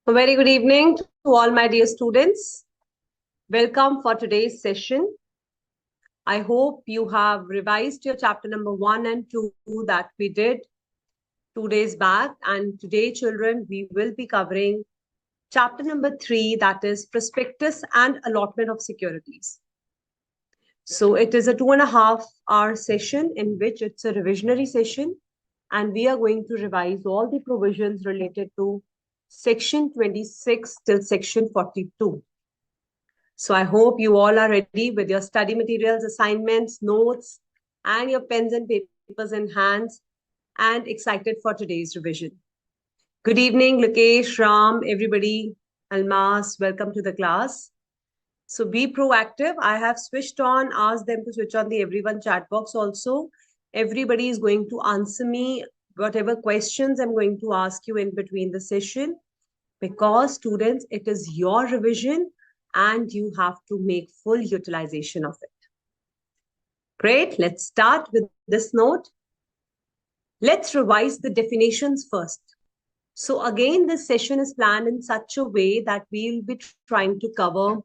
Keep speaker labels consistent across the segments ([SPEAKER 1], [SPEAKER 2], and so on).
[SPEAKER 1] A very good evening to all my dear students. Welcome for today's session. I hope you have revised your chapter number 1 and 2 that we did 2 days back. And today, children, we will be covering chapter number 3, that is Prospectus and Allotment of Securities. So it is a 2.5-hour session in which it's a revisionary session. And we are going to revise all the provisions related to Section 26 till Section 42. So I hope you all are ready with your study materials, assignments, notes, and your pens and papers in hands and excited for today's revision. Good evening, Lukesh, Ram, everybody, Almas, welcome to the class. So be proactive. I have switched on, asked them to switch on the everyone chat box also. Everybody is going to answer me whatever questions I'm going to ask you in between the session, because students, it is your revision and you have to make full utilization of it. Great, let's start with this note. Let's revise the definitions first. So again, this session is planned in such a way that we'll be trying to cover.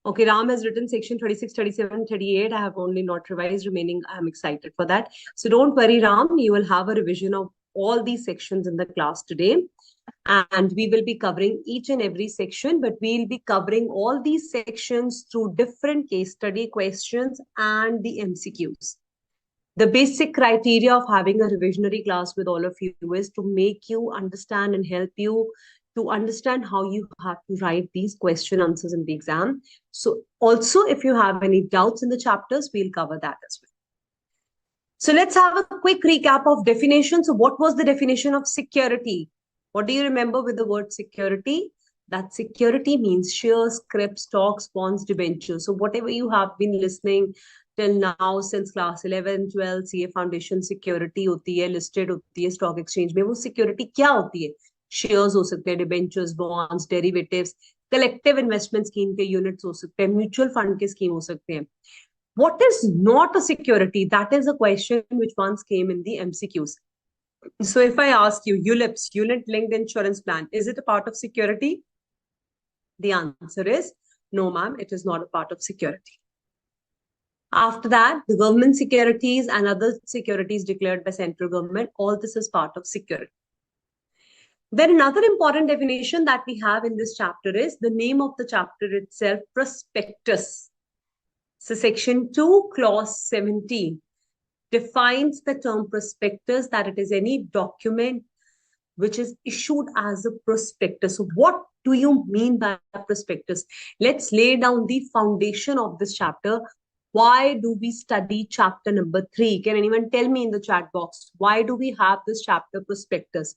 [SPEAKER 1] Okay, Ram has written section 36, 37, 38. I have only not revised remaining. I'm excited for that. So don't worry, Ram, you will have a revision of all these sections in the class today. And we will be covering each and every section, but we'll be covering all these sections through different case study questions and the MCQs. The basic criteria of having a revisionary class with all of you is to make you understand and help you to understand how you have to write these question answers in the exam. So also, if you have any doubts in the chapters, we'll cover that as well. So let's have a quick recap of definition. So what was the definition of security? What do you remember with the word security? That security means shares, scrip, stocks, bonds, debentures. So whatever you have been listening till now since class 11, 12, CA Foundation, security होती है, listed होती है stock exchange में, वो security क्या होती है? Shares हो सकते हैं, debentures, bonds, derivatives, collective investment scheme के units हो सकते हैं, mutual fund के scheme हो सकते हैं. What is not a security? That is a question which once came in the MCQs. So if I ask you, ULIPs, unit linked insurance plan, is it a part of security? The answer is no, ma'am, it is not a part of security. After that, the government securities and other securities declared by central government, all this is part of security. Then another important definition that we have in this chapter is the name of the chapter itself, Prospectus. So section 2, clause 17. Defines the term prospectus, that it is any document which is issued as a prospectus. So what do you mean by prospectus? Let's lay down the foundation of this chapter. Why do we study chapter number 3? Can anyone tell me in the chat box, why do we have this chapter prospectus?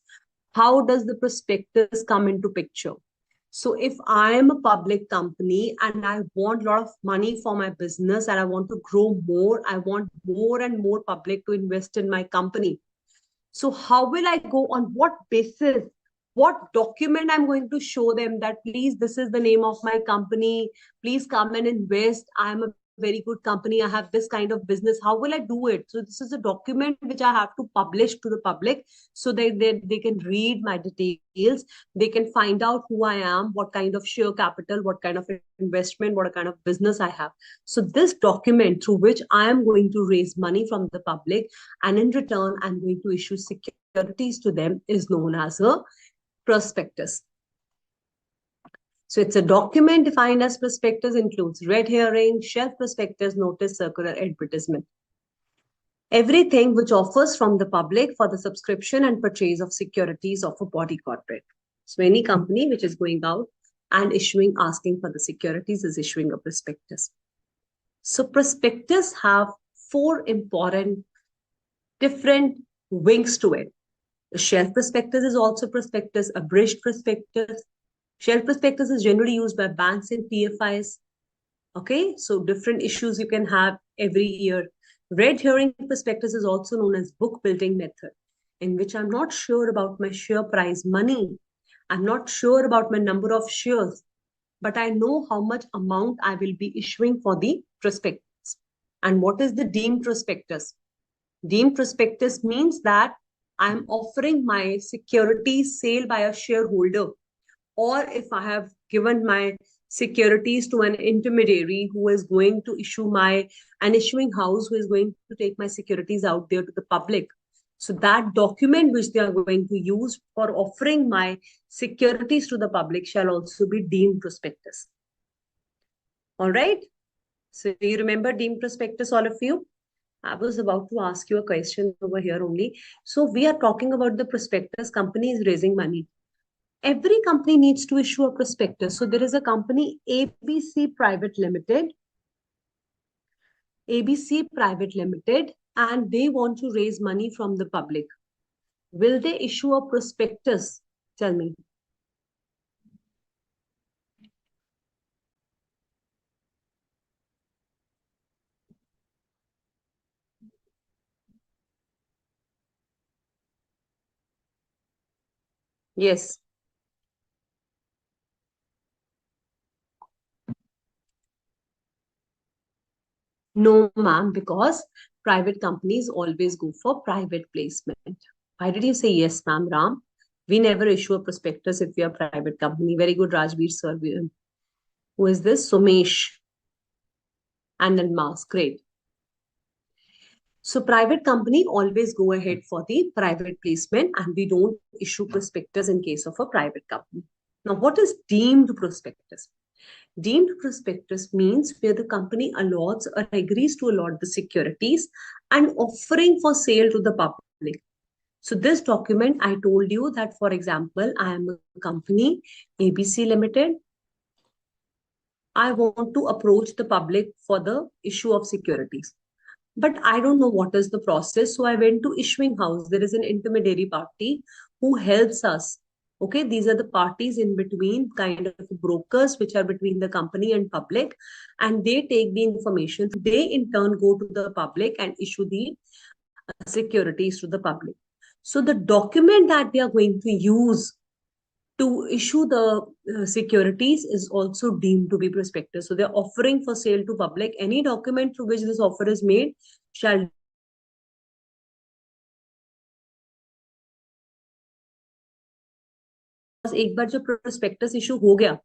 [SPEAKER 1] How does the prospectus come into picture? So if I am a public company and I want a lot of money for my business and I want to grow more, I want more and more public to invest in my company. So how will I go, on what basis, what document I'm going to show them that please, this is the name of my company, please come and invest. I'm a very good company. I have this kind of business. How will I do it? So this is a document which I have to publish to the public so that they can read my details. They can find out who I am, what kind of share capital, what kind of investment, what kind of business I have. So this document through which I am going to raise money from the public and in return, I'm going to issue securities to them is known as a prospectus. So it's a document defined as prospectus, includes red herring, shelf prospectus, notice, circular, advertisement. Everything which offers from the public for the subscription and purchase of securities of a body corporate. So any company which is going out and issuing, asking for the securities is issuing a prospectus. So prospectus have 4 important different wings to it. The shelf prospectus is also prospectus, abridged prospectus. Shelf prospectus is generally used by banks and PFIs. Okay, so different issues you can have every year. Red herring prospectus is also known as book building method, in which I'm not sure about my share price money. I'm not sure about my number of shares, but I know how much amount I will be issuing for the prospectus. And what is the deemed prospectus? Deemed prospectus means that I'm offering my security sale by a shareholder or if I have given my securities to an intermediary who is going to issue an issuing house who is going to take my securities out there to the public. So that document which they are going to use for offering my securities to the public shall also be deemed prospectus. All right. So do you remember deemed prospectus, all of you? I was about to ask you a question over here only. So we are talking about the prospectus. Company is raising money. Every company needs to issue a prospectus. So there is a company, ABC Private Limited, and they want to raise money from the public. Will they issue a prospectus? Tell me. Yes. No, ma'am, because private companies always go for private placement. Why did you say yes, ma'am, Ram? We never issue a prospectus if we are a private company. Very good, Rajveer sir. Who is this? Somesh and then Mars. Great. So private company always go ahead for the private placement and we don't issue prospectus in case of a private company. Now, what is deemed prospectus? Deemed prospectus means where the company allots or agrees to allot the securities and offering for sale to the public. So this document, I told you that, for example, I am a company, ABC Limited. I want to approach the public for the issue of securities. But I don't know what is the process. So I went to issuing house. There is an intermediary party who helps us. Okay, these are the parties in between, kind of brokers, which are between the company and public, and they take the information. They in turn go to the public and issue the securities to the public. So the document that they are going to use to issue the securities is also deemed to be prospectus. So they're offering for sale to public. Any document through which this offer is made shall एक बार जब prospectus issue हो गया,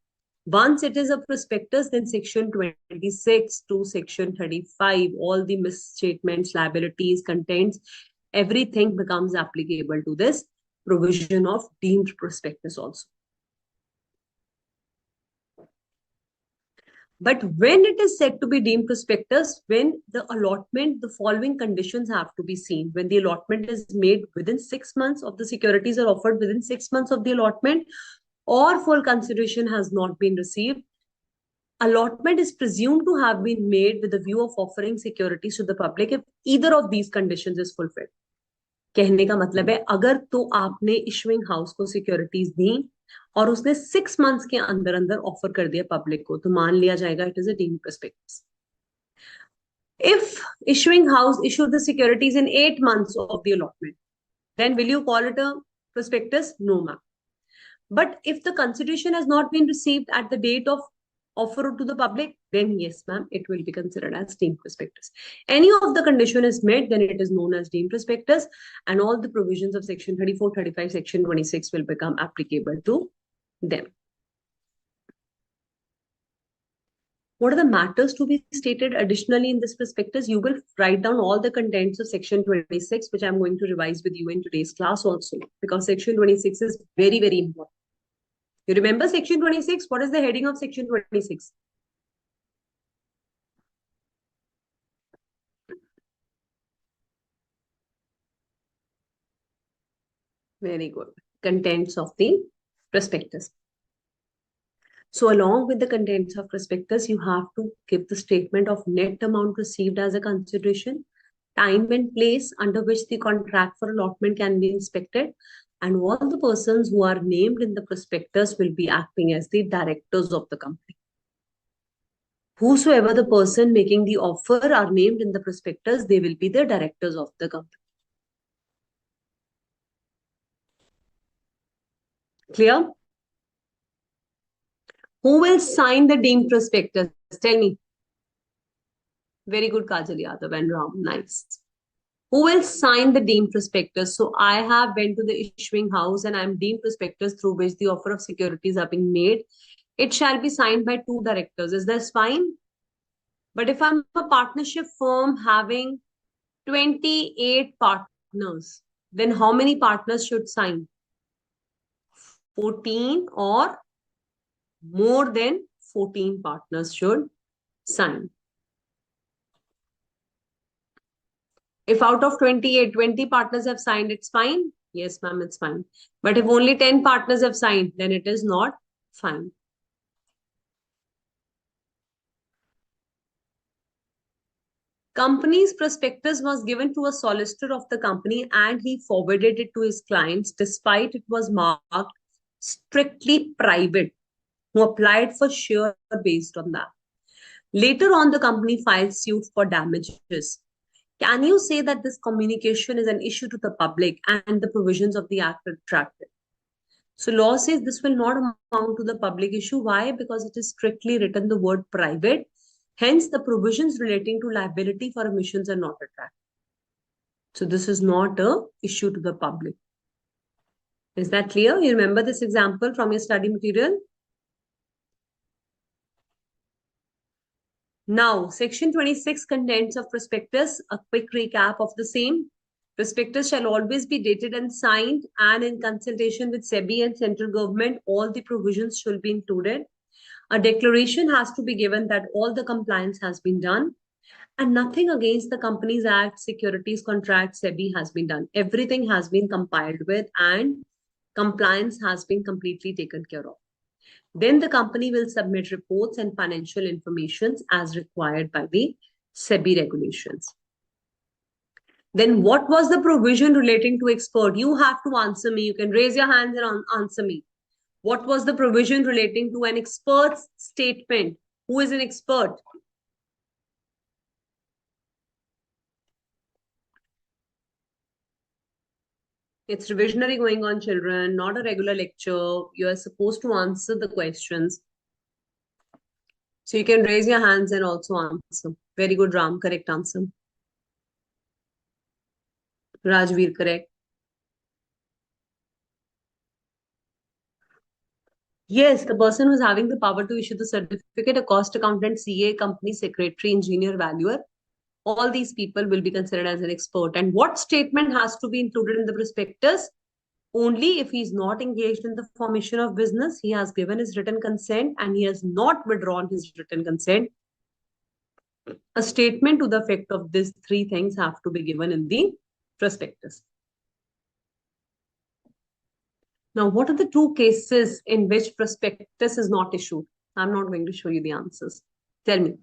[SPEAKER 1] once it is a prospectus, then section 26 to section 35, all the misstatements, liabilities, contents, everything becomes applicable to this provision of deemed prospectus also. But when it is said to be deemed prospectus, when the allotment, the following conditions have to be seen. When the allotment is made within 6 months of the securities are offered within 6 months of the allotment, or full consideration has not been received, allotment is presumed to have been made with the view of offering securities to the public if either of these conditions is fulfilled. कहने का मतलब है अगर तो आपने issuing house को securities दी और उसने 6 मंथ्स के अंदर अंदर ऑफर कर दिया पब्लिक को तो मान लिया जाएगा it is a deemed prospectus. If issuing house issued the securities in 8 months of the allotment, then will you call it a prospectus? No, ma'am. But if the consideration has not been received at the date of offer to the public, then yes, ma'am, it will be considered as deemed prospectus. Any of the condition is met, then it is known as deemed prospectus, and all the provisions of section 34, 35, section 26 will become applicable to them. What are the matters to be stated additionally in this prospectus? You will write down all the contents of section 26, which I'm going to revise with you in today's class also, because section 26 is very, very important. You remember section 26? What is the heading of section 26? Very good. Contents of the prospectus. So along with the contents of prospectus, you have to give the statement of net amount received as a consideration, time and place under which the contract for allotment can be inspected, and all the persons who are named in the prospectus will be acting as the directors of the company. Whosoever the person making the offer are named in the prospectus, they will be the directors of the company. Clear? Who will sign the deemed prospectus? Tell me. Very good, Kajal Yadav and Ram. Nice. Who will sign the deemed prospectus? So I have went to the issuing house and I'm deemed prospectus through which the offer of securities are being made. It shall be signed by 2 directors. Is this fine? But if I'm a partnership firm having 28 partners, then how many partners should sign? 14 or more than 14 partners should sign. If out of 28, 20 partners have signed, it's fine. Yes, ma'am, it's fine. But if only 10 partners have signed, then it is not fine. Company's prospectus was given to a solicitor of the company and he forwarded it to his clients despite it was marked strictly private, who applied for share based on that. Later on, the company filed suit for damages. Can you say that this communication is an issue to the public and the provisions of the Act retracted? So law says this will not amount to the public issue. Why? Because it is strictly written the word private. Hence, the provisions relating to liability for omissions are not retracted. So this is not a issue to the public. Is that clear? You remember this example from your study material? Now, section 26, contents of prospectus, a quick recap of the same. Prospectus shall always be dated and signed, and in consultation with SEBI and central government, all the provisions should be included. A declaration has to be given that all the compliance has been done, and nothing against the Companies Act, Securities Contract, SEBI has been done. Everything has been compiled with, and compliance has been completely taken care of. Then the company will submit reports and financial information as required by the SEBI regulations. Then what was the provision relating to expert? You have to answer me. You can raise your hands and answer me. What was the provision relating to an expert's statement? Who is an expert? It's revisionary going on, children, not a regular lecture. You are supposed to answer the questions. So you can raise your hands and also answer. Very good, Ram. Correct answer. Rajveer, correct. Yes, the person who's having the power to issue the certificate, a cost accountant, CA, company secretary, engineer, valuer, all these people will be considered as an expert. And what statement has to be included in the prospectus? Only if he's not engaged in the formation of business, he has given his written consent and he has not withdrawn his written consent. A statement to the effect of these three things have to be given in the prospectus. Now, what are the two cases in which prospectus is not issued? I'm not going to show you the answers. Tell me.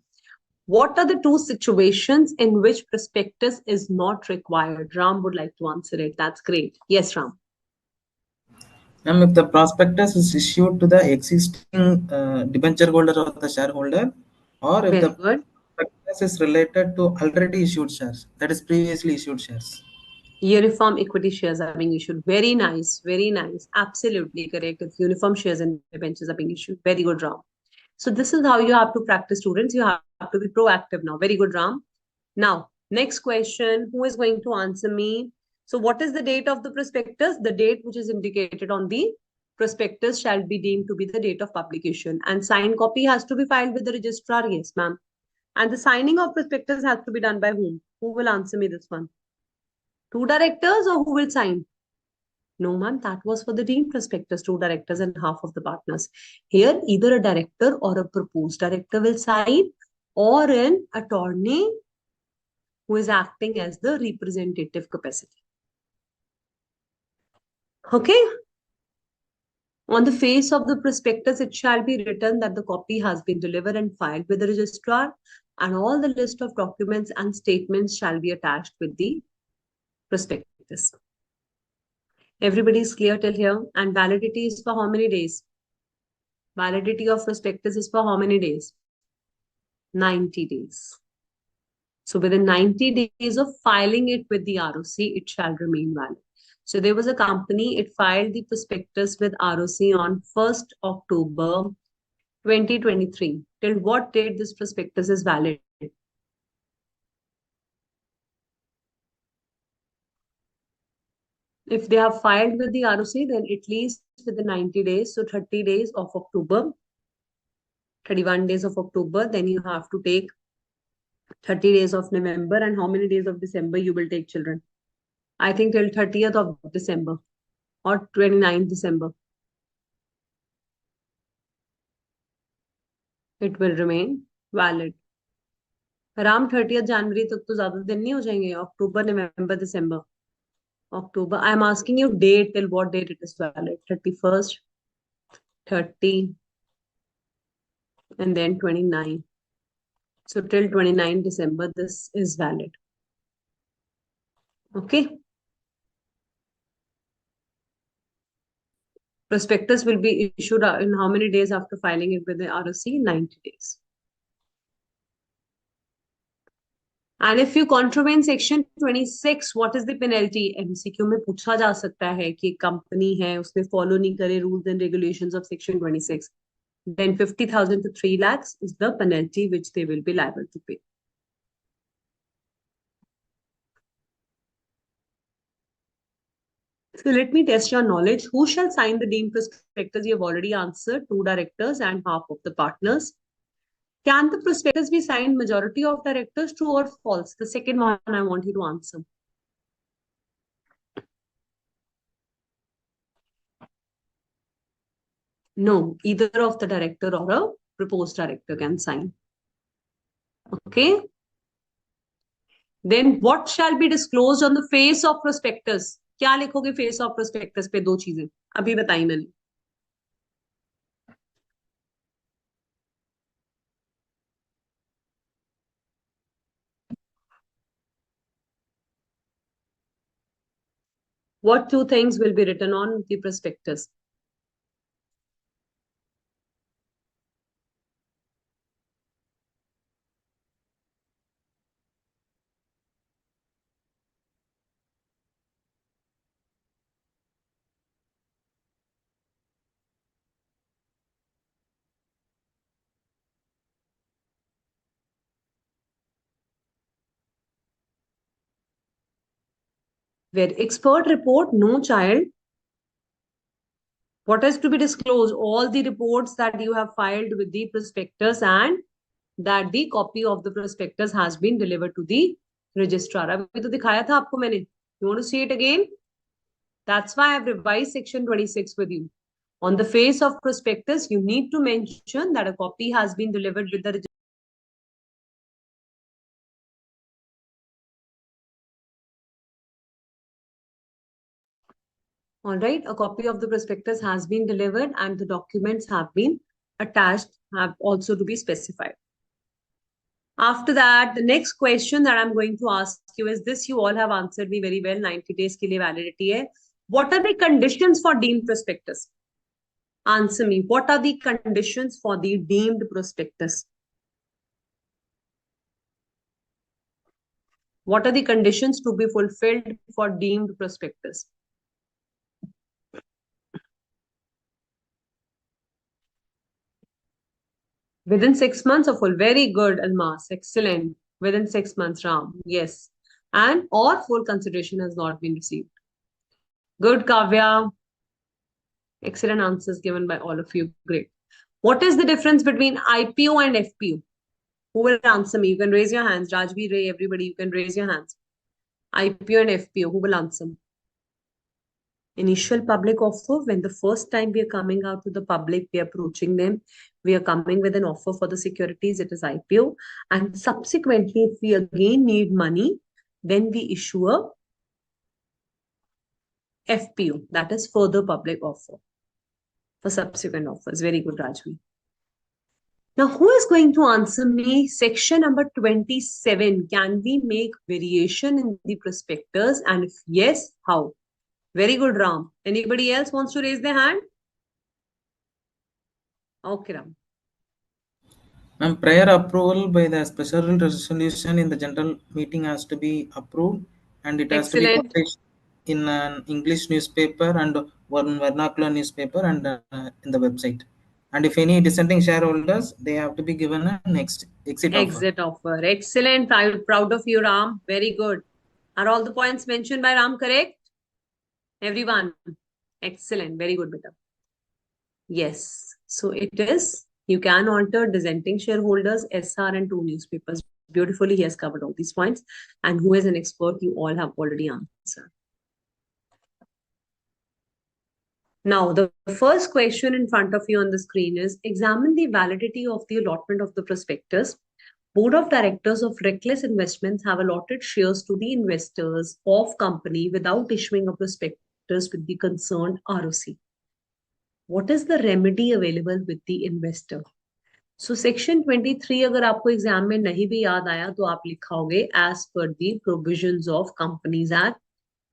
[SPEAKER 1] What are the two situations in which prospectus is not required? Ram would like to answer it. That's great. Yes, Ram.
[SPEAKER 2] If the prospectus is issued to the existing debenture holder or the shareholder, or if
[SPEAKER 1] Very
[SPEAKER 2] the
[SPEAKER 1] good.
[SPEAKER 2] prospectus is related to already issued shares, that is previously issued shares.
[SPEAKER 1] Uniform equity shares are being issued. Very nice. Very nice. Absolutely correct. If uniform shares and debentures are being issued. Very good, Ram. So this is how you have to practice, students. You have to be proactive now. Very good, Ram. Now, next question. Who is going to answer me? So what is the date of the prospectus? The date which is indicated on the prospectus shall be deemed to be the date of publication. And signed copy has to be filed with the registrar. Yes, ma'am. And the signing of prospectus has to be done by whom? Who will answer me this one? 2 directors or who will sign? No, ma'am, that was for the deemed prospectus, 2 directors and half of the partners. Here, either a director or a proposed director will sign, or an attorney who is acting as the representative capacity. Okay? On the face of the prospectus, it shall be written that the copy has been delivered and filed with the registrar, and all the list of documents and statements shall be attached with the prospectus. Everybody is clear till here? And validity is for how many days? Validity of prospectus is for how many days? 90 days. So within 90 days of filing it with the ROC, it shall remain valid. So there was a company, it filed the prospectus with ROC on 1st October 2023. Till what date this prospectus is valid? If they have filed with the ROC, then at least within 90 days, so 30 days of October, 31 days of October, then you have to take 30 days of November, and how many days of December you will take, children? I think till 30th of December or 29th December. It will remain valid. Around 30th January तक तो ज्यादा दिन नहीं हो जाएंगे. October, November, December. October. I'm asking you date, till what date it is valid? 31st, 30, and then 29. So till 29 December, this is valid. Okay. Prospectus will be issued in how many days after filing it with the ROC? 90 days. And if you contravene section 26, what is the penalty? MCQ में पूछा जा सकता है कि company है उसने follow नहीं करे rules and regulations of section 26, then 50,000 to 3 lakhs is the penalty which they will be liable to pay. So let me test your knowledge. Who shall sign the deemed prospectus? You have already answered. 2 directors and half of the partners. Can the prospectus be signed majority of directors? True or false? The second one I want you to answer. No, either of the director or a proposed director can sign. Okay. Then what shall be disclosed on the face of prospectus? क्या लिखोगे face of prospectus पे? 2 चीजें अभी बताई मैंने. What 2 things will be written on the prospectus? Where expert report, no child. What is to be disclosed? All the reports that you have filed with the prospectus and that the copy of the prospectus has been delivered to the registrar. अभी तो दिखाया था आपको मैंने. You want to see it again? That's why I've revised section 26 with you. On the face of prospectus, you need to mention that a copy has been delivered with the registrar. All right, a copy of the prospectus has been delivered and the documents have been attached, have also to be specified. After that, the next question that I'm going to ask you is this. You all have answered me very well. 90 days के लिए validity है. What are the conditions for deemed prospectus? Answer me. What are the conditions for the deemed prospectus? What are the conditions to be fulfilled for deemed prospectus? Within 6 months of full. Very good, Almas. Excellent. Within 6 months, Ram. Yes. And or full consideration has not been received. Good, Kavya. Excellent answers given by all of you. Great. What is the difference between IPO and FPO? Who will answer me? You can raise your hands. Rajveer, Ray, everybody, you can raise your hands. IPO and FPO, who will answer? Initial public offer, when the first time we are coming out to the public, we are approaching them, we are coming with an offer for the securities, it is IPO. And subsequently, if we again need money, then we issue a FPO, that is further public offer for subsequent offers. Very good, Rajvi. Now, who is going to answer me? Section number 27. Can we make variation in the prospectus? And if yes, how? Very good, Ram. Anybody else wants to raise their hand? Okay, Ram.
[SPEAKER 2] Ma'am, prior approval by the special resolution in the general meeting has to be approved, and it has to be
[SPEAKER 1] Excellent.
[SPEAKER 2] published in an English newspaper and one vernacular newspaper and in the website. And if any dissenting shareholders, they have to be given an exit offer.
[SPEAKER 1] Exit offer. Excellent. I'm proud of you, Ram. Very good. Are all the points mentioned by Ram correct? Everyone, excellent, very good, beta. Yes, so it is. You can alter dissenting shareholders, SR, and two newspapers. Beautifully, he has covered all these points. And who is an expert? You all have already answered. Now, the first question in front of you on the screen is: examine the validity of the allotment of the prospectus. Board of directors of reckless investments have allotted shares to the investors of company without issuing a prospectus with the concerned ROC. What is the remedy available with the investor? So section 23 अगर आपको exam में नहीं भी याद आया तो आप लिखाओगे as per the provisions of Companies Act.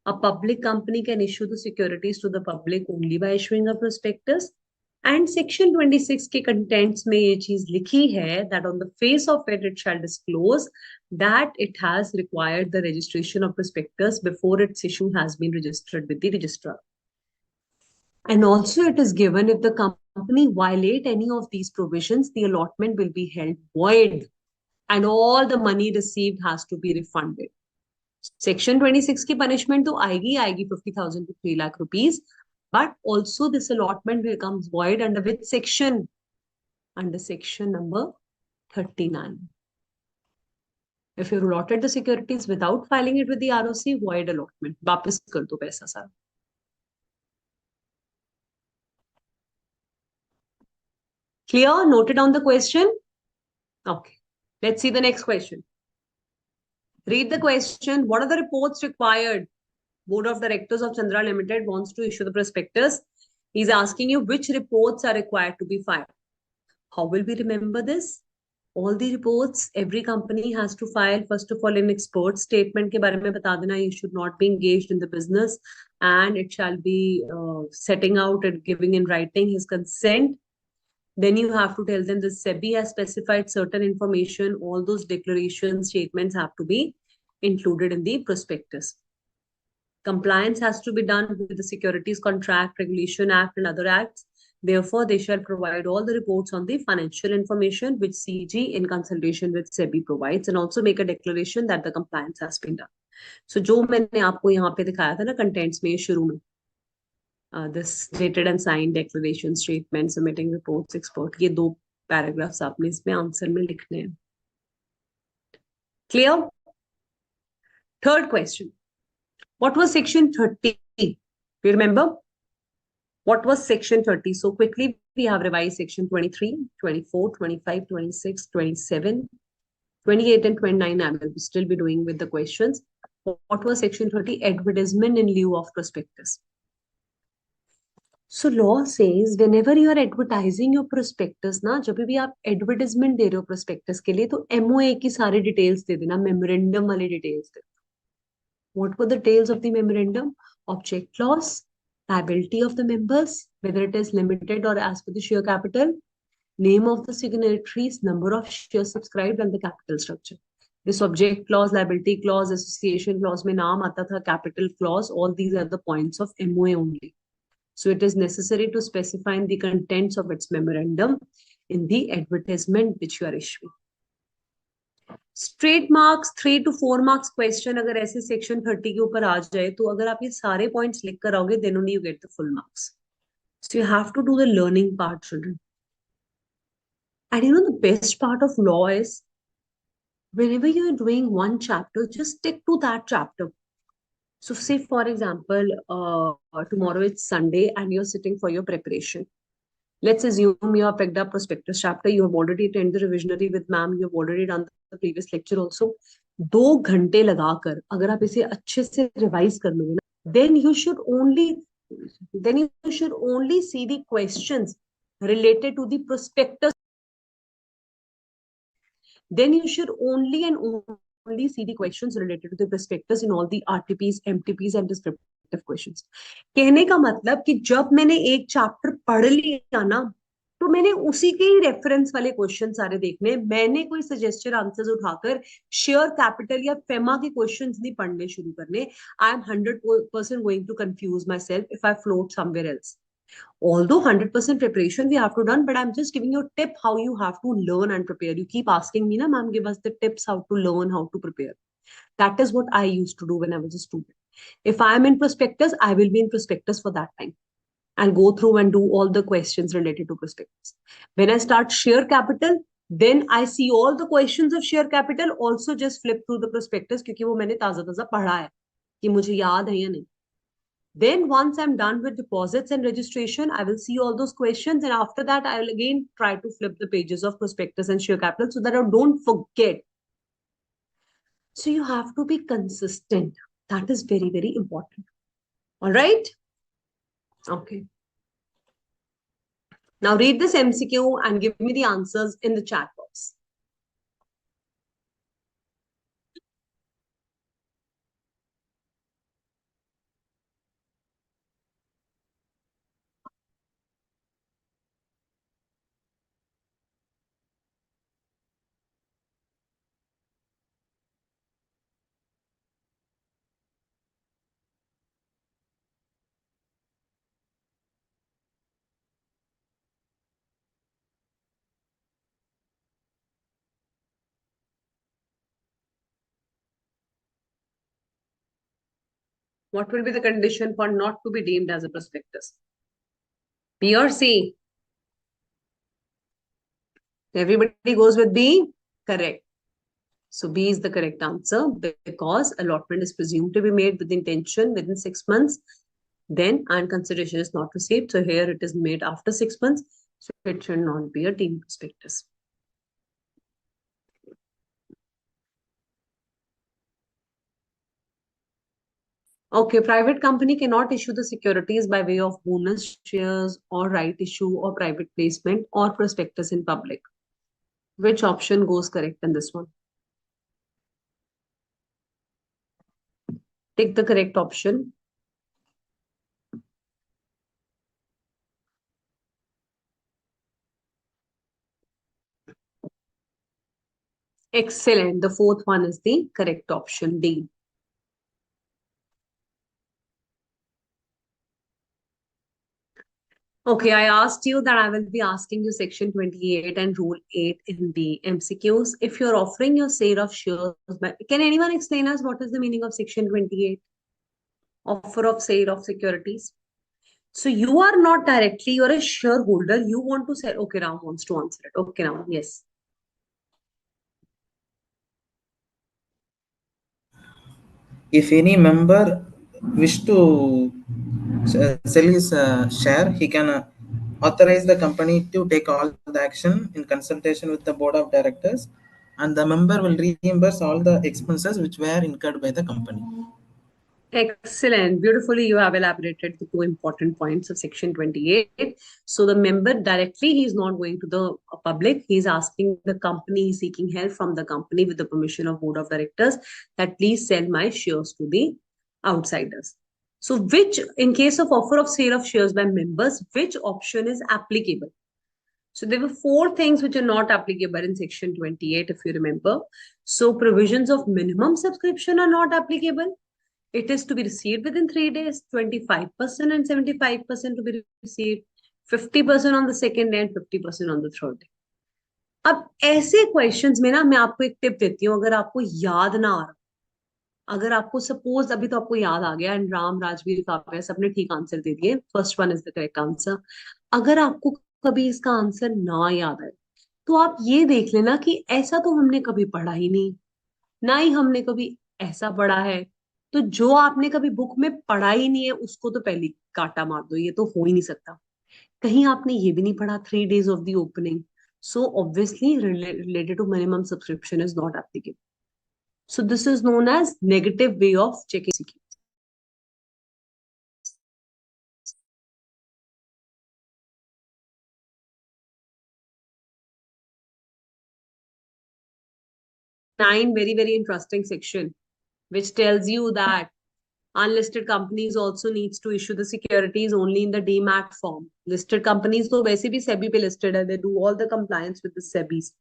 [SPEAKER 1] A public company can issue the securities to the public only by issuing a prospectus. And section 26 के contents में ये चीज लिखी है that on the face of it shall disclose that it has required the registration of prospectus before its issue has been registered with the registrar. And also it is given if the company violate any of these provisions, the allotment will be held void and all the money received has to be refunded. Section 26 की punishment तो आएगी 50,000 to 3 lakh rupees, but also this allotment becomes void under which section? Under section number 39. If you allotted the securities without filing it with the ROC, void allotment. वापस कर दो पैसा सारा. Clear? Noted down the question? Okay. Let's see the next question. Read the question. What are the reports required? Board of Directors of Chandra Limited wants to issue the prospectus. He's asking you which reports are required to be filed. How will we remember this? All the reports every company has to file. First of all, in expert statement के बारे में बता देना, you should not be engaged in the business and it shall be setting out and giving in writing his consent. Then you have to tell them the SEBI has specified certain information. All those declarations, statements have to be included in the prospectus. Compliance has to be done with the Securities Contract Regulation Act and other acts. Therefore, they shall provide all the reports on the financial information which CG in consultation with SEBI provides and also make a declaration that the compliance has been done. So, जो मैंने आपको यहाँ पे दिखाया था ना contents में शुरू में, this dated and signed declaration statement, submitting reports, export, ये दो paragraphs आपने इसमें answer में लिखने हैं. Clear? Third question. What was section 30? You remember? What was section 30? So quickly, we have revised section 23, 24, 25, 26, 27, 28 and 29. I will still be doing with the questions. What was section 30? Advertisement in lieu of prospectus. So law says whenever you are advertising your prospectus ना, जब भी आप advertisement दे रहे हो prospectus के लिए तो MOA की सारी details दे देना, memorandum वाली details they. What were the details of the memorandum? Object clause, liability of the members, whether it is limited or as per the share capital, name of the signatories, number of shares subscribed and the capital structure. This object clause, liability clause, association clause में नाम आता था, capital clause, all these are the points of MOA only. So it is necessary to specify in the contents of its memorandum in the advertisement which you are issuing. Straight marks 3 to 4 marks question अगर ऐसे section 30 के ऊपर आ जाए तो अगर आप ये सारे points लिख कर आओगे then only you get the full marks. So you have to do the learning part, children. And you know the best part of law is whenever you are doing one chapter, just stick to that chapter. So say for example, tomorrow it's Sunday and you're sitting for your preparation. Let's assume you have picked up prospectus chapter. You have already attended the revisionary with ma'am. You have already done the previous lecture also. 2 घंटे लगाकर अगर आप इसे अच्छे से revise कर लोगे ना, then you should only see the questions related to the prospectus. Then you should only see the questions related to the prospectus in all the RTPs, MTPs and descriptive questions. कहने का मतलब कि जब मैंने एक चैप्टर पढ़ लिया ना तो मैंने उसी के ही रेफरेंस वाले क्वेश्चन सारे देखने. मैंने कोई सजेस्टेड आंसर्स उठाकर शेयर कैपिटल या फेमा के क्वेश्चंस नहीं पढ़ने शुरू करने. I am 100% going to confuse myself if I float somewhere else. Although 100% preparation we have to done, but I'm just giving you a tip how you have to learn and prepare. You keep asking me, na, ma'am, give us the tips how to learn, how to prepare. That is what I used to do when I was a student. If I am in prospectus, I will be in prospectus for that time and go through and do all the questions related to prospectus. When I start share capital, then I see all the questions of share capital, also just flip through the prospectus क्योंकि वो मैंने ताजा ताजा पढ़ा है कि मुझे याद है या नहीं. Then once I'm done with deposits and registration, I will see all those questions, and after that I will again try to flip the pages of prospectus and share capital so that I don't forget. So you have to be consistent. That is very, very important. All right? Okay. Now read this MCQ and give me the answers in the chat box. What will be the condition for not to be deemed as a prospectus? B or C? Everybody goes with B? Correct. So B is the correct answer because allotment is presumed to be made with intention within 6 months. Then and consideration is not received. So here it is made after 6 months. So it should not be a deemed prospectus. Okay, private company cannot issue the securities by way of bonus shares or right issue or private placement or prospectus in public. Which option goes correct in this one? Take the correct option. Excellent. The fourth one is the correct option, D. Okay, I asked you that I will be asking you section 28 and rule 8 in the MCQs. If you're offering your sale of shares, can anyone explain us what is the meaning of section 28? Offer of sale of securities. So you are not directly, you're a shareholder. You want to sell. Okay, Ram wants to answer it. Okay, Ram, yes.
[SPEAKER 2] If any member wish to sell his share, he can authorize the company to take all the action in consultation with the board of directors, and the member will reimburse all the expenses which were incurred by the company.
[SPEAKER 1] Excellent. Beautifully, you have elaborated the two important points of section 28. So the member directly, he is not going to the public. He is asking the company, seeking help from the company with the permission of board of directors that please sell my shares to the outsiders. So which, in case of offer of sale of shares by members, which option is applicable? So there were 4 things which are not applicable in section 28, if you remember. So provisions of minimum subscription are not applicable. It is to be received within 3 days, 25% and 75% to be received, 50% on the second day and 50% on the third day. अब ऐसे questions में ना मैं आपको एक tip देती हूँ, अगर आपको याद ना आ रहा, अगर आपको सपोज अभी तो आपको याद आ गया एंड राम राजवीर काव्या सबने ठीक आंसर दे दिए, first one is the correct answer. अगर आपको कभी इसका आंसर ना याद आए तो आप ये देख लेना कि ऐसा तो हमने कभी पढ़ा ही नहीं, ना ही हमने कभी ऐसा पढ़ा है. तो जो आपने कभी बुक में पढ़ा ही नहीं है उसको तो पहले काटा मार दो, ये तो हो ही नहीं सकता. कहीं आपने ये भी नहीं पढ़ा 3 days of the opening, so obviously related to minimum subscription is not applicable. So this is known as negative way of checking security. Nine, very, very interesting section, which tells you that unlisted companies also needs to issue the securities only in the Demat form. Listed companies तो वैसे भी SEBI पे listed है, they do all the compliance with the SEBIs.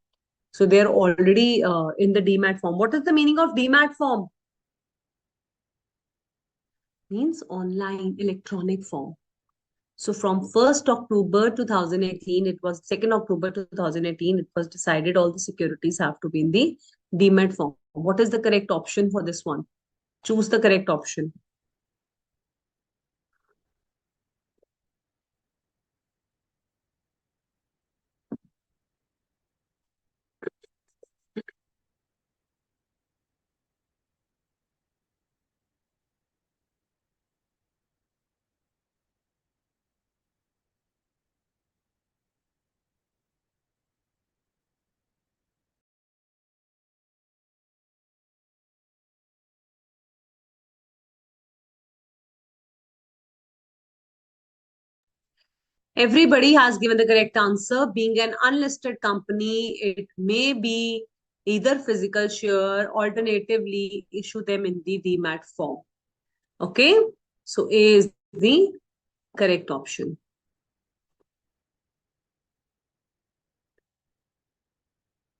[SPEAKER 1] So they're already in the Demat form. What is the meaning of Demat form? Means online electronic form. So from 1st October 2018, it was 2nd October 2018, it was decided all the securities have to be in the Demat form. What is the correct option for this one? Choose the correct option. Everybody has given the correct answer. Being an unlisted company, it may be either physical share, alternatively issue them in the Demat form. Okay, so A is the correct option.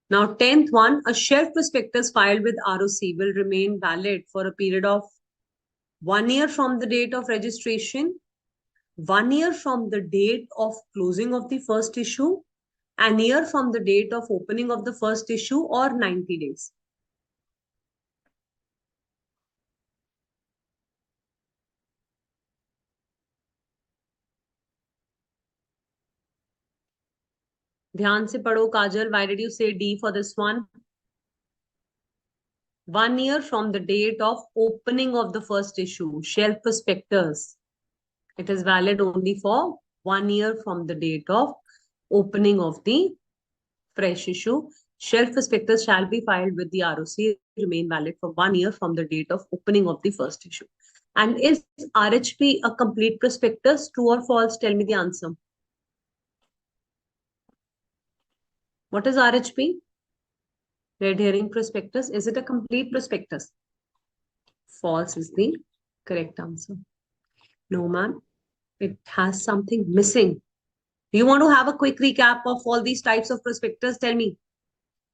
[SPEAKER 1] Now, 10th one, a shelf prospectus filed with ROC will remain valid for a period of 1 year from the date of registration, 1 year from the date of closing of the first issue, an year from the date of opening of the first issue, or 90 days. ध्यान से पढ़ो काजल. Why did you say D for this one? 1 year from the date of opening of the first issue. Shelf prospectus. It is valid only for 1 year from the date of opening of the fresh issue. Shelf prospectus shall be filed with the ROC, remain valid for 1 year from the date of opening of the first issue. And is RHP a complete prospectus? True or false? Tell me the answer. What is RHP? Red herring prospectus. Is it a complete prospectus? False is the correct answer. No, ma'am. It has something missing. Do you want to have a quick recap of all these types of prospectus? Tell me.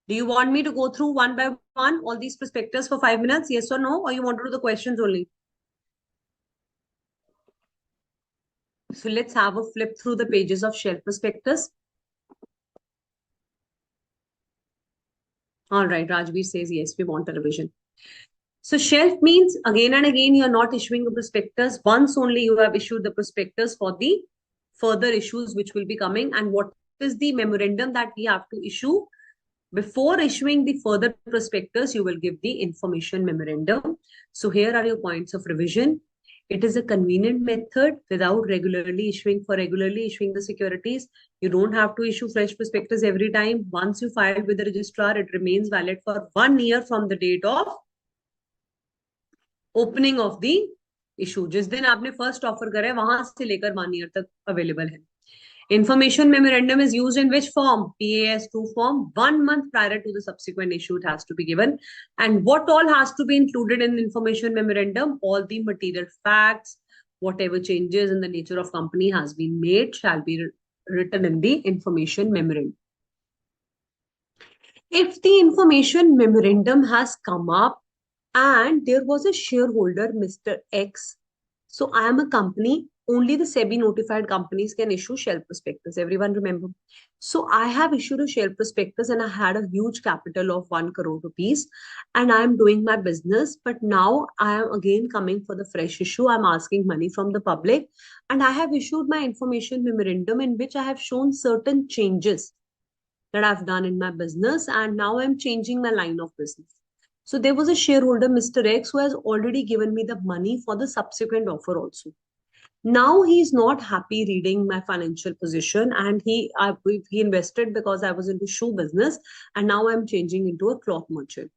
[SPEAKER 1] Do you want me to go through one by one all these prospectus for 5 minutes? Yes or no? Or you want to do the questions only? So let's have a flip through the pages of shelf prospectus. All right, Rajveer says yes, we want a revision. So shelf means again and again you are not issuing a prospectus. Once only you have issued the prospectus for the further issues which will be coming. And what is the memorandum that we have to issue? Before issuing the further prospectus, you will give the information memorandum. So here are your points of revision. It is a convenient method without regularly issuing the securities. You don't have to issue fresh prospectus every time. Once you file with the registrar, it remains valid for 1 year from the date of opening of the issue. जिस दिन आपने first offer करा है वहां से लेकर 1 year तक available है. Information memorandum is used in which form? PAS2 form. 1 month prior to the subsequent issue, it has to be given. And what all has to be included in the information memorandum? All the material facts, whatever changes in the nature of company has been made shall be written in the information memorandum. If the information memorandum has come up and there was a shareholder, Mr. X. So I am a company. Only the SEBI notified companies can issue shelf prospectus. Everyone remember? So I have issued a shelf prospectus and I had a huge capital of 1 crore rupees and I am doing my business. But now I am again coming for the fresh issue. I'm asking money from the public and I have issued my information memorandum in which I have shown certain changes that I've done in my business and now I'm changing my line of business. So there was a shareholder, Mr. X, who has already given me the money for the subsequent offer also. Now he's not happy reading my financial position and he invested because I was into shoe business and now I'm changing into a cloth merchant.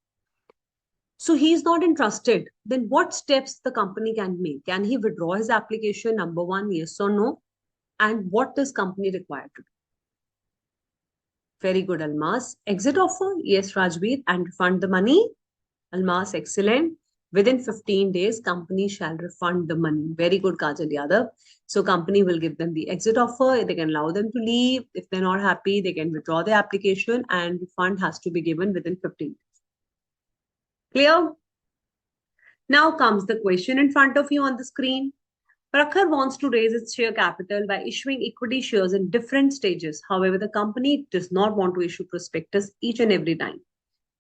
[SPEAKER 1] So he's not interested. Then what steps the company can make? Can he withdraw his application? Number one, yes or no? And what is company required to do? Very good, Almas. Exit offer? Yes, Rajveer. And refund the money? Almas, excellent. Within 15 days, company shall refund the money. Very good, Kajal Yadav. So company will give them the exit offer. They can allow them to leave. If they're not happy, they can withdraw the application and refund has to be given within 15 days. Clear? Now comes the question in front of you on the screen. Prakhar wants to raise its share capital by issuing equity shares in different stages. However, the company does not want to issue prospectus each and every time.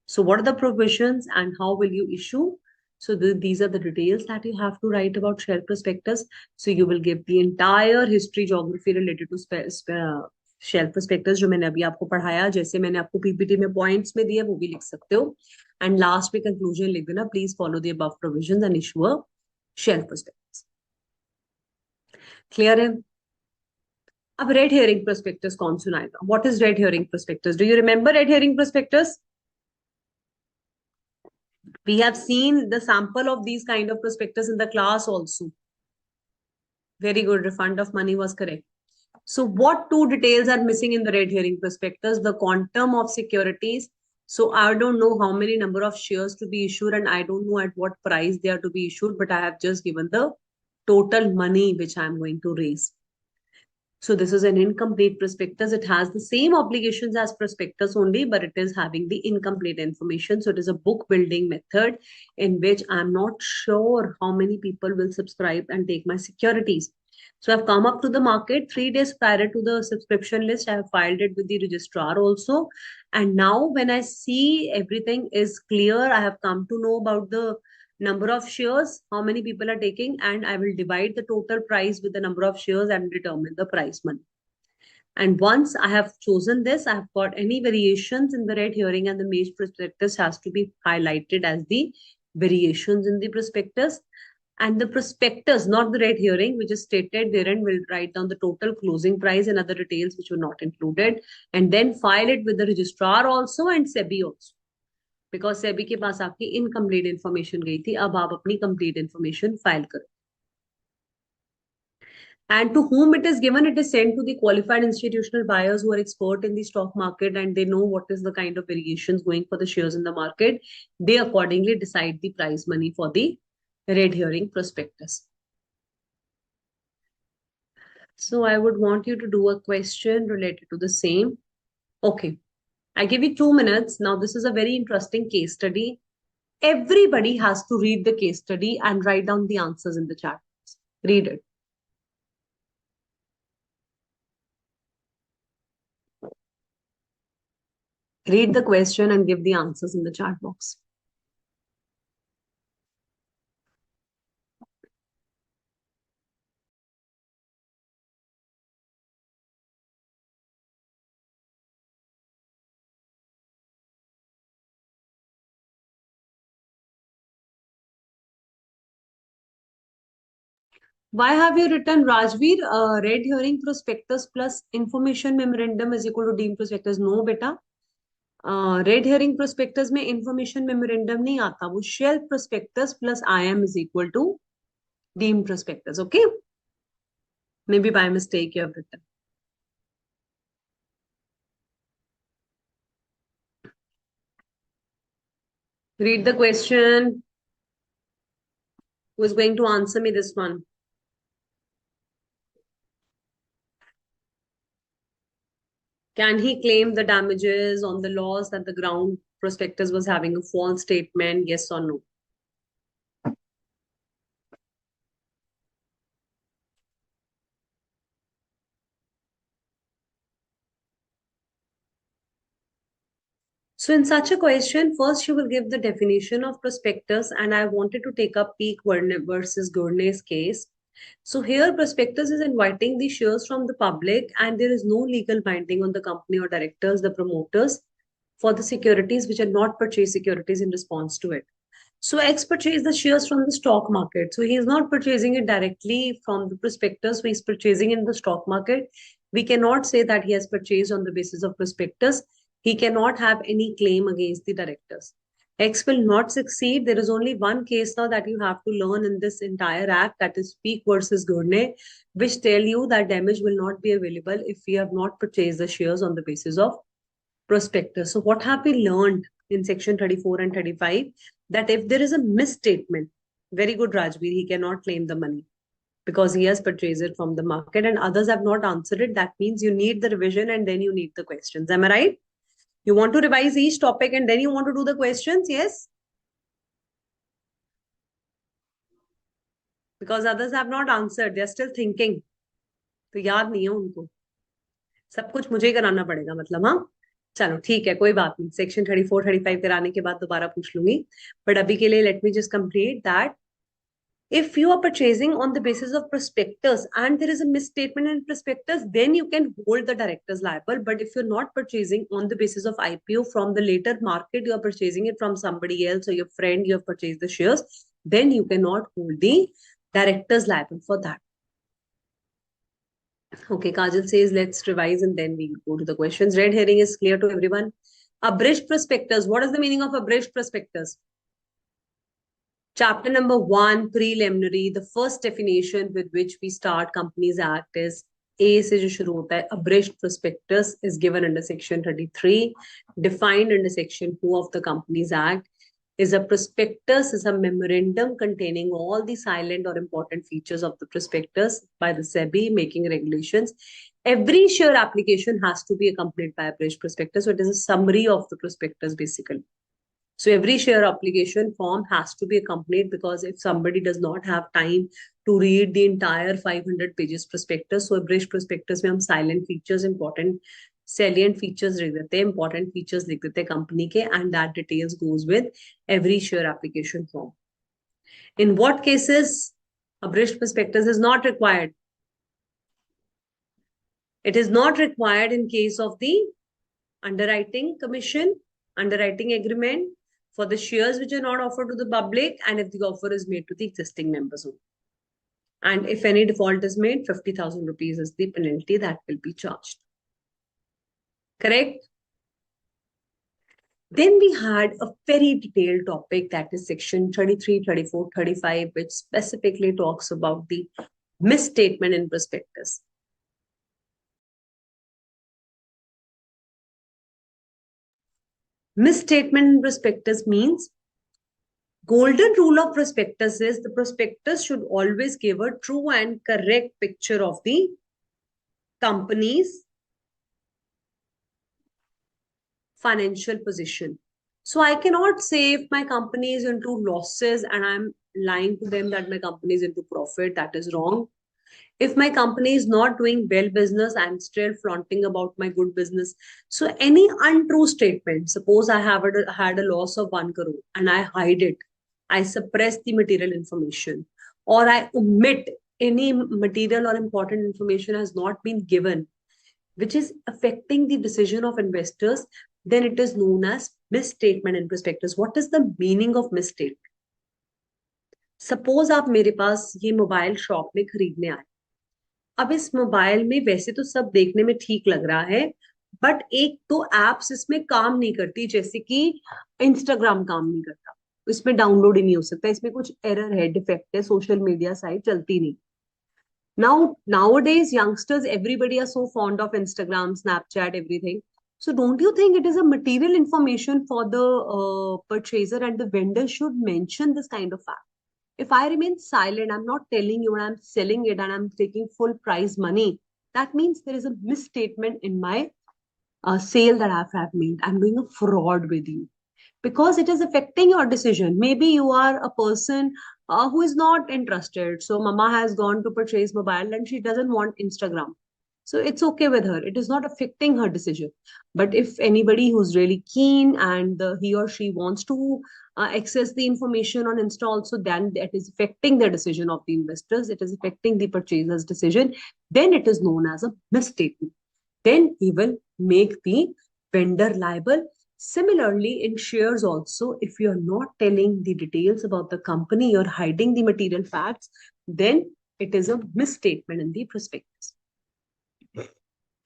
[SPEAKER 1] So what are the provisions and how will you issue? So these are the details that you have to write about share prospectus. So you will give the entire history, geography related to share prospectus जो मैंने अभी आपको पढ़ाया, जैसे मैंने आपको PPT में points में दिए वो भी लिख सकते हो. And last में conclusion लिख देना. Please follow the above provisions and issue a share prospectus. Clear है? अब red herring prospectus कौन सुनाएगा? What is red herring prospectus? Do you remember red herring prospectus? We have seen the sample of these kind of prospectus in the class also. Very good. Refund of money was correct. So what two details are missing in the red herring prospectus? The quantum of securities. So I don't know how many number of shares to be issued, and I don't know at what price they are to be issued, but I have just given the total money which I'm going to raise. So this is an incomplete prospectus. It has the same obligations as prospectus only, but it is having the incomplete information. So it is a book building method in which I'm not sure how many people will subscribe and take my securities. So I've come up to the market 3 days prior to the subscription list. I have filed it with the registrar also. And now when I see everything is clear, I have come to know about the number of shares, how many people are taking, and I will divide the total price with the number of shares and determine the price money. And once I have chosen this, I have got any variations in the red herring and the maize prospectus has to be highlighted as the variations in the prospectus. And the prospectus, not the red herring, which is stated therein, will write down the total closing price and other details which were not included, and then file it with the registrar also and SEBI also. Because SEBI के पास आपकी incomplete information गई थी, अब आप अपनी complete information file करो. And to whom it is given, it is sent to the qualified institutional buyers who are expert in the stock market and they know what is the kind of variations going for the shares in the market. They accordingly decide the prize money for the red herring prospectus. So I would want you to do a question related to the same. Okay. I give you 2 minutes. Now, this is a very interesting case study. Everybody has to read the case study and write down the answers in the chat. Read it. Read the question and give the answers in the chat box. Why have you written Rajveer? Red herring prospectus plus information memorandum is equal to deemed prospectus. No, beta. Red herring prospectus में information memorandum नहीं आता, वो shelf prospectus plus IM is equal to deemed prospectus. Okay? Maybe by mistake you have written. Read the question. Who is going to answer me this one? Can he claim the damages on the loss that the ground prospectus was having a false statement? Yes or no? So in such a question, first you will give the definition of prospectus, and I wanted to take up Peak versus Gurney's case. So here prospectus is inviting the shares from the public and there is no legal binding on the company or directors, the promoters, for the securities which are not purchased securities in response to it. So X purchased the shares from the stock market. So he is not purchasing it directly from the prospectus. So he's purchasing in the stock market. We cannot say that he has purchased on the basis of prospectus. He cannot have any claim against the directors. X will not succeed. There is only one case now that you have to learn in this entire act, that is Peak versus Gurney, which tell you that damage will not be available if we have not purchased the shares on the basis of prospectus. So what have we learned in section 34 and 35? That if there is a misstatement, very good Rajveer, he cannot claim the money because he has purchased it from the market and others have not answered it. That means you need the revision and then you need the questions. Am I right? You want to revise each topic and then you want to do the questions? Yes? Because others have not answered. They are still thinking. तो याद नहीं है उनको. सब कुछ मुझे ही कराना पड़ेगा मतलब. हाँ, चलो ठीक है, कोई बात नहीं. सेक्शन 34 35 कराने के बाद दोबारा पूछ लूंगी. बट अभी के लिए let me just complete that. If you are purchasing on the basis of prospectus and there is a misstatement in prospectus, then you can hold the directors liable. But if you're not purchasing on the basis of IPO from the later market, you are purchasing it from somebody else or your friend, you have purchased the shares, then you cannot hold the directors liable for that. Okay, Kajal says, let's revise and then we go to the questions. Red herring is clear to everyone. Abridged prospectus. What is the meaning of abridged prospectus? Chapter number 1, preliminary, the first definition with which we start Companies Act is A से जो शुरू होता है, abridged prospectus is given under section 33, defined under section 2 of the Companies Act. Is a prospectus is a memorandum containing all the silent or important features of the prospectus by the SEBI making regulations. Every share application has to be accompanied by a abridged prospectus. So it is a summary of the prospectus basically. So every share application form has to be accompanied, because if somebody does not have time to read the entire 500 pages prospectus, so abridged prospectus में हम silent features, important salient features लिख देते हैं, important features लिख देते हैं company के, and that details goes with every share application form. In what cases abridged prospectus is not required? It is not required in case of the underwriting commission, underwriting agreement, for the shares which are not offered to the public, and if the offer is made to the existing members only. And if any default is made, 50,000 rupees is the penalty that will be charged. Correct? Then we had a very detailed topic, that is section 33, 34, 35, which specifically talks about the misstatement in prospectus. Misstatement in prospectus means, golden rule of prospectus is the prospectus should always give a true and correct picture of the company's financial position. So I cannot say if my company is into losses and I'm lying to them that my company is into profit. That is wrong. If my company is not doing well business, I'm still flaunting about my good business. So any untrue statement, suppose I have had a loss of 1 crore and I hide it, I suppress the material information, or I omit any material or important information has not been given, which is affecting the decision of investors, then it is known as misstatement in prospectus. What is the meaning of misstatement? Suppose आप मेरे पास ये mobile shop में खरीदने आए. अब इस mobile में वैसे तो सब देखने में ठीक लग रहा है, बट एक तो एप्स इसमें काम नहीं करती, जैसे कि इंस्टाग्राम काम नहीं करता, इसमें डाउनलोड ही नहीं हो सकता, इसमें कुछ एरर है, डिफेक्ट है, सोशल मीडिया साइट चलती नहीं. Nowadays youngsters, everybody are so fond of Instagram, Snapchat, everything. So don't you think it is a material information for the purchaser, and the vendor should mention this kind of fact? If I remain silent, I'm not telling you and I'm selling it and I'm taking full price money, that means there is a misstatement in my sale that I have made. I'm doing a fraud with you, because it is affecting your decision. Maybe you are a person who is not interested. So mama has gone to purchase mobile and she doesn't want Instagram. So it's okay with her. It is not affecting her decision. But if anybody who's really keen and he or she wants to access the information on Insta also, then that is affecting the decision of the investors. It is affecting the purchaser's decision. Then it is known as a misstatement. Then he will make the vendor liable. Similarly, in shares also, if you're not telling the details about the company, you're hiding the material facts, then it is a misstatement in the prospectus.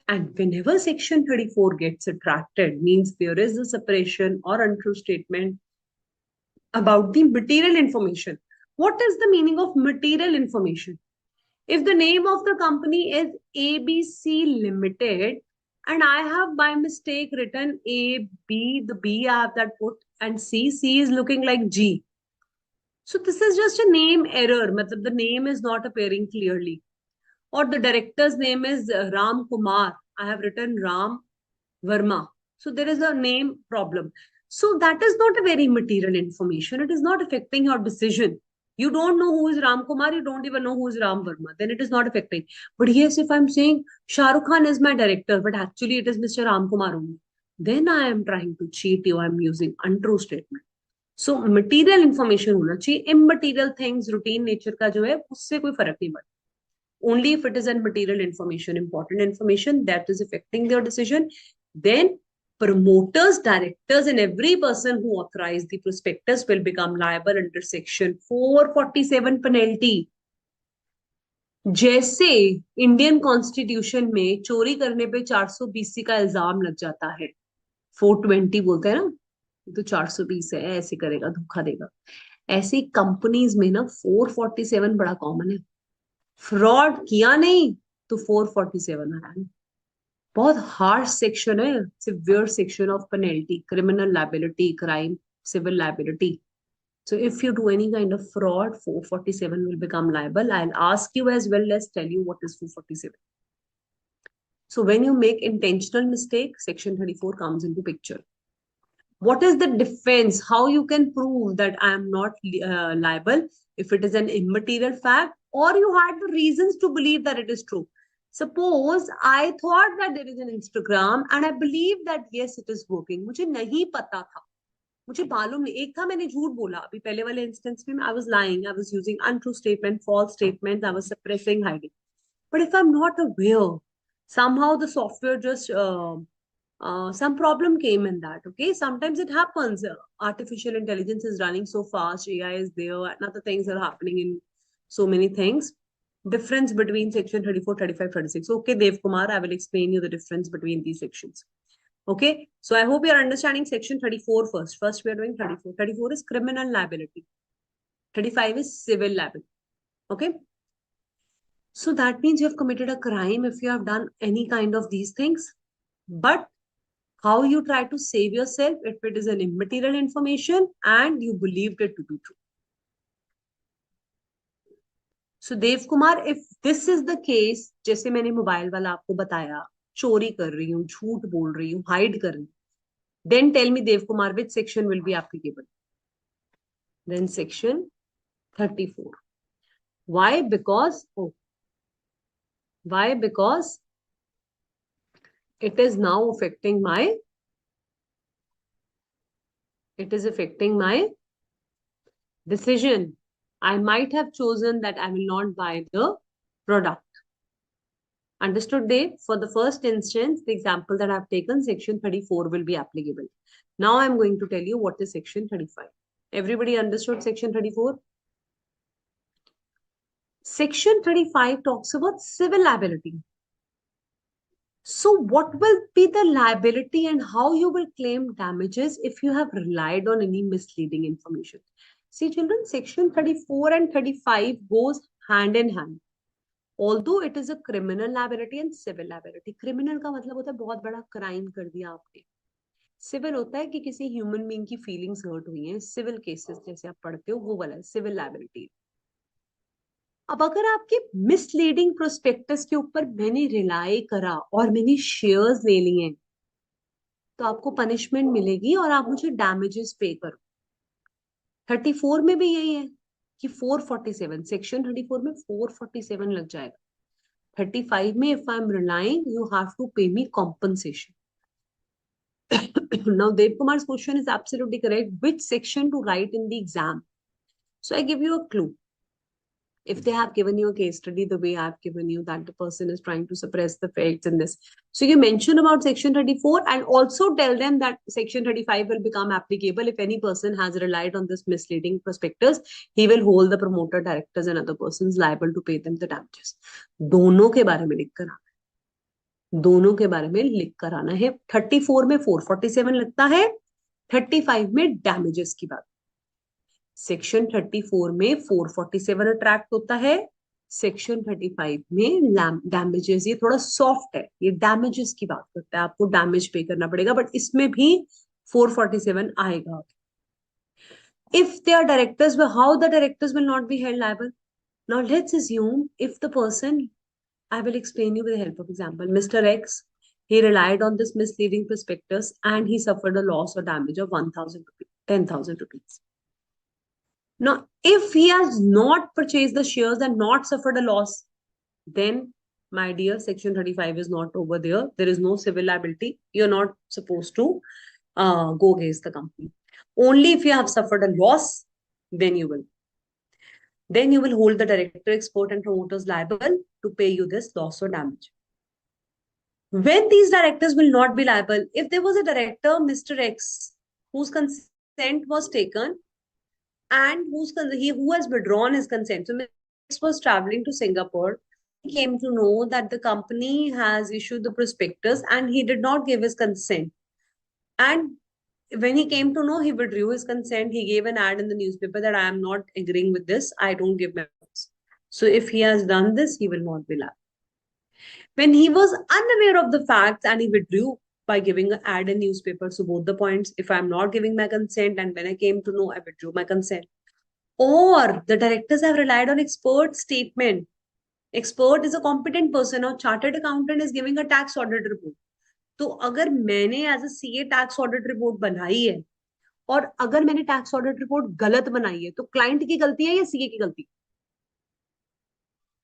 [SPEAKER 1] And whenever section 34 gets attracted, means there is a separation or untrue statement about the material information. What is the meaning of material information? If the name of the company is ABC Limited, and I have by mistake written A, B, the B I have that put, and C is looking like G. So this is just a name error. Matlab the name is not appearing clearly. Or the director's name is Ram Kumar. I have written Ram Verma. So there is a name problem. So that is not a very material information. It is not affecting your decision. You don't know who is Ram Kumar. You don't even know who is Ram Verma. Then it is not affecting. But yes, if I'm saying Shah Rukh Khan is my director, but actually it is Mr. Ram Kumar only, then I am trying to cheat you. I'm using untrue statement. So material information होना चाहिए. Immaterial things, routine nature का जो है, उससे कोई फर्क नहीं पड़ता. Only if it is an material information, important information that is affecting their decision, then promoters, directors, and every person who authorized the prospectus will become liable under section 447 penalty. जैसे Indian constitution में चोरी करने पे 420 का इल्जाम लग जाता है, 420 बोलते हैं ना, तो 420 है, ऐसे करेगा, धोखा देगा. ऐसे कंपनीज में ना 447 बड़ा कॉमन है. फ्रॉड किया नहीं, तो 447 आया है। बहुत हार्श सेक्शन है, severe section of penalty, criminal liability, crime, civil liability. So if you do any kind of fraud, 447 will become liable. I'll ask you as well as tell you what is 447. So when you make intentional mistake, section 34 comes into picture. What is the defense? How you can prove that I am not liable if it is an immaterial fact or you had the reasons to believe that it is true. Suppose I thought that there is an Instagram and I believe that yes, it is working. मुझे नहीं पता था, मुझे मालूम नहीं. एक था मैंने झूठ बोला अभी पहले वाले इंस्टेंस में, I was lying, I was using untrue statement, false statements, I was suppressing, hiding. But if I'm not aware, somehow the software just some problem came in that. Okay, sometimes it happens. Artificial intelligence is running so fast, AI is there, and other things are happening in so many things. Difference between section 34, 35, 36. Okay, Dev Kumar, I will explain you the difference between these sections. Okay, so I hope you're understanding section 34 first. First, we are doing 34. 34 is criminal liability. 35 is civil liability. Okay, so that means you have committed a crime if you have done any kind of these things. But how you try to save yourself if it is an immaterial information and you believed it to be true. So Dev Kumar, if this is the case, जैसे मैंने mobile वाला आपको बताया, चोरी कर रही हूँ, झूठ बोल रही हूँ, हाइड कर रही हूँ, then tell me Dev Kumar, which section will be applicable? Then section 34. Why? Because it is now affecting my decision. I might have chosen that I will not buy the product. Understood, Dave? For the first instance, the example that I've taken, section 34 will be applicable. Now I'm going to tell you what is section 35. Everybody understood section 34? Section 35 talks about civil liability. So what will be the liability and how you will claim damages if you have relied on any misleading information? See children, section 34 and 35 goes hand in hand. Although it is a criminal liability and civil liability. Criminal का मतलब होता है बहुत बड़ा crime कर दिया आपने. Civil होता है कि किसी human being की feelings hurt हुई हैं. Civil cases जैसे आप पढ़ते हो वो वाला है civil liability. अब अगर आपके मिसलीडिंग प्रोस्पेक्टस के ऊपर मैंने रिलाई करा और मैंने शेयर्स ले लिए तो आपको पनिशमेंट मिलेगी और आप मुझे डैमेजेस पे करो. 34 में भी यही है कि 447 सेक्शन 34 में 447 लग जाएगा. 35 में if I'm relying, you have to pay me compensation. Now Dev Kumar's question is absolutely correct. Which section to write in the exam? So I give you a clue. If they have given you a case study, the way I've given you that the person is trying to suppress the facts in this. So you mention about section 34 and also tell them that section 35 will become applicable if any person has relied on this misleading prospectus. He will hold the promoter, directors and other persons liable to pay them the damages. दोनों के बारे में लिख कर आना है. दोनों के बारे में लिख कर आना है. 34 में 447 लगता है, 35 में damages की बात. सेक्शन 34 में 447 अट्रैक्ट होता है, सेक्शन 35 में डैमेजेस. ये थोड़ा सॉफ्ट है, ये डैमेजेस की बात करता है, आपको डैमेज पे करना पड़ेगा, बट इसमें भी 447 आएगा. If they are directors, but how the directors will not be held liable? Now let's assume if the person, I will explain you with the help of example. Mr. X, he relied on this misleading prospectus and he suffered a loss or damage of 1,000 rupees, 10,000 rupees. Now, if he has not purchased the shares and not suffered a loss, then, my dear, section 35 is not over there. There is no civil liability. You're not supposed to go against the company. Only if you have suffered a loss, then you will. Then you will hold the director, expert, and promoters liable to pay you this loss or damage. When these directors will not be liable, if there was a director, Mr. X, whose consent was taken, and who has withdrawn his consent. So Mr. X was traveling to Singapore. He came to know that the company has issued the prospectus and he did not give his consent. And when he came to know, he withdrew his consent. He gave an ad in the newspaper that I am not agreeing with this. I don't give my votes. So if he has done this, he will not be liable. When he was unaware of the facts and he withdrew by giving an ad in newspaper. So both the points, if I'm not giving my consent and when I came to know, I withdrew my consent. Or the directors have relied on expert statement. Expert is a competent person or chartered accountant is giving a tax audit report. तो अगर मैंने as a CA tax audit report बनाई है और अगर मैंने tax audit report गलत बनाई है तो क्लाइंट की गलती है या सीए की गलती?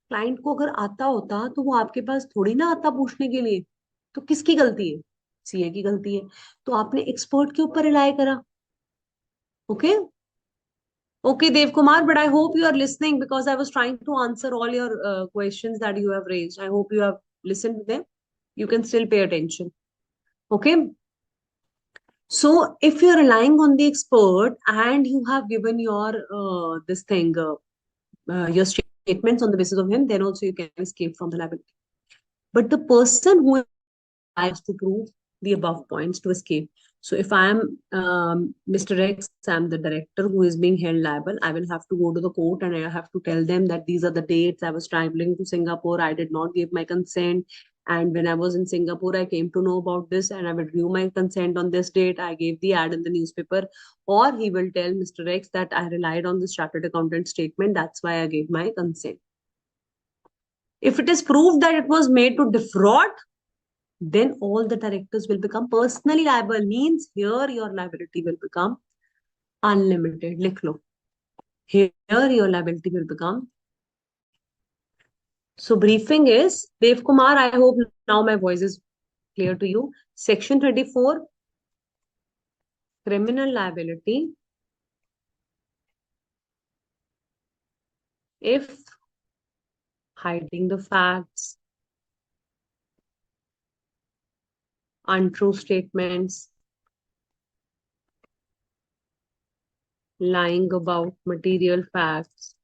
[SPEAKER 1] क्लाइंट को अगर आता होता तो वो आपके पास थोड़ी ना आता पूछने के लिए, तो किसकी गलती है? सीए की गलती है। तो आपने एक्सपर्ट के ऊपर रिलाय करा। Okay okay Dev Kumar, but I hope you are listening because I was trying to answer all your questions that you have raised. I hope you have listened to them. You can still pay attention. Okay. So if you're relying on the expert and you have given your this thing your statements on the basis of him, then also you can escape from the liability. But the person who has to prove the above points to escape. So if I am Mr. X, I'm the director who is being held liable, I will have to go to the court and I have to tell them that these are the dates I was traveling to Singapore, I did not give my consent. And when I was in Singapore, I came to know about this and I withdrew my consent on this date. I gave the ad in the newspaper. Or he will tell Mr. X that I relied on this chartered accountant statement. That's why I gave my consent. If it is proved that it was made to defraud, then all the directors will become personally liable. Means here your liability will become unlimited. Likh lo. Here your liability will become. So briefing is, Dev Kumar, I hope now my voice is clear to you. Section 34, criminal liability. If hiding the facts, untrue statements, lying about material facts,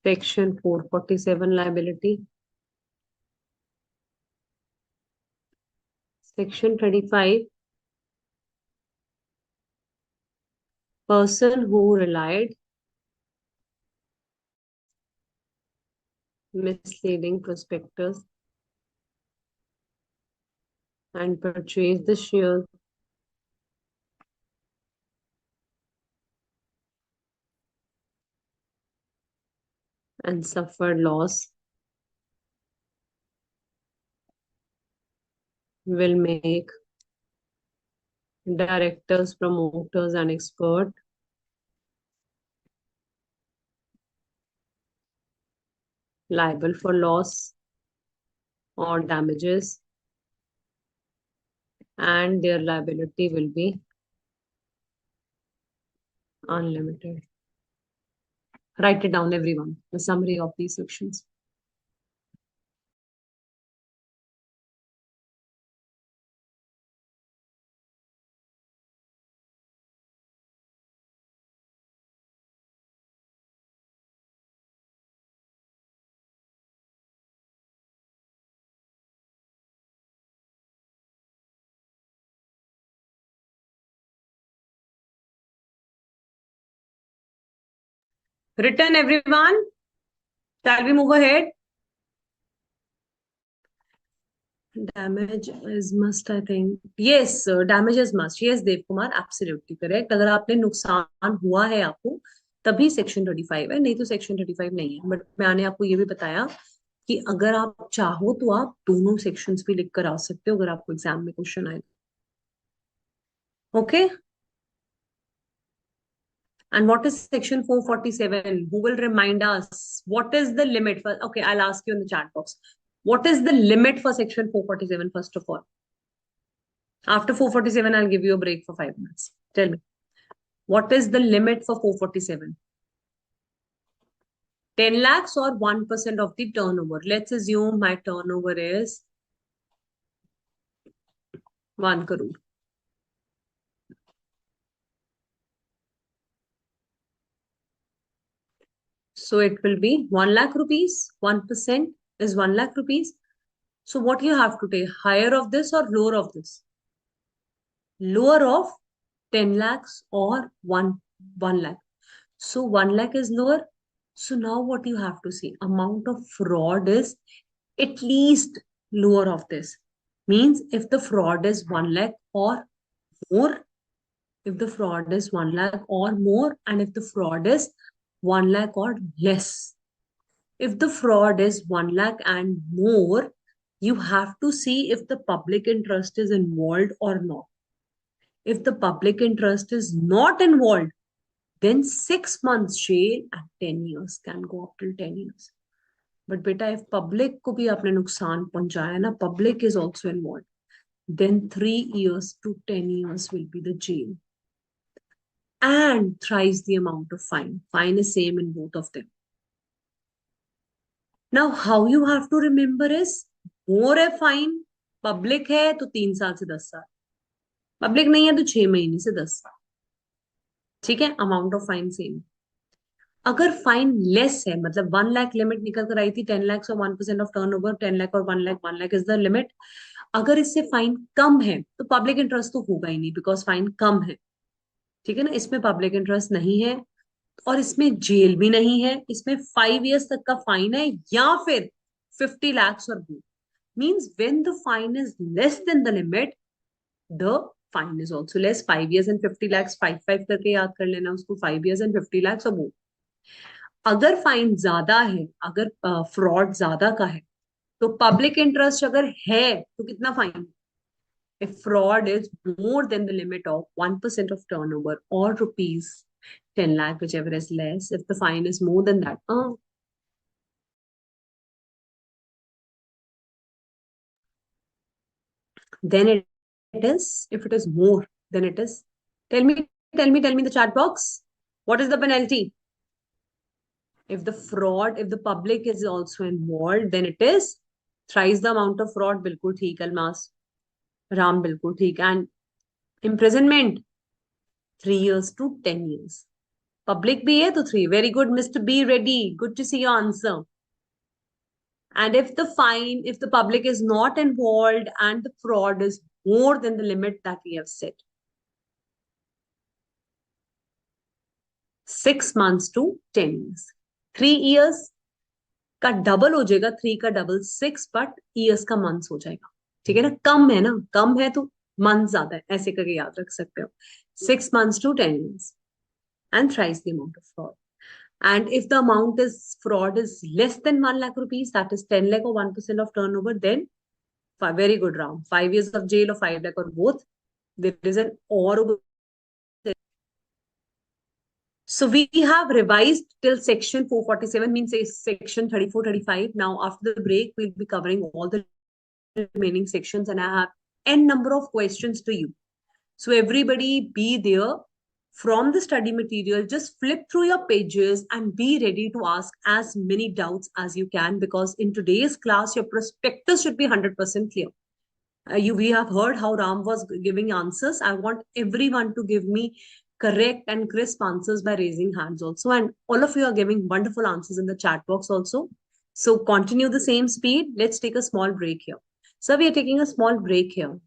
[SPEAKER 1] Section 447 liability. Section 35, person who relied misleading prospectus and purchased the shares and suffered loss will make directors, promoters, and experts liable for loss or damages, and their liability will be unlimited. Write it down, everyone, the summary of these sections. Written, everyone? Shall we move ahead? Damage is must, I think. Yes, damage is must. Yes, Dev Kumar, absolutely correct. अगर आपने नुकसान हुआ है आपको तभी section 35 है, नहीं तो सेक्शन 35 नहीं है. बट मैंने आपको ये भी बताया कि अगर आप चाहो तो आप दोनों सेक्शंस भी लिख कर आ सकते हो अगर आपको एग्जाम में क्वेश्चन आए. Okay. And what is section 447? Who will remind us? What is the limit for? Okay, I'll ask you in the chat box. What is the limit for section 447, first of all? After 447, I'll give you a break for 5 minutes. Tell me. What is the limit for 447? 10 lakhs or 1% of the turnover? Let's assume my turnover is 1 crore. So it will be 1 lakh rupees. 1% is 1 lakh rupees. So what you have to take? Higher of this or lower of this? Lower of 10 lakhs or 1 lakh. So 1 lakh is lower So now what you have to see, amount of fraud is at least lower of this. Means if the fraud is 1 lakh or more, if the fraud is 1 lakh or more, and if the fraud is 1 lakh or less. If the fraud is 1 lakh and more, you have to see if the public interest is involved or not. If the public interest is not involved, then 6 months jail and 10 years can go up till 10 years. But beta, if public को भी आपने नुकसान पहुंचाया ना, public is also involved, then 3 years to 10 years will be the jail. And thrice the amount of fine. Fine is same in both of them. Now, how you have to remember is, more है fine, public है तो 3 साल से 10 साल, public नहीं है तो 6 महीने से 10 साल. ठीक है, अमाउंट ऑफ फाइन सेम. अगर फाइन लेस है, मतलब 1 लाख लिमिट निकल कर आई थी, 10 लाख और 1% ऑफ टर्न ओवर, 10 लाख और 1 लाख इज द लिमिट. अगर इससे फाइन कम है तो पब्लिक इंटरेस्ट तो होगा ही नहीं, बिकॉज फाइन कम है. ठीक है ना, इसमें पब्लिक इंटरेस्ट नहीं है और इसमें जेल भी नहीं है, इसमें 5 years तक का फाइन है या फिर 50 lakhs और more. Means when the fine is less than the limit, the fine is also less. 5 years and 50 lakhs, 5 करके याद कर लेना उसको, 5 years and 50 lakhs और more. अगर फाइन ज्यादा है, अगर फ्रॉड ज्यादा का है, तो पब्लिक इंटरेस्ट अगर है तो कितना fine? If fraud is more than the limit of 1% of turnover or rupees 10 lakh, whichever is less, if the fine is more than that, then it is. If it is more, then it is. Tell me in the chat box. What is the penalty? If the fraud, if the public is also involved, then it is thrice the amount of fraud. Bilkul theek, Almas. Ram, bilkul theek. And imprisonment, 3 years to 10 years. Public bhi hai to 3. Very good, Mr. B. Ready. Good to see your answer. And if the fine, if the public is not involved and the fraud is more than the limit that we have set, 6 months to 10 years. 3 years का double हो जाएगा, 3 का double 6, but years का months हो जाएगा. ठीक है ना, कम है ना, कम है तो मंथ ज्यादा है, ऐसे करके याद रख सकते हो. 6 months to 10 years and thrice the amount of fraud. And if the amount is fraud is less than 1 lakh rupees, that is 10 lakh or 1% of turnover, then very good round. 5 years of jail or 5 lakh or both. There is an or. So we have revised till section 447, means section 34, 35. Now after the break, we'll be covering all the remaining sections and I have n number of questions to you. So everybody be there from the study material, just flip through your pages and be ready to ask as many doubts as you can, because in today's class, your prospectus should be 100% clear. We have heard how Ram was giving answers. I want everyone to give me correct and crisp answers by raising hands also. And all of you are giving wonderful answers in the chat box also. So continue the same speed. Let's take a small break here. So we are taking a small break here.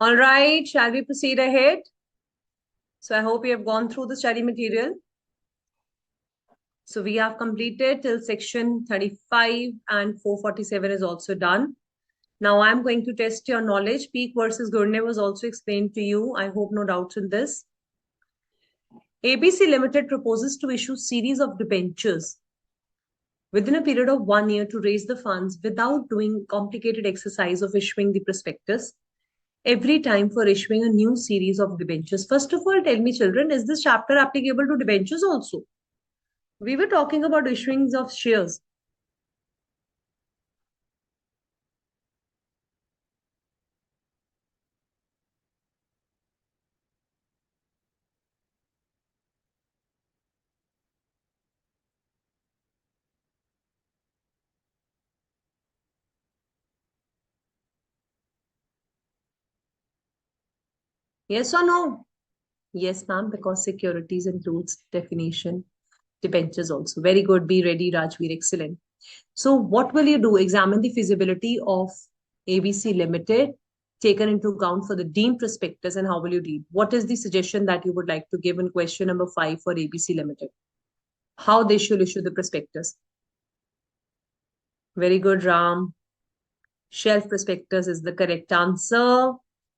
[SPEAKER 1] All right, shall we proceed ahead? So I hope you have gone through the study material. So we have completed till section 35 and 447 is also done. Now I'm going to test your knowledge. Peak versus Gurney was also explained to you. I hope no doubts in this. ABC Limited proposes to issue series of debentures within a period of 1 year to raise the funds without doing complicated exercise of issuing the prospectus every time for issuing a new series of debentures. First of all, tell me children, is this chapter applicable to debentures also? We were talking about issuings of shares. Yes or no? Yes, ma'am, because securities includes definition, debentures also. Very good. Be ready, Rajveer. Excellent. So what will you do? Examine the feasibility of ABC Limited taken into account for the deemed prospectus and how will you deal? What is the suggestion that you would like to give in question number 5 for ABC Limited? How they should issue the prospectus? Very good, Ram. Shelf prospectus is the correct answer.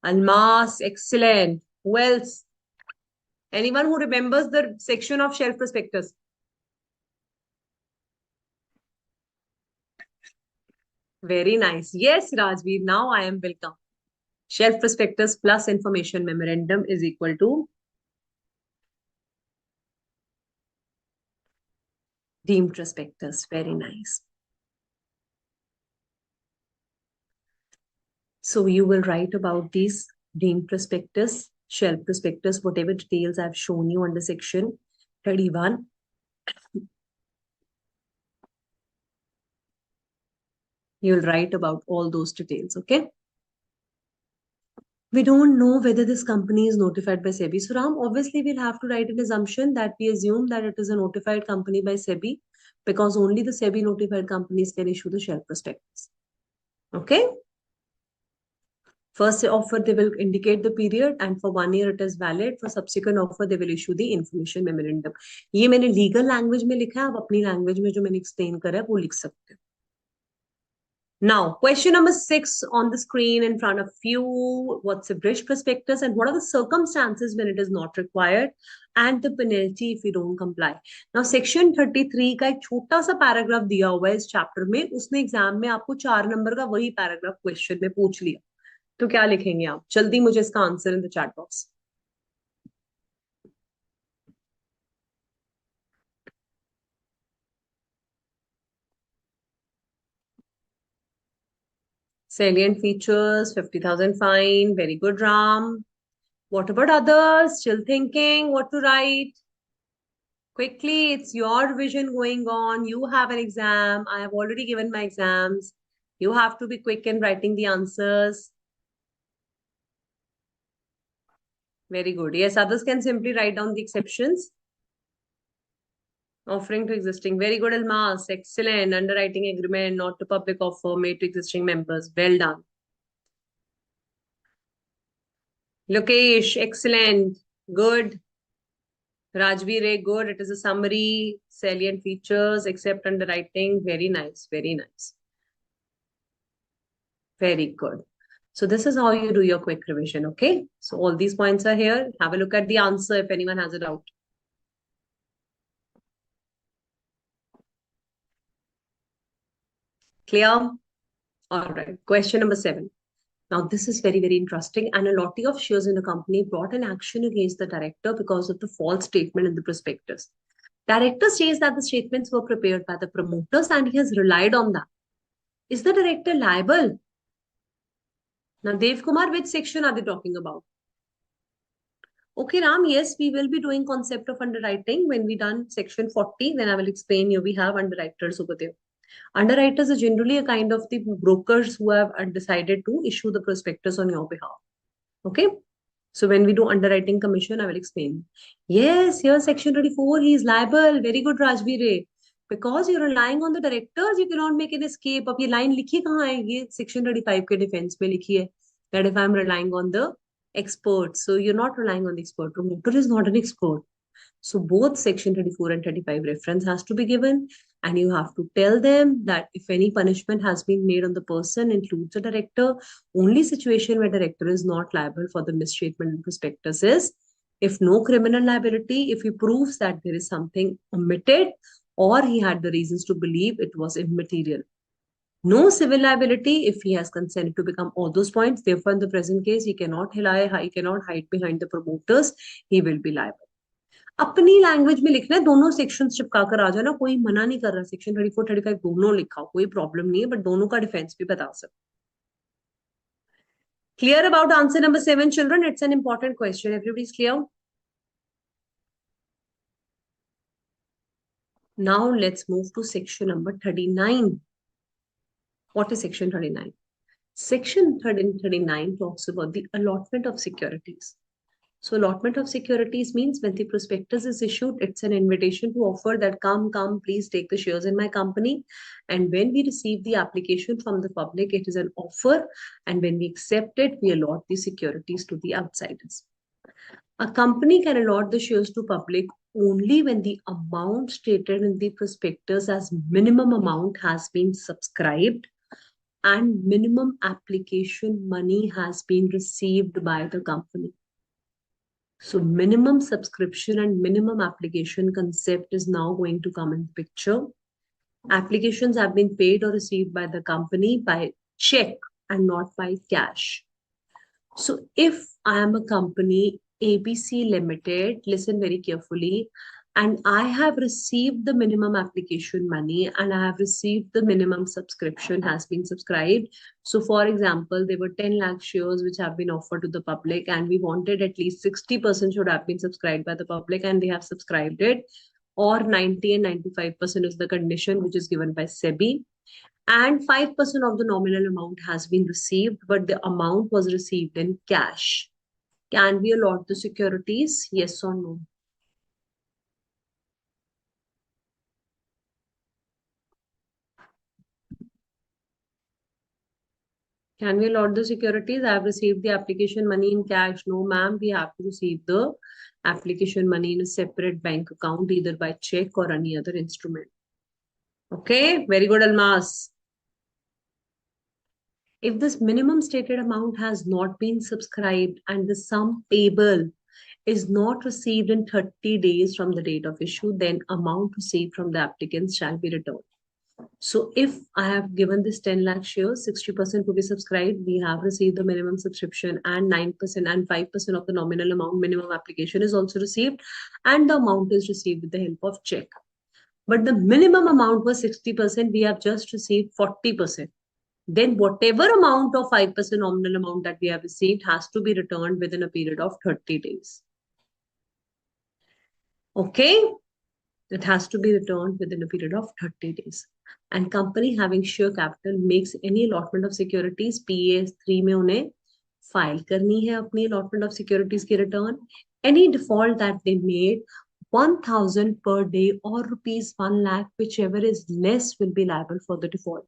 [SPEAKER 1] Almas, excellent. Who else? Anyone who remembers the section of shelf prospectus? Very nice. Yes, Rajveer. Now I am welcome. Shelf prospectus plus information memorandum is equal to deemed prospectus. Very nice. So you will write about these deemed prospectus, shelf prospectus, whatever details I've shown you under section 31. You'll write about all those details, okay? We don't know whether this company is notified by SEBI. So Ram, obviously we'll have to write an assumption that we assume that it is a notified company by SEBI because only the SEBI notified companies can issue the shelf prospectus. Okay? First offer, they will indicate the period and for 1 year it is valid. For subsequent offer, they will issue the information memorandum. ये मैंने legal language में लिखा है, आप अपनी language में जो मैंने explain करा है वो लिख सकते हो. Now, question number 6 on the screen in front of you. What's a bridge prospectus and what are the circumstances when it is not required and the penalty if you don't comply? Now, section 33 का एक छोटा सा paragraph दिया हुआ है इस chapter में. उसने एग्जाम में आपको 4 नंबर का वही पैराग्राफ क्वेश्चन में पूछ लिया. तो क्या लिखेंगे आप? जल्दी मुझे इसका answer in the chat box. Salient features, 50,000 fine. Very good, Ram. What about others? Still thinking what to write? Quickly, it's your revision going on. You have an exam. I have already given my exams. You have to be quick in writing the answers. Very good. Yes, others can simply write down the exceptions. Offering to existing. Very good, Almas. Excellent. Underwriting agreement, not to public offer, made to existing members. Well done. Lokesh, excellent. Good. Rajveer, good. It is a summary, salient features, except underwriting. Very nice. Very nice. Very good. So this is how you do your quick revision, okay? So all these points are here. Have a look at the answer if anyone has a doubt. Clear? All right. Question number 7. Now, this is very, very interesting. An allotee of shares in a company brought an action against the director because of the false statement in the prospectus. Director says that the statements were prepared by the promoters and he has relied on that. Is the director liable? Now, Dev Kumar, which section are they talking about? Okay, Ram, yes, we will be doing concept of underwriting. When we done section 40, then I will explain you. We have underwriters over there. Underwriters are generally a kind of the brokers who have decided to issue the prospectus on your behalf. Okay. So when we do underwriting commission, I will explain. Yes, here section 34, he is liable. Very good, Rajveer. Because you're relying on the directors, you cannot make an escape. अब ये line लिखी कहाँ है? ये section 35 के defense में लिखी है. that if I'm relying on the expert, so you're not relying on the expert. Promoter is not an expert. So both section 34 and 35 reference has to be given, and you have to tell them that if any punishment has been made on the person includes the director, only situation where director is not liable for the misstatement in prospectus is if no criminal liability, if he proves that there is something omitted or he had the reasons to believe it was immaterial. No civil liability if he has consented to become all those points. Therefore, in the present case, he cannot lie, he cannot hide behind the promoters. He will be liable. अपनी language में लिखना है, दोनों section चिपका कर आ जाना, कोई मना नहीं कर रहा, सेक्शन 34 35 दोनों लिखा, कोई प्रॉब्लम नहीं है, बट दोनों का डिफेंस भी बता सकते. Clear about answer number 7, children? It's an important question. Everybody's clear? Now let's move to section number 39. What is section 39? Section 39 talks about the allotment of securities. So allotment of securities means when the prospectus is issued, it's an invitation to offer that come, please take the shares in my company. And when we receive the application from the public, it is an offer. And when we accept it, we allot the securities to the outsiders. A company can allot the shares to public only when the amount stated in the prospectus as minimum amount has been subscribed and minimum application money has been received by the company. So minimum subscription and minimum application concept is now going to come in picture. Applications have been paid or received by the company by check and not by cash. So if I am a company, ABC Limited, listen very carefully, and I have received the minimum application money and I have received the minimum subscription has been subscribed. So for example, there were 10 lakh shares which have been offered to the public and we wanted at least 60% should have been subscribed by the public and they have subscribed it, or 90 and 95% is the condition which is given by SEBI. And 5% of the nominal amount has been received, but the amount was received in cash. Can we allot the securities? Yes or no? Can we allot the securities? I have received the application money in cash. No, ma'am, we have to receive the application money in a separate bank account, either by check or any other instrument. Okay, very good, Almas. If this minimum stated amount has not been subscribed and the sum payable is not received in 30 days from the date of issue, then amount received from the applicants shall be returned. So if I have given this 10 lakh shares, 60% to be subscribed, we have received the minimum subscription and 9% and 5% of the nominal amount minimum application is also received and the amount is received with the help of check. But the minimum amount was 60%, we have just received 40%. Then whatever amount of 5% nominal amount that we have received has to be returned within a period of 30 days. Okay, it has to be returned within a period of 30 days. And company having share capital makes any allotment of securities, PAS 3 में उन्हें file करनी है अपनी allotment of securities की return. Any default that they made, 1,000 per day or rupees 1 lakh, whichever is less, will be liable for the default.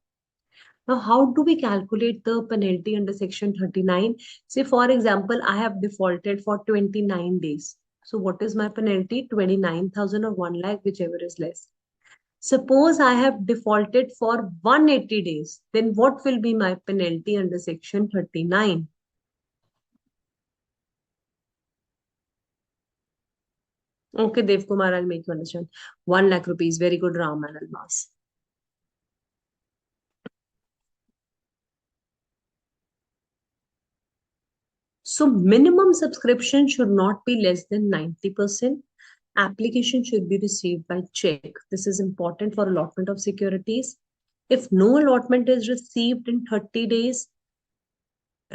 [SPEAKER 1] Now, how do we calculate the penalty under section 39? Say, for example, I have defaulted for 29 days. So what is my penalty? 29,000 or 1 lakh, whichever is less. Suppose I have defaulted for 180 days. Then what will be my penalty under section 39? Okay, Dev Kumar, I'll make you understand. 1 lakh rupees. Very good, Ram and Almas. So minimum subscription should not be less than 90%. Application should be received by check. This is important for allotment of securities. If no allotment is received in 30 days,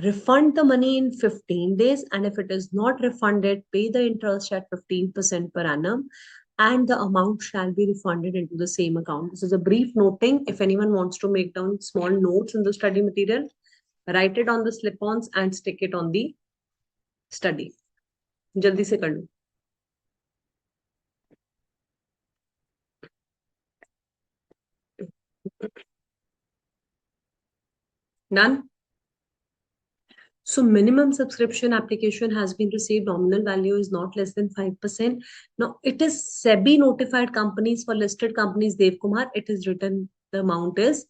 [SPEAKER 1] refund the money in 15 days. And if it is not refunded, pay the interest at 15% per annum. And the amount shall be refunded into the same account. This is a brief noting. If anyone wants to make down small notes in the study material, write it on the slip-ons and stick it on the study. जल्दी से कर लो. Done? So minimum subscription application has been received. Nominal value is not less than 5%. Now it is SEBI notified companies. For listed companies, Dev Kumar, it is written the amount is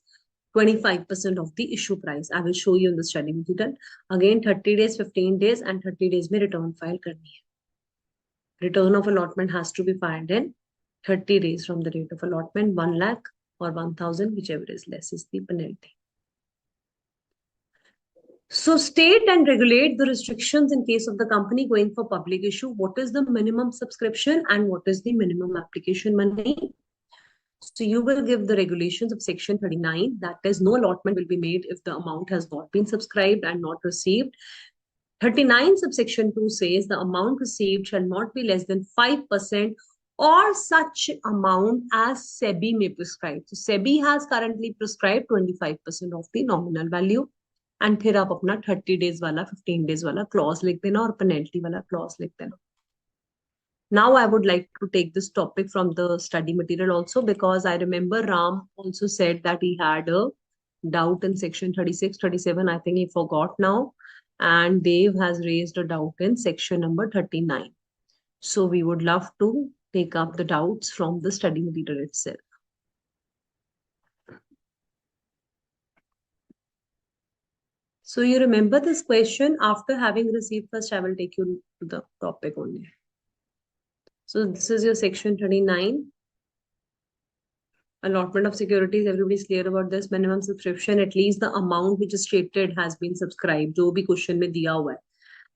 [SPEAKER 1] 25% of the issue price. I will show you in the study material. Again, 30 days, 15 days and 30 days में return file करनी है. Return of allotment has to be filed in 30 days from the date of allotment. 1 lakh or 1,000, whichever is less, is the penalty. So state and regulate the restrictions in case of the company going for public issue. What is the minimum subscription and what is the minimum application money? So you will give the regulations of section 39, that is no allotment will be made if the amount has not been subscribed and not received. 39 subsection 2 says the amount received shall not be less than 5% or such amount as SEBI may prescribe. So SEBI has currently prescribed 25% of the nominal value. And फिर आप अपना 30 days वाला 15 days वाला clause लिख देना और penalty वाला clause लिख देना. Now I would like to take this topic from the study material also, because I remember Ram also said that he had a doubt in section 36, 37. I think he forgot now. And Dave has raised a doubt in section number 39. So we would love to take up the doubts from the study material itself. So you remember this question. After having received first, I will take you to the topic only. So this is your section 39. Allotment of securities. Everybody's clear about this. Minimum subscription, at least the amount which is stated has been subscribed. जो भी question में दिया हुआ है.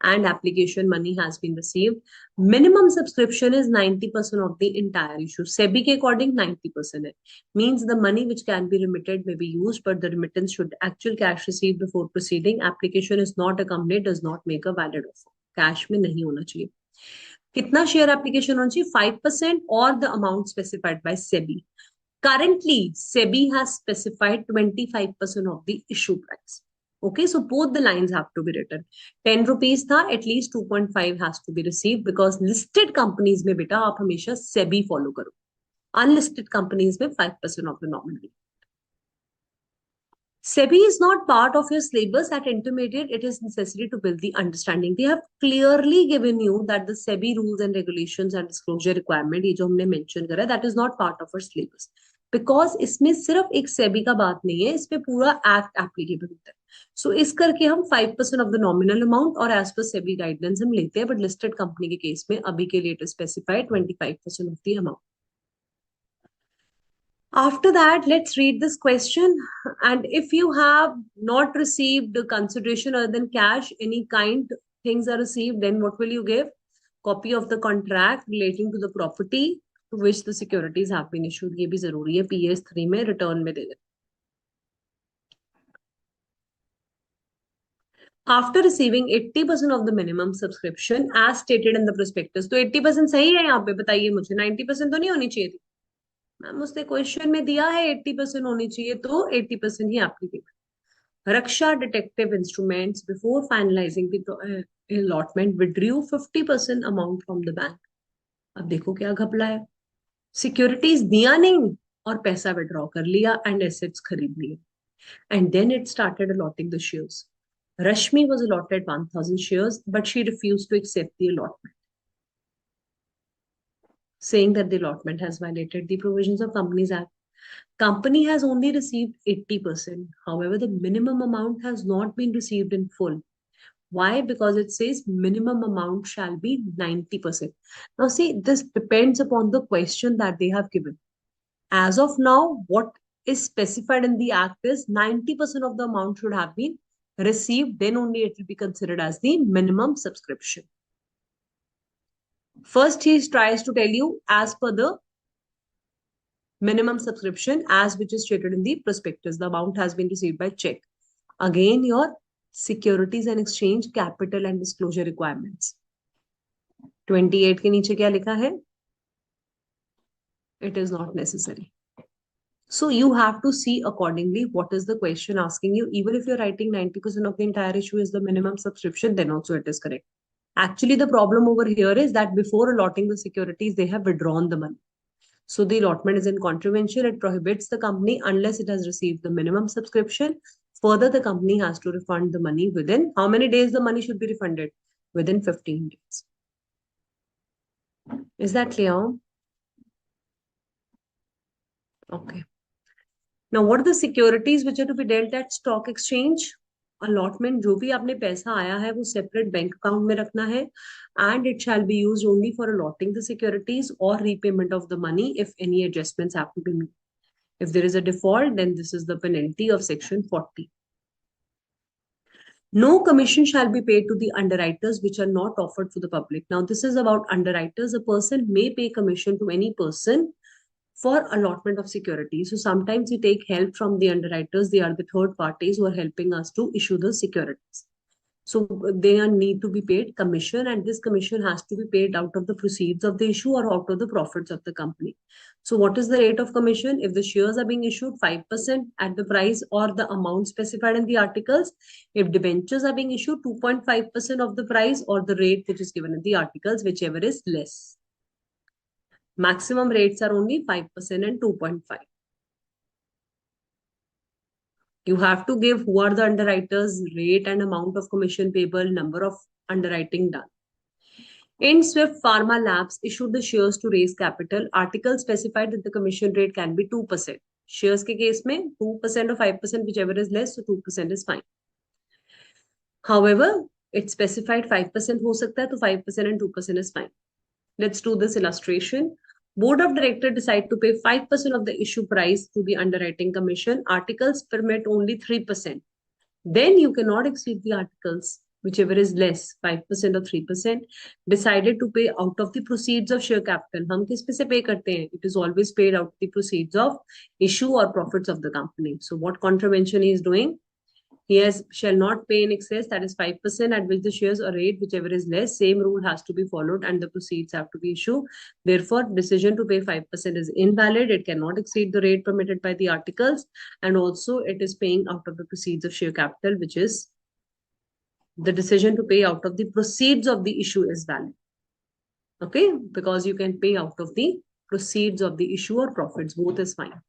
[SPEAKER 1] And application money has been received. Minimum subscription is 90% of the entire issue. SEBI के according 90% है. Means the money which can be remitted may be used, but the remittance should actual cash received before proceeding. Application is not accompanied, does not make a valid offer. Cash में नहीं होना चाहिए. कितना share application होना चाहिए? 5% or the amount specified by SEBI. Currently, SEBI has specified 25% of the issue price. Okay, so both the lines have to be written. 10 rupees था, at least 2.5 has to be received, because listed companies में बेटा आप हमेशा SEBI follow करो. Unlisted companies में 5% of the nominal. SEBI is not part of your syllabus at intermediate. It is necessary to build the understanding. They have clearly given you that the SEBI rules and regulations and disclosure requirement, ये जो हमने mention करा, that is not part of our syllabus. Because इसमें सिर्फ एक SEBI का बात नहीं है, इसमें पूरा act applicable होता है. So इस करके हम 5% of the nominal amount और as per SEBI guidelines हम लेते हैं, but listed company के case में अभी के लिए it is specified 25% of the amount. After that, let's read this question. And if you have not received consideration other than cash, any kind things are received, then what will you give? Copy of the contract relating to the property to which the securities have been issued. ये भी जरूरी है, PS3 में return में दे दे. After receiving 80% of the minimum subscription as stated in the prospectus, तो 80% सही है यहाँ पे, बताइए मुझे. 90% तो नहीं होनी चाहिए थी. मैम उसने क्वेश्चन में दिया है 80% होनी चाहिए, तो 80% ही एप्लीकेबल. रक्षा detective instruments before finalising the allotment withdraw 50% amount from the bank. अब देखो क्या घपला है. सिक्योरिटीज दिया नहीं और पैसा विड्रॉ कर लिया एंड एसेट्स खरीद लिए. And then it started allotting the shares. Rashmi was allotted 1,000 shares, but she refused to accept the allotment, saying that the allotment has violated the provisions of Companies Act. Company has only received 80%. However, the minimum amount has not been received in full. Why? Because it says minimum amount shall be 90%. Now see, this depends upon the question that they have given. As of now, what is specified in the act is 90% of the amount should have been received, then only it will be considered as the minimum subscription. First, he tries to tell you as per the minimum subscription as which is stated in the prospectus, the amount has been received by check. Again, your Securities and Exchange capital and disclosure requirements. 28 के नीचे क्या लिखा है? It is not necessary. So you have to see accordingly what is the question asking you. Even if you're writing 90% of the entire issue is the minimum subscription, then also it is correct. Actually, the problem over here is that before allotting the securities, they have withdrawn the money. So the allotment is in contravention. It prohibits the company unless it has received the minimum subscription Further, the company has to refund the money within how many days the money should be refunded? Within 15 days. Is that clear? Okay. Now, what are the securities which are to be dealt at stock exchange? Allotment, जो भी आपने पैसा आया है वो separate bank account में रखना है, and it shall be used only for allotting the securities or repayment of the money if any adjustments have to be made. If there is a default, then this is the penalty of section 40. No commission shall be paid to the underwriters which are not offered for the public. Now, this is about underwriters. A person may pay commission to any person for allotment of securities. So sometimes we take help from the underwriters. They are the third parties who are helping us to issue the securities. So they need to be paid commission, and this commission has to be paid out of the proceeds of the issue or out of the profits of the company. So what is the rate of commission? If the shares are being issued 5% at the price or the amount specified in the articles, if debentures are being issued 2.5% of the price or the rate which is given in the articles, whichever is less. Maximum rates are only 5% and 2.5. You have to give who are the underwriters, rate and amount of commission payable, number of underwriting done. In Swift Pharma Labs issued the shares to raise capital. Article specified that the commission rate can be 2%. Shares के case में 2% or 5%, whichever is less, so 2% is fine. However, it specified 5% हो सकता है, तो 5% and 2% is fine. Let's do this illustration. Board of Directors decide to pay 5% of the issue price to the underwriting commission. Articles permit only 3%. Then you cannot exceed the articles, whichever is less, 5% or 3%. Decided to pay out of the proceeds of share capital. हम किस पे से pay करते हैं? It is always paid out of the proceeds of issue or profits of the company. So what contravention he is doing? He shall not pay in excess, that is 5%, at which the shares or rate, whichever is less, same rule has to be followed and the proceeds have to be issued. Therefore, decision to pay 5% is invalid. It cannot exceed the rate permitted by the articles, and also it is paying out of the proceeds of share capital, which is the decision to pay out of the proceeds of the issue is valid. Okay, because you can pay out of the proceeds of the issue or profits, both is fine.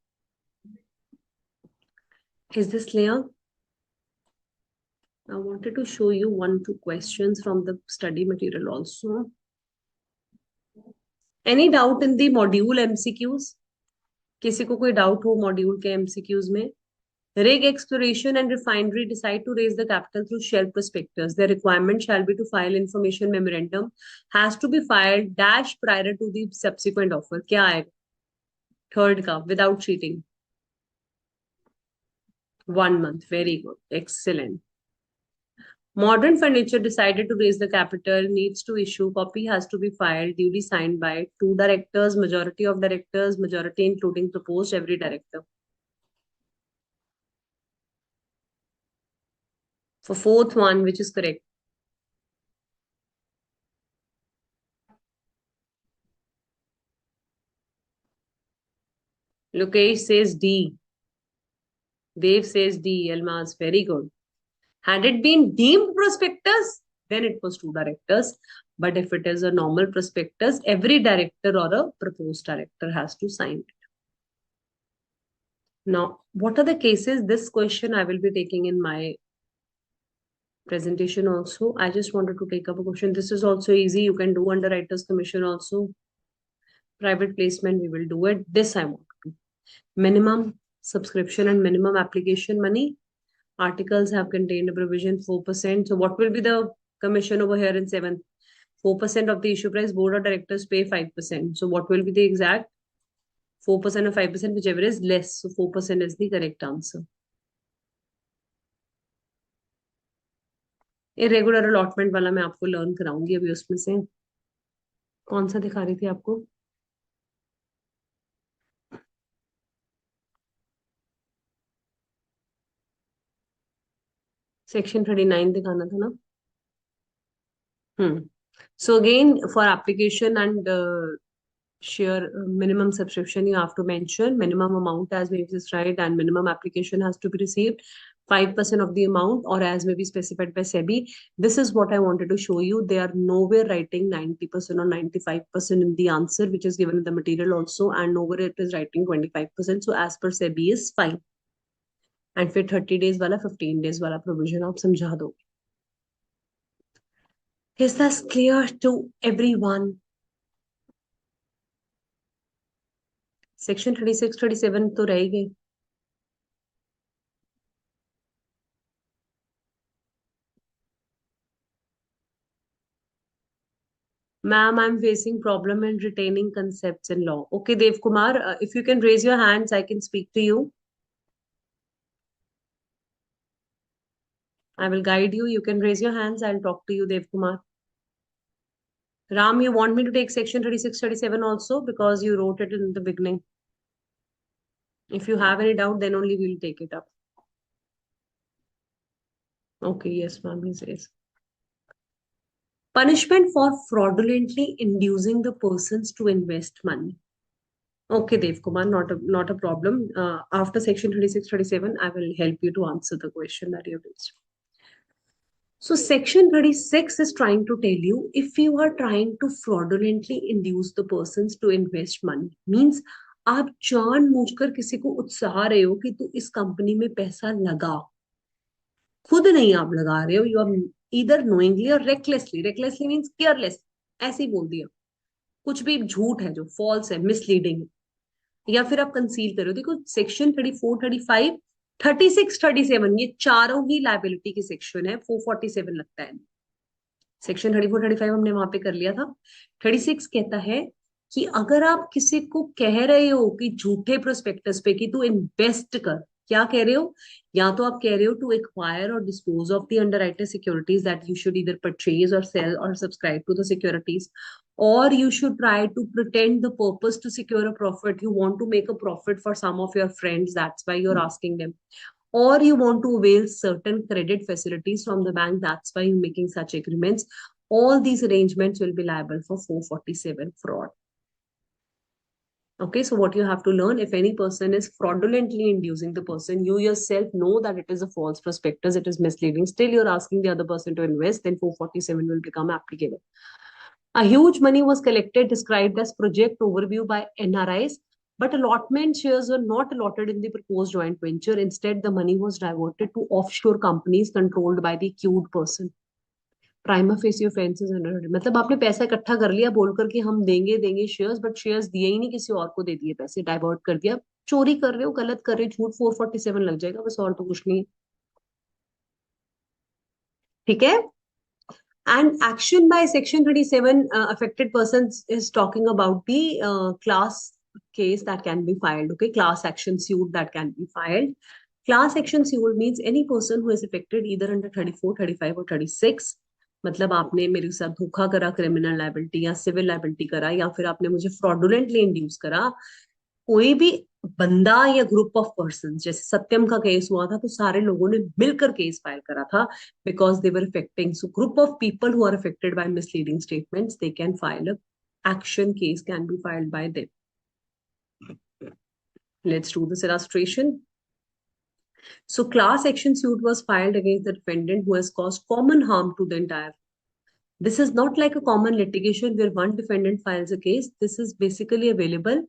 [SPEAKER 1] Is this clear? I wanted to show you 1-2 questions from the study material also. Any doubt in the module MCQs? किसी को कोई doubt हो module के MCQs में? Rig Exploration and Refinery decide to raise the capital through shell prospectus. The requirement shall be to file information memorandum, has to be filed dash prior to the subsequent offer. क्या आएगा? Third का, without cheating. 1 month. Very good. Excellent. Modern Furniture decided to raise the capital, needs to issue, copy has to be filed, duly signed by 2 directors, majority of directors, majority including proposed, every director. For fourth one, which is correct? Lokesh says D. Dev says D. Elmas, very good. Had it been deemed prospectus, then it was 2 directors. But if it is a normal prospectus, every director or a proposed director has to sign it. Now, what are the cases? This question I will be taking in my presentation also. I just wanted to take up a question. This is also easy. You can do underwriters commission also. Private placement, we will do it. This I want to do. Minimum subscription and minimum application money. Articles have contained a provision 4%. So what will be the commission over here in 7th? 4% of the issue price. Board of directors pay 5%. So what will be the exact? 4% or 5%, whichever is less. So 4% is the correct answer. Irregular allotment वाला मैं आपको learn कराऊंगी अभी उसमें से. कौन सा दिखा रही थी आपको? Section 39 दिखाना था ना? So again, for application and share minimum subscription, you have to mention minimum amount as may be prescribed and minimum application has to be received 5% of the amount or as may be specified by SEBI. This is what I wanted to show you. They are nowhere writing 90% or 95% in the answer, which is given in the material also, and nowhere it is writing 25%. So as per SEBI is fine. And फिर 30 days वाला 15 days वाला provision आप समझा दो. Is this clear to everyone? Section 36 37 तो रह गए. Ma'am, I'm facing problem in retaining concepts in law. Okay, Dev Kumar, if you can raise your hands, I can speak to you. I will guide you. You can raise your hands. I'll talk to you, Dev Kumar. Ram, you want me to take section 36, 37 also because you wrote it in the beginning. If you have any doubt, then only we'll take it up. Okay, yes, ma'am, he says. Punishment for fraudulently inducing the persons to invest money. Okay, Dev Kumar, not a problem. After section 36, 37, I will help you to answer the question that you have raised. So section 36 is trying to tell you if you are trying to fraudulently induce the persons to invest money, means आप जानबूझकर किसी को उत्साह रहे हो कि तू इस कंपनी में पैसा लगा, खुद नहीं आप लगा रहे हो, यू आर ईदर नोइंगली और रेकलेसली. रेकलेसली मीन्स केयरलेस, ऐसे ही बोल दिया, कुछ भी झूठ है जो फॉल्स है, मिसलीडिंग है, या फिर आप कंसील करो. देखो सेक्शन 34, 35, 36, 37 ये चारों ही लाइबिलिटी की सेक्शन है. 447 लगता है. सेक्शन 34, 35 हमने वहां पे कर लिया था. 36 कहता है कि अगर आप किसी को कह रहे हो कि झूठे प्रोस्पेक्टस पे कि तू इन्वेस्ट कर, क्या कह रहे हो, या तो आप कह रहे हो टू एक्वायर और dispose of the underwriter securities that you should either purchase और सेल और subscribe to the securities, or you should try to pretend the purpose to secure a profit. You want to make a profit for some of your friends, that's why you're asking them, or you want to avail certain credit facilities from the bank, that's why you're making such agreements. All these arrangements will be liable for 447 fraud. Okay, so what you have to learn, if any person is fraudulently inducing the person, you yourself know that it is a false prospectus, it is misleading, still you're asking the other person to invest, then 447 will become applicable. A huge money was collected, described as project overview by NRIs, but allotment shares were not allotted in the proposed joint venture. Instead, the money was diverted to offshore companies controlled by the accused person. Prima facie offense is under. मतलब आपने पैसा इकट्ठा कर लिया बोलकर कि हम देंगे देंगे शेयर्स, बट शेयर्स दिए ही नहीं, किसी और को दे दिए, पैसे डाइवर्ट कर दिया, चोरी कर रहे हो, गलत कर रहे हो, झूठ. 447 लग जाएगा बस, और तो कुछ नहीं. ठीक है. And action by section 37 affected persons is talking about the class case that can be filed. Okay, class action suit that can be filed. Class action suit means any person who is affected either under 34, 35 or 36. मतलब आपने मेरे साथ धोखा करा, criminal liability या civil liability करा, या फिर आपने मुझे फ्रॉडुलेंटली इंड्यूस करा, कोई भी बंदा या ग्रुप ऑफ पर्सन, जैसे सत्यम का केस हुआ था तो सारे लोगों ने मिलकर केस फाइल करा था because they were affecting. So group of people who are affected by misleading statements, they can file a action case, can be filed by them. Let's do this illustration. So class action suit was filed against the defendant who has caused common harm to the entire. This is not like a common litigation where one defendant files a case. This is basically available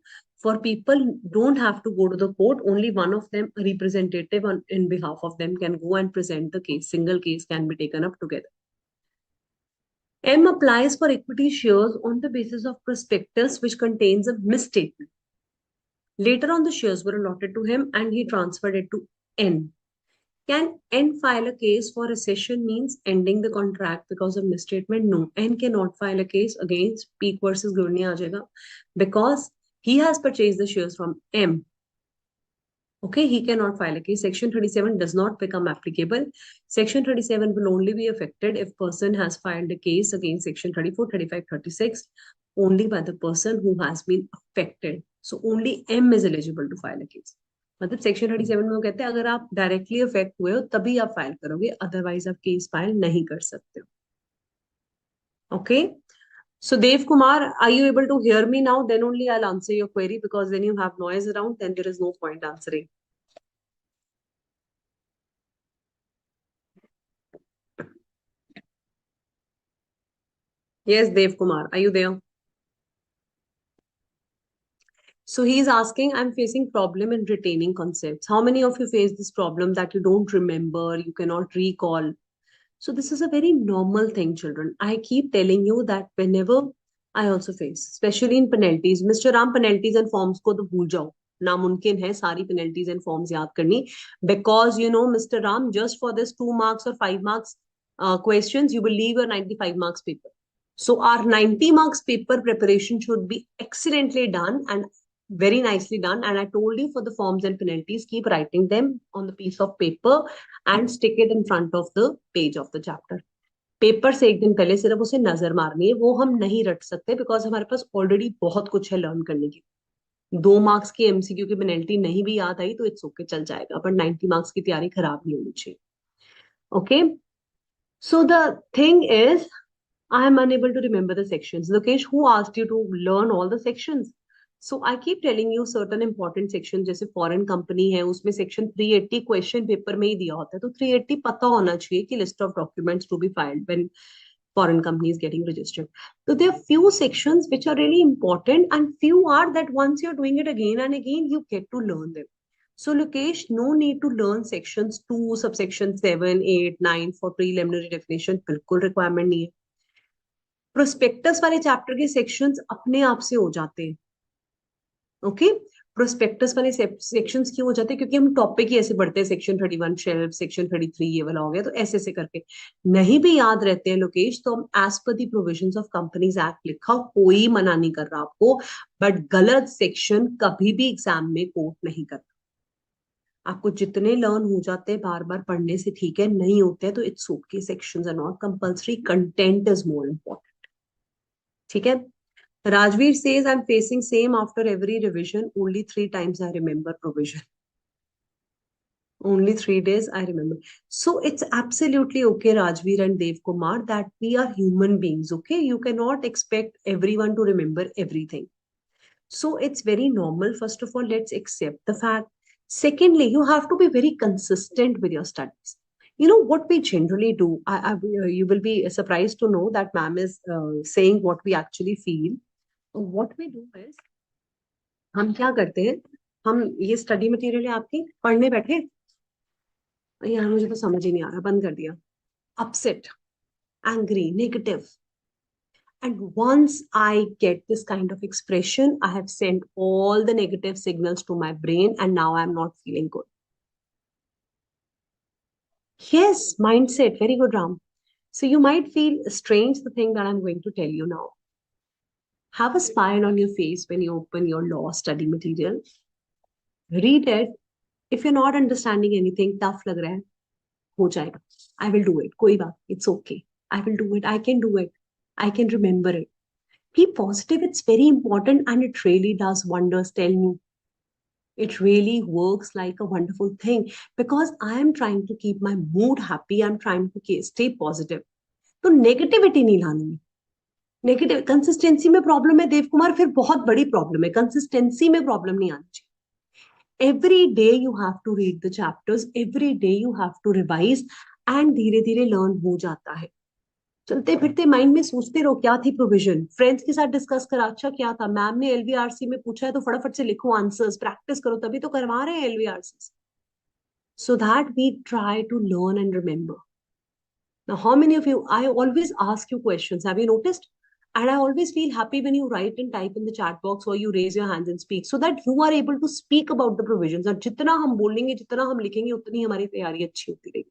[SPEAKER 1] for people don't have to go to the court. Only one of them, a representative in behalf of them, can go and present the case. Single case can be taken up together. M applies for equity shares on the basis of prospectus which contains a misstatement. Later on, the shares were allotted to him and he transferred it to N. Can N file a case for recession, means ending the contract because of misstatement? No, N cannot file a case against Peak versus Gurney aa jayega because he has purchased the shares from M. Okay, he cannot file a case. Section 37 does not become applicable. Section 37 will only be affected if person has filed a case against section 34, 35, 36 only by the person who has been affected. So only M is eligible to file a case. मतलब section 37 में वो कहते हैं अगर आप directly affect हुए हो तभी आप फाइल करोगे, अदरवाइज आप केस फाइल नहीं कर सकते हो. Okay, so Dev Kumar, are you able to hear me now? Then only I'll answer your query, because then you have noise around, then there is no point answering. Yes, Dev Kumar, are you there? So he is asking, I'm facing problem in retaining concepts. How many of you face this problem that you don't remember, you cannot recall? So this is a very normal thing, children. I keep telling you that whenever I also face, especially in penalties, Mr. Ram, penalties and forms को तो भूल जाओ. नामुमकिन है सारी penalties and forms याद करनी, because you know, Mr. Ram, just for this 2 marks or 5 marks questions, you will leave your 95 marks paper. So our 90 marks paper preparation should be excellently done and very nicely done. And I told you, for the forms and penalties, keep writing them on the piece of paper and stick it in front of the page of the chapter. Paper से एक दिन पहले सिर्फ उसे नजर मारनी है, वो हम नहीं रट सकते बिकॉज हमारे पास ऑलरेडी बहुत कुछ है लर्न करने की. 2 मार्क्स की एमसीक्यू की पेनल्टी नहीं भी याद आई तो इट्स ओके, चल जाएगा, पर 90 मार्क्स की तैयारी खराब नहीं होनी चाहिए. Okay, so the thing is, I am unable to remember the sections. Lokesh, who asked you to learn all the sections? So I keep telling you certain important sections, जैसे foreign company है, उसमें section 380 question paper में ही दिया होता है, तो 380 पता होना चाहिए कि list of documents to be filed when foreign company is getting registered. So there are few sections which are really important, and few are that once you're doing it again and again, you get to learn them. So Lokesh, no need to learn sections 2, subsection 7, 8, 9 for preliminary definition. बिल्कुल requirement नहीं है. Prospectus वाले chapter के sections अपने आप से हो जाते हैं. ओके, प्रोस्पेक्टस वाले सेक्शंस क्यों हो जाते हैं? क्योंकि हम टॉपिक ही ऐसे पढ़ते हैं, सेक्शन 31 शेल्फ, सेक्शन 33 ये वाला हो गया, तो ऐसे ऐसे करके नहीं भी याद रहते हैं लोकेश, तो हम as per the provisions of Companies Act लिखा, कोई मना नहीं कर रहा आपको, बट गलत सेक्शन कभी भी एग्जाम में कोट नहीं करता. आपको जितने लर्न हो जाते हैं बार बार पढ़ने से ठीक है, नहीं होते हैं तो it's okay, sections are not compulsory, content is more important. ठीक है. Rajveer says, I'm facing same after every revision. Only 3 times I remember provision. Only 3 days I remember. So it's absolutely okay, Rajveer and Dev Kumar, that we are human beings. Okay, you cannot expect everyone to remember everything. So it's very normal. First of all, let's accept the fact. Secondly, you have to be very consistent with your studies. You know what we generally do. You will be surprised to know that ma'am is saying what we actually feel. What we do is, हम क्या करते हैं, हम ये study material है आपकी, पढ़ने बैठे, यार मुझे तो समझ ही नहीं आ रहा, बंद कर दिया, upset, angry, negative. And once I get this kind of expression, I have sent all the negative signals to my brain, and now I'm not feeling good. Yes, mindset, very good, Ram. So you might feel strange the thing that I'm going to tell you now. Have a smile on your face when you open your law study material. Read it. If you're not understanding anything, tough lag raha hai, ho jayega. I will do it. Koi baat, it's okay. I will do it. I can do it. I can remember it. Be positive. It's very important, and it really does wonders. Tell me. It really works like a wonderful thing, because I am trying to keep my mood happy. I'm trying to stay positive. तो negativity नहीं लानी है. Negative consistency में problem है देव कुमार, फिर बहुत बड़ी problem है. कंसिस्टेंसी में प्रॉब्लम नहीं आनी चाहिए. Every day you have to read the chapters, every day you have to revise, and धीरे धीरे लर्न हो जाता है. चलते फिरते माइंड में सोचते रहो क्या थी प्रोविजन, फ्रेंड्स के साथ डिस्कस करा, अच्छा क्या था, मैम ने एलवीआरसी में पूछा है तो फटाफट से लिखो आंसर्स, प्रैक्टिस करो, तभी तो करवा रहे हैं एलवीआरसी, so that we try to learn and remember. Now, how many of you, I always ask you questions, have you noticed? And I always feel happy when you write and type in the chat box or you raise your hands and speak, so that you are able to speak about the provisions. और जितना हम बोलेंगे, जितना हम लिखेंगे, उतनी हमारी तैयारी अच्छी होती रहेगी.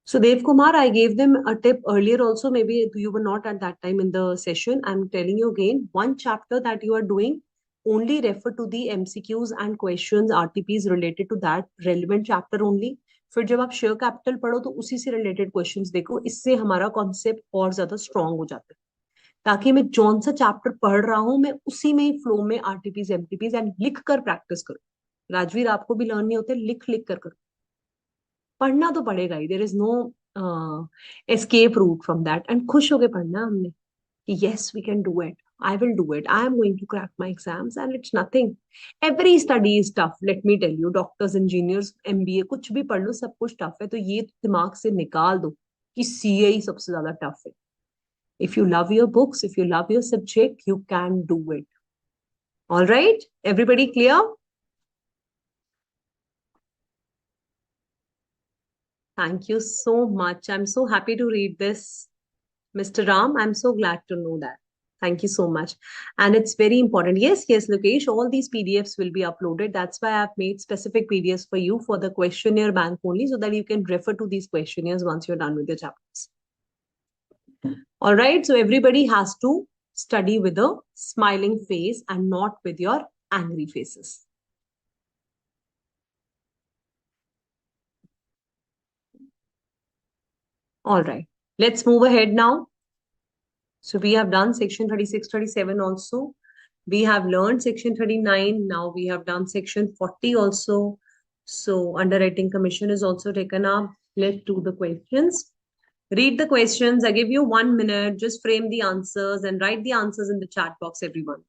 [SPEAKER 1] So Dev Kumar, I gave them a tip earlier also. Maybe you were not at that time in the session. I'm telling you again, one chapter that you are doing, only refer to the MCQs and questions, RTPs related to that relevant chapter only. फिर जब आप share capital पढ़ो तो उसी से related questions देखो, इससे हमारा कॉन्सेप्ट और ज्यादा स्ट्रांग हो जाता है, ताकि मैं जौन सा चैप्टर पढ़ रहा हूं मैं उसी में ही फ्लो में आरटीपीज एमटीपीज एंड लिख कर प्रैक्टिस करूं. राजवीर, आपको भी लर्न नहीं होते, लिख लिख कर करो. पढ़ना तो पड़ेगा ही, there is no escape route from that. And खुश होके पढ़ना हमने कि yes, we can do it. I will do it. I am going to crack my exams, and it's nothing. Every study is tough. Let me tell you, doctors, engineers, MBA, कुछ भी पढ़ लो, सब कुछ टफ है. तो ये दिमाग से निकाल दो कि CA ही सबसे ज्यादा टफ है. If you love your books, if you love your subject, you can do it. All right, everybody clear? Thank you so much. I'm so happy to read this, Mr. Ram. I'm so glad to know that. Thank you so much. And it's very important. Yes, yes, Lokesh, all these PDFs will be uploaded. That's why I've made specific PDFs for you for the questionnaire bank only, so that you can refer to these questionnaires once you're done with your chapters. All right, so everybody has to study with a smiling face and not with your angry faces. All right, let's move ahead now. So we have done section 36, 37 also. We have learned section 39. Now we have done section 40 also. So underwriting commission is also taken up. Let's do the questions. Read the questions. I give you 1 minute. Just frame the answers and write the answers in the chat box, everyone.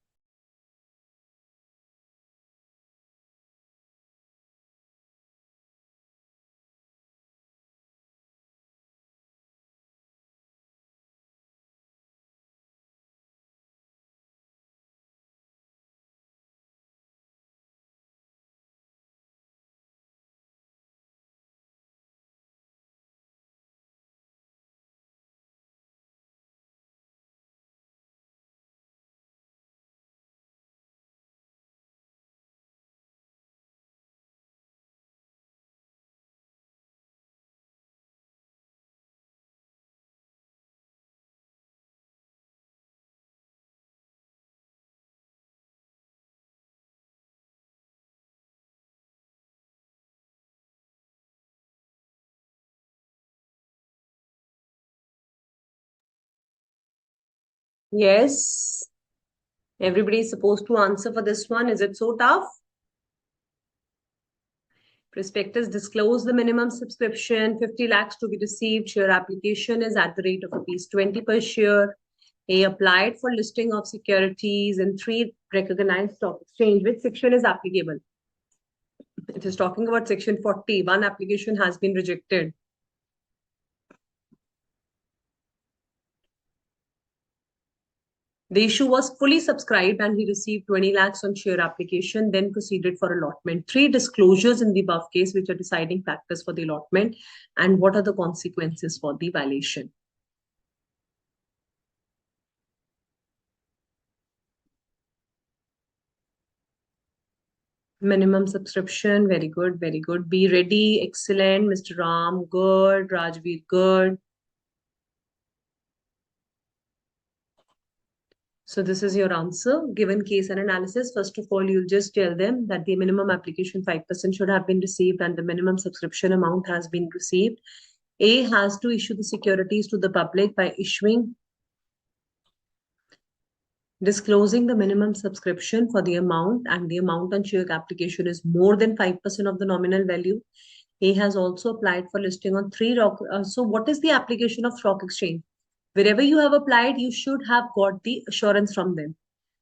[SPEAKER 1] Yes. Everybody is supposed to answer for this one. Is it so tough? Prospectus disclose the minimum subscription, 50 lakhs to be received. Share application is at the rate of ₹20 per share. A applied for listing of securities in 3 recognized stock exchange. Which section is applicable? It is talking about section 40. One application has been rejected. The issue was fully subscribed and he received 20 lakhs on share application, then proceeded for allotment. 3 disclosures in the above case which are deciding factors for the allotment, and what are the consequences for the violation. Minimum subscription, very good, very good. Be ready, excellent. Mr. Ram, good. Rajveer, good. So this is your answer. Given case and analysis, first of all, you'll just tell them that the minimum application 5% should have been received and the minimum subscription amount has been received. A has to issue the securities to the public by disclosing the minimum subscription for the amount, and the amount on share application is more than 5% of the nominal value. A has also applied for listing on 3 so what is the application of stock exchange? Wherever you have applied, you should have got the assurance from them.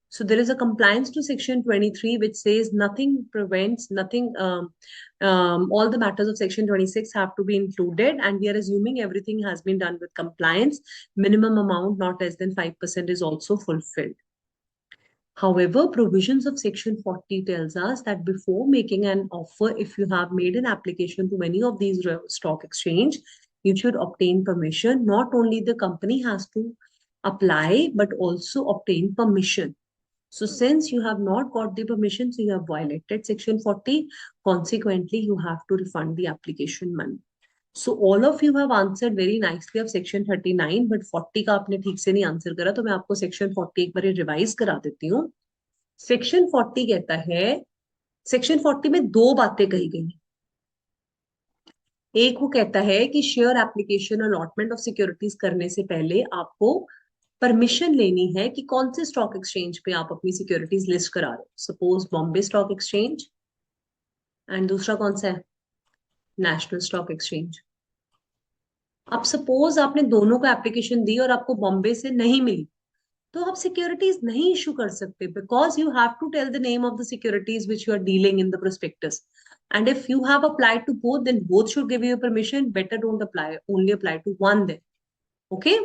[SPEAKER 1] So there is a compliance to section 23, which says nothing prevents, all the matters of section 26 have to be included, and we are assuming everything has been done with compliance. Minimum amount not less than 5% is also fulfilled. However, provisions of section 40 tells us that before making an offer, if you have made an application to any of these stock exchange, you should obtain permission. Not only the company has to apply, but also obtain permission. So since you have not got the permission, so you have violated section 40, consequently, you have to refund the application money. So all of you have answered very nicely of section 39, but 40 का आपने ठीक से नहीं answer करा, तो मैं आपको section 40 एक बार रिवाइज करा देती हूँ. सेक्शन 40 कहता है, सेक्शन 40 में 2 बातें कही गई. एक वो कहता है कि share application allotment of securities करने से पहले आपको परमिशन लेनी है कि कौन से स्टॉक एक्सचेंज पे आप अपनी सिक्योरिटीज लिस्ट करा रहे हो. Suppose Bombay stock exchange, and दूसरा कौन सा है? National stock exchange. अब सपोज आपने दोनों को एप्लीकेशन दी और आपको बॉम्बे से नहीं मिली, तो आप सिक्योरिटीज नहीं इशू कर सकते, because you have to tell the name of the securities which you are dealing in the prospectus. And if you have applied to both, then both should give you permission. Better don't apply, only apply to one then. Okay.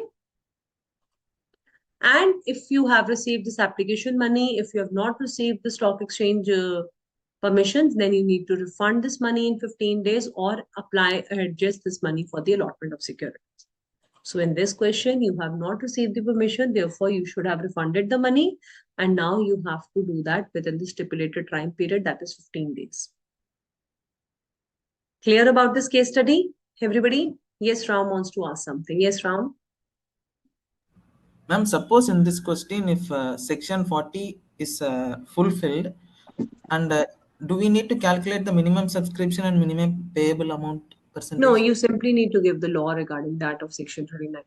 [SPEAKER 1] And if you have received this application money, if you have not received the stock exchange permissions, then you need to refund this money in 15 days or apply adjust this money for the allotment of securities. So in this question, you have not received the permission, therefore you should have refunded the money, and now you have to do that within the stipulated time period, that is 15 days. Clear about this case study, everybody? Yes, Ram wants to ask something. Yes, Ram?
[SPEAKER 2] Ma'am, suppose in this question, if section 40 is fulfilled, and do we need to calculate the minimum subscription and minimum payable amount
[SPEAKER 1] No,
[SPEAKER 2] percentage?
[SPEAKER 1] you simply need to give the law regarding that of section 39.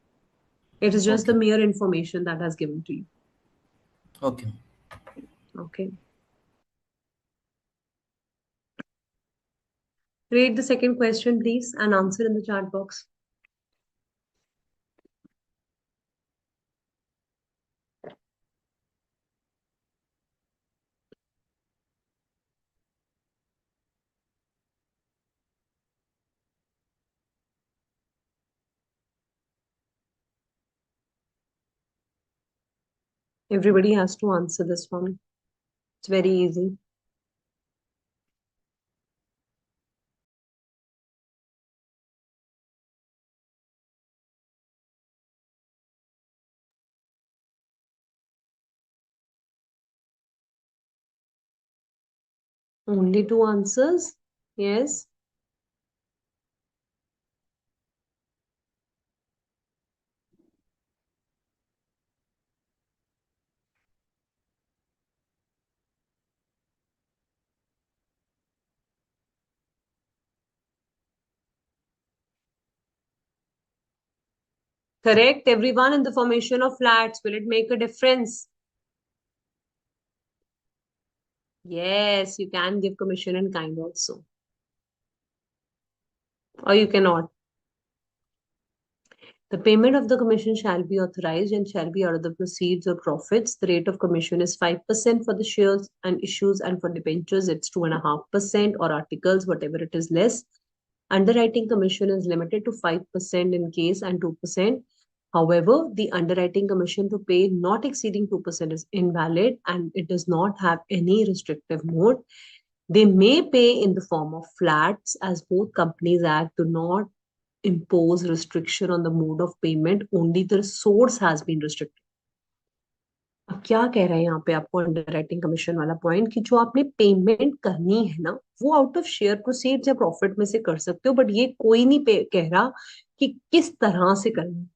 [SPEAKER 1] It is just the
[SPEAKER 2] Okay.
[SPEAKER 1] mere information that has given to you.
[SPEAKER 2] Okay.
[SPEAKER 1] Okay. Read the second question, please, and answer in the chat box. Everybody has to answer this one. It's very easy. Only two answers. Yes. Correct. Everyone in the formation of flats. Will it make a difference? Yes, you can give commission in kind also. Or you cannot. The payment of the commission shall be authorized and shall be out of the proceeds or profits. The rate of commission is 5% for the shares and issues, and for debentures, it's 2.5%, or articles, whatever it is less. Underwriting commission is limited to 5% in case and 2%. However, the underwriting commission to pay not exceeding 2% is invalid and it does not have any restrictive mode. They may pay in the form of flats, as both Companies Act do not impose restriction on the mode of payment, only the source has been restricted. अब क्या कह रहे हैं यहाँ पे आपको underwriting commission वाला point कि जो आपने पेमेंट करनी है ना वो आउट ऑफ शेयर प्रोसीड्स या प्रॉफिट में से कर सकते हो, बट ये कोई नहीं कह रहा कि किस तरह से करना है.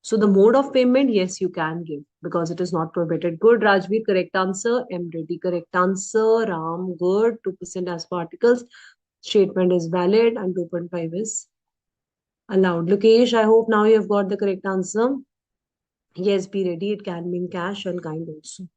[SPEAKER 1] So the mode of payment, yes, you can give because it is not prohibited. Good, Rajveer, correct answer. M. Reddy, correct answer. Ram, good. 2% as per articles. Statement is valid and 2.5 is allowed. Lokesh, I hope now you have got the correct answer. Yes, be ready. It can be in cash and kind also.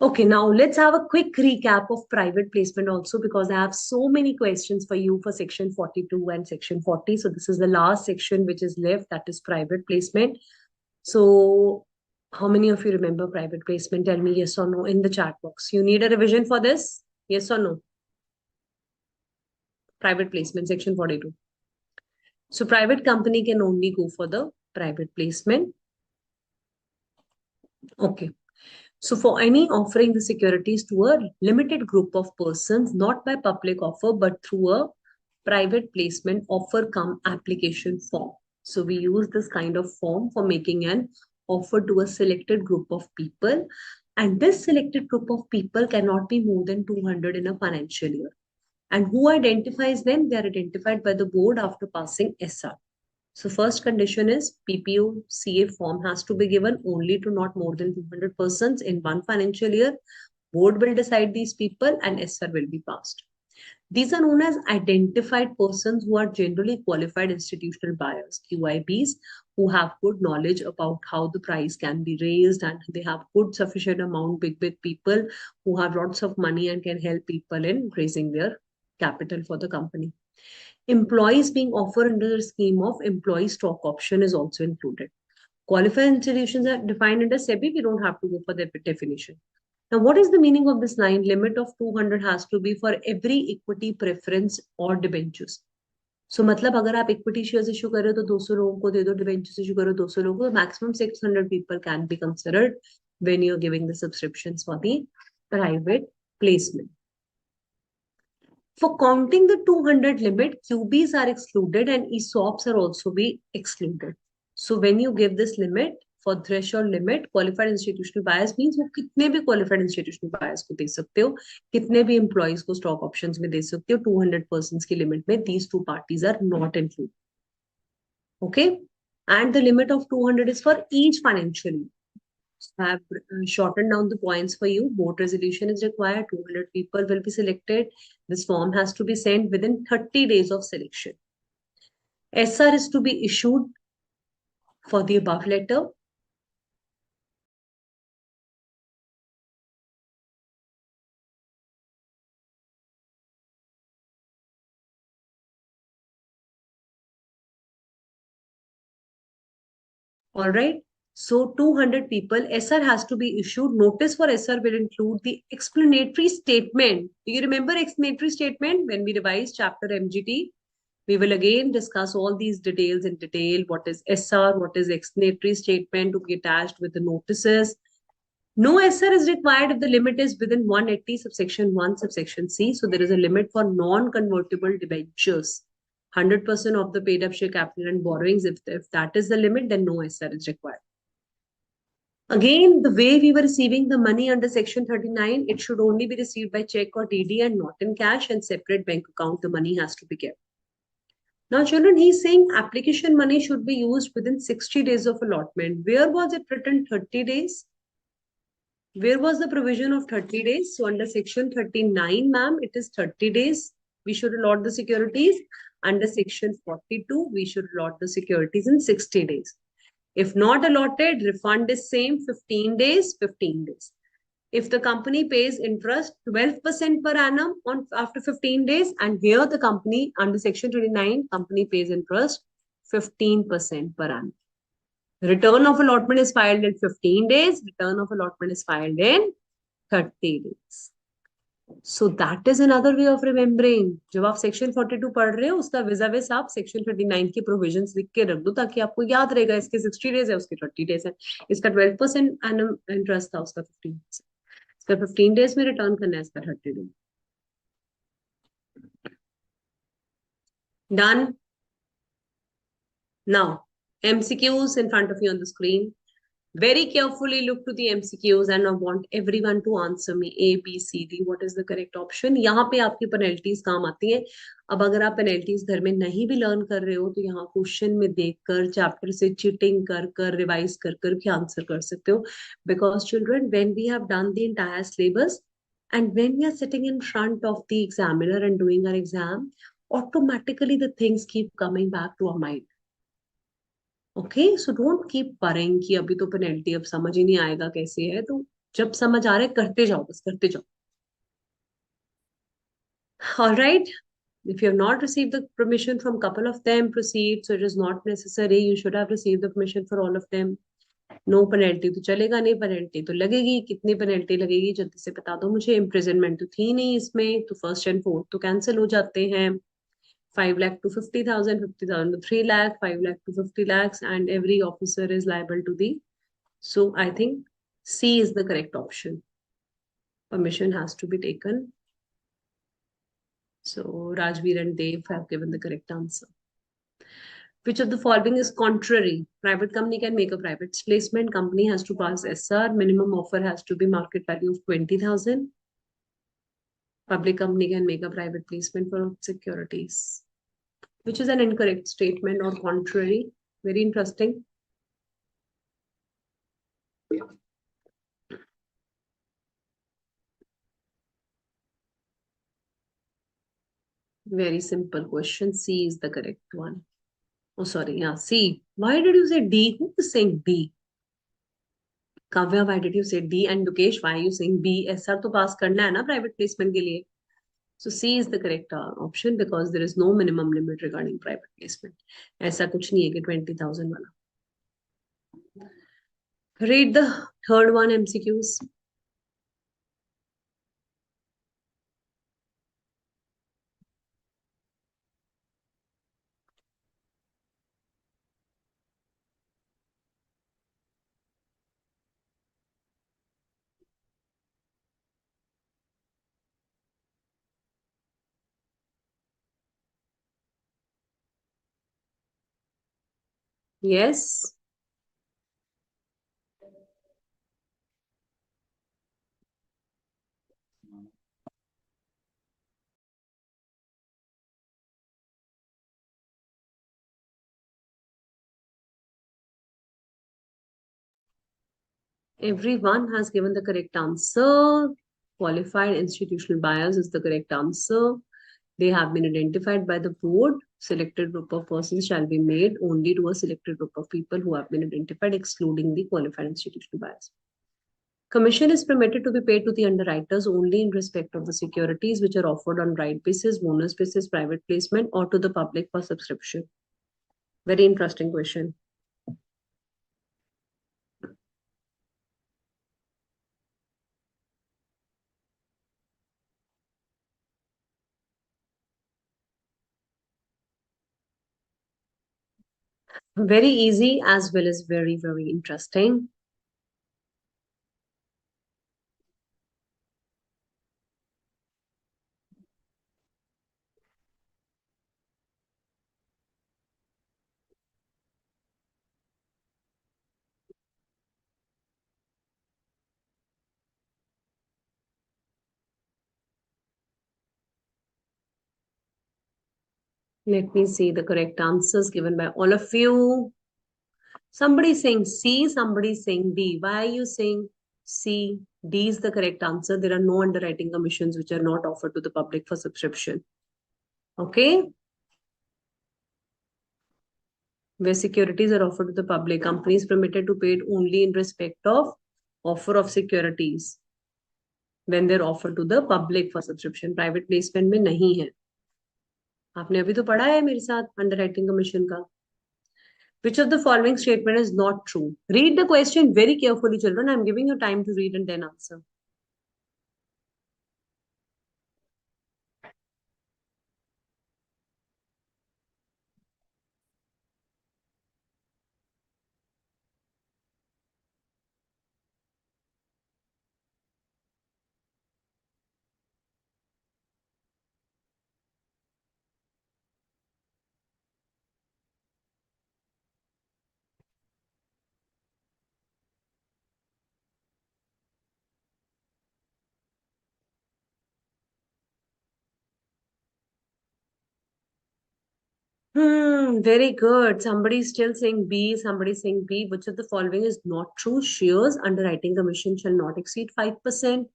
[SPEAKER 1] Okay, now let's have a quick recap of private placement also, because I have so many questions for you for section 42 and section 40. So this is the last section which is left, that is private placement. So how many of you remember private placement? Tell me yes or no in the chat box. You need a revision for this? Yes or no? Private placement, section 42. So private company can only go for the private placement. Okay. So for any offering the securities to a limited group of persons, not by public offer, but through a private placement offer cum application form. So we use this kind of form for making an offer to a selected group of people. And this selected group of people cannot be more than 200 in a financial year. And who identifies them? They are identified by the board after passing SR. So first condition is PPO CA form has to be given only to not more than 200 persons in one financial year. Board will decide these people and SR will be passed. These are known as identified persons who are generally qualified institutional buyers, QIBs, who have good knowledge about how the price can be raised and they have good sufficient amount, big people who have lots of money and can help people in raising their capital for the company. Employees being offered under the scheme of employee stock option is also included. Qualified institutions are defined under SEBI. We don't have to go for the definition. Now, what is the meaning of this line? Limit of 200 has to be for every equity preference or debentures. सो मतलब अगर आप equity shares issue कर रहे हो तो 200 लोगों को दे दो, डिबेंचर्स इशू करो 200 लोगों को, maximum 600 people can be considered when you're giving the subscriptions for the private placement. For counting the 200 limit, QBs are excluded and ESOPs are also be excluded. So when you give this limit for threshold limit, qualified institutional buyers means वो कितने भी qualified institutional buyers को दे सकते हो, कितने भी employees को stock options में दे सकते हो, 200 persons की limit में these two parties are not included. Okay, and the limit of 200 is for each financial year. I have shortened down the points for you. Board resolution is required. 200 people will be selected. This form has to be sent within 30 days of selection. SR is to be issued for the above letter. All right. So 200 people, SR has to be issued. Notice for SR will include the explanatory statement. Do you remember explanatory statement when we revised chapter MGT? We will again discuss all these details in detail. What is SR? What is explanatory statement to be attached with the notices? No SR is required if the limit is within 180 subsection 1 subsection C. So there is a limit for non-convertible debentures. 100% of the paid up share capital and borrowings. If that is the limit, then no SR is required. Again, the way we were receiving the money under section 39, it should only be received by check or TD and not in cash, and separate bank account the money has to be kept. Now, children, he's saying application money should be used within 60 days of allotment. Where was it written 30 days? Where was the provision of 30 days? So under section 39, ma'am, it is 30 days. We should allot the securities. Under section 42, we should allot the securities in 60 days. If not allotted, refund is same 15 days, 15 days. If the company pays interest 12% per annum on after 15 days, and here the company under section 29, company pays interest 15% per annum. Return of allotment is filed in 15 days. Return of allotment is filed in 30 days. So that is another way of remembering. जब आप section 42 पढ़ रहे हो उसका विजाविस आप section 39 के provisions लिख के रख दो ताकि आपको याद रहेगा इसके 60 days है उसके 30 days है, इसका 12% annum interest था उसका 15%, इसका 15 days में return करना है, इसका 30 days. Done. Now MCQs in front of you on the screen. Very carefully look to the MCQs and I want everyone to answer me A, B, C, D. What is the correct option? यहाँ पे आपकी penalties काम आती हैं. अब अगर आप penalties घर में नहीं भी learn कर रहे हो तो यहाँ question में देखकर chapter से cheating कर revise कर भी answer कर सकते हो. Because children, when we have done the entire syllabus and when we are sitting in front of the examiner and doing our exam, automatically the things keep coming back to our mind. Okay, so don't keep परेंग कि अभी तो penalty अब समझ ही नहीं आएगा कैसे है, तो जब समझ आ रहा है करते जाओ, बस करते जाओ. All right, if you have not received the permission from couple of them, proceed. So it is not necessary. You should have received the permission for all of them. No penalty तो चलेगा नहीं, penalty तो लगेगी. कितनी penalty लगेगी जल्दी से बता दो मुझे. इम्प्रिजनमेंट तो थी नहीं इसमें, तो फर्स्ट एंड फोर्थ तो कैंसिल हो जाते हैं. 5 lakh to 50,000, 50,000 to 3 lakh, 5 lakh to 50 lakhs, and every officer is liable to the. So I think C is the correct option. Permission has to be taken. So Rajveer and Dev have given the correct answer. Which of the following is contrary? Private company can make a private placement. Company has to pass SR. Minimum offer has to be market value of 20,000. Public company can make a private placement for securities. Which is an incorrect statement or contrary? Very interesting. Very simple question. C is the correct one. Oh, sorry. Yeah, C. Why did you say D? Who is saying B? Kavya, why did you say D? And Dukesh, why are you saying B? SR to pass करना है ना private placement के लिए. So C is the correct option because there is no minimum limit regarding private placement. ऐसा कुछ नहीं है कि 20,000 वाला. Read the third one MCQs. Yes. Everyone has given the correct answer. Qualified institutional buyers is the correct answer. They have been identified by the board. Selected group of persons shall be made only to a selected group of people who have been identified, excluding the qualified institutional buyers. Commission is permitted to be paid to the underwriters only in respect of the securities which are offered on right basis, bonus basis, private placement, or to the public for subscription. Very interesting question. Very easy as well as very, very interesting. Let me see the correct answers given by all of you. Somebody is saying C, somebody is saying D. Why are you saying C? D is the correct answer. There are no underwriting commissions which are not offered to the public for subscription. Okay? Where securities are offered to the public, company is permitted to pay it only in respect of offer of securities when they're offered to the public for subscription. Private placement में नहीं है. आपने अभी तो पढ़ा है मेरे साथ underwriting commission का. Which of the following statement is not true? Read the question very carefully, children. I'm giving you time to read and then answer. Very good. Somebody is still saying B, somebody is saying B. Which of the following is not true? Shares underwriting commission shall not exceed 5%.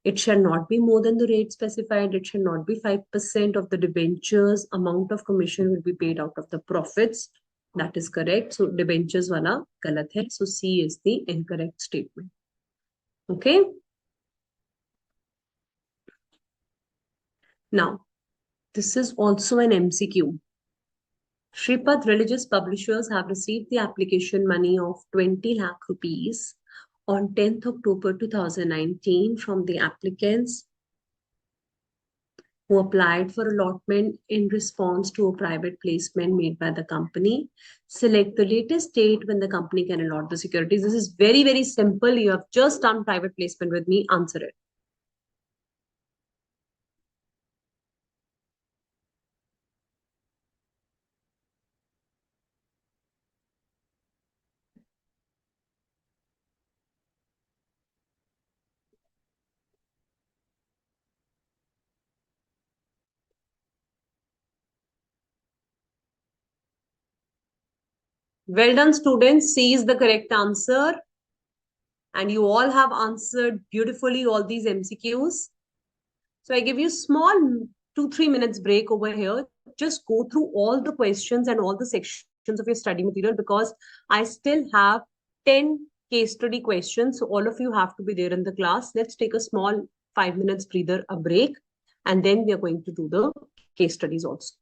[SPEAKER 1] It shall not be more than the rate specified. It shall not be 5% of the debentures. Amount of commission will be paid out of the profits. That is correct. So debentures wala galat hai. So C is the incorrect statement. Okay. Now, this is also an MCQ. Shripad religious publishers have received the application money of 20 lakh rupees on 10th October 2019 from the applicants who applied for allotment in response to a private placement made by the company. Select the latest date when the company can allot the securities. This is very, very simple. You have just done private placement with me. Answer it. Well done, students. C is the correct answer. And you all have answered beautifully all these MCQs. So I give you small 2-3 minutes break over here. Just go through all the questions and all the sections of your study material because I still have 10 case study questions. So all of you have to be there in the class. Let's take a small 5 minutes breather, a break, and then we are going to do the case studies also.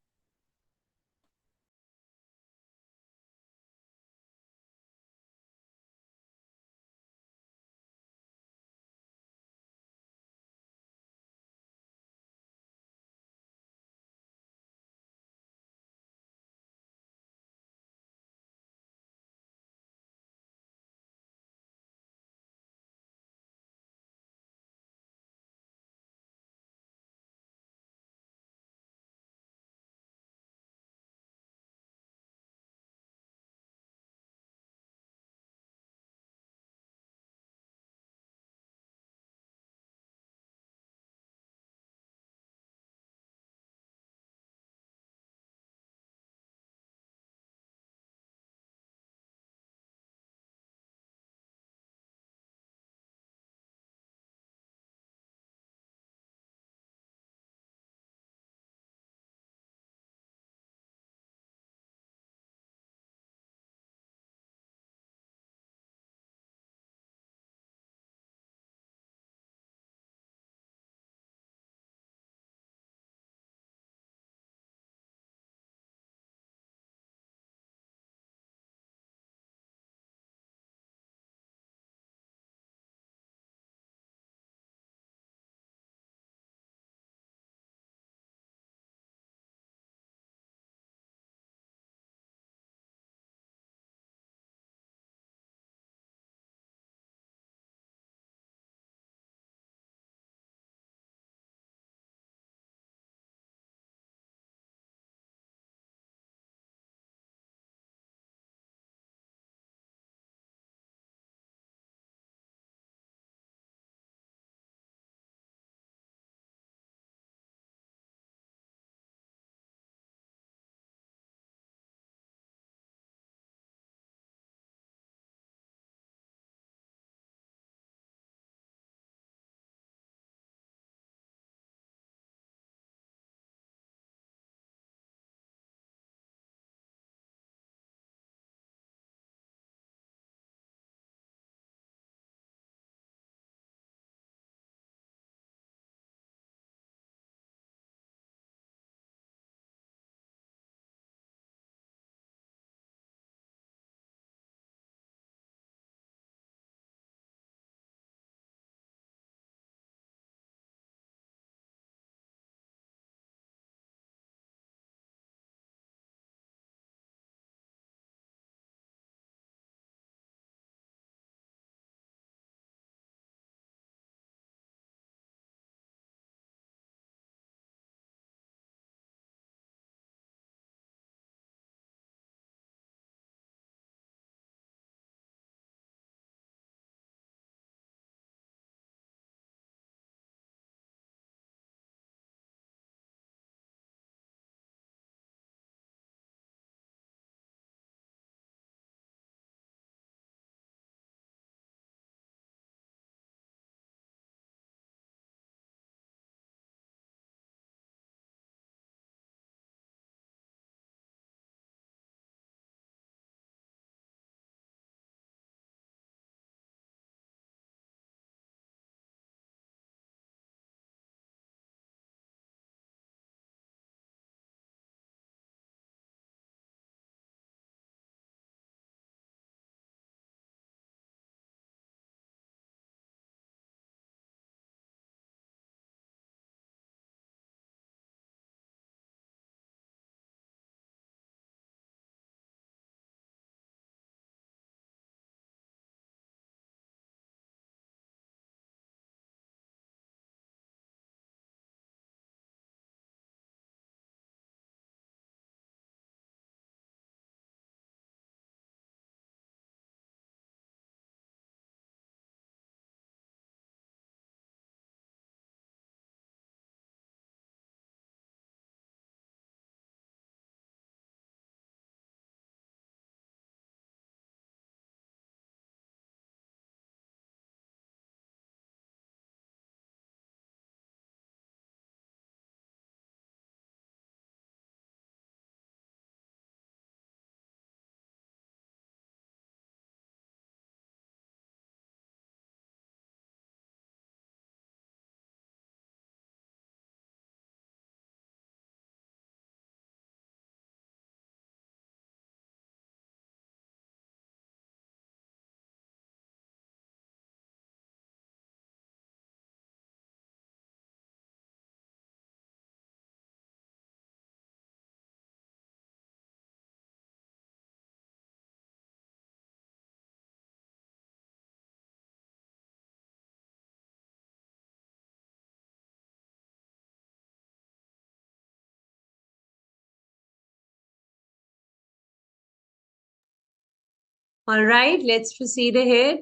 [SPEAKER 1] All right, let's proceed ahead.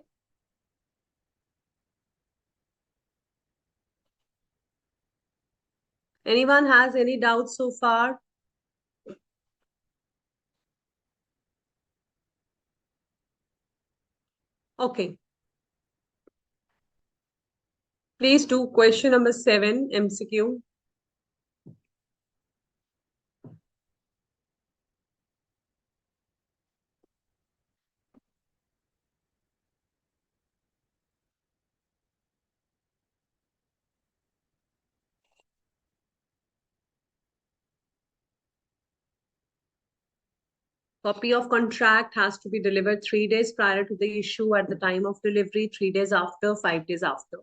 [SPEAKER 1] Anyone has any doubts so far? Okay. Please do question number 7, MCQ. Copy of contract has to be delivered 3 days prior to the issue at the time of delivery, 3 days after, 5 days after.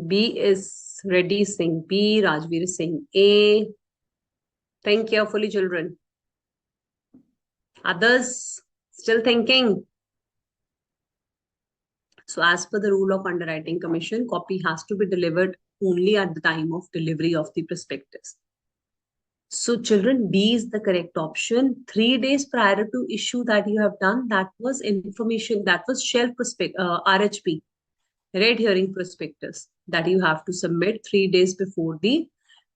[SPEAKER 1] B is Reddy Singh. B, Rajveer Singh. A. Think carefully, children. Others still thinking? So as per the rule of Underwriting Commission, copy has to be delivered only at the time of delivery of the prospectus. So children, B is the correct option. 3 days prior to issue that you have done, that was information, that was shelf RHP, red herring prospectus, that you have to submit 3 days before the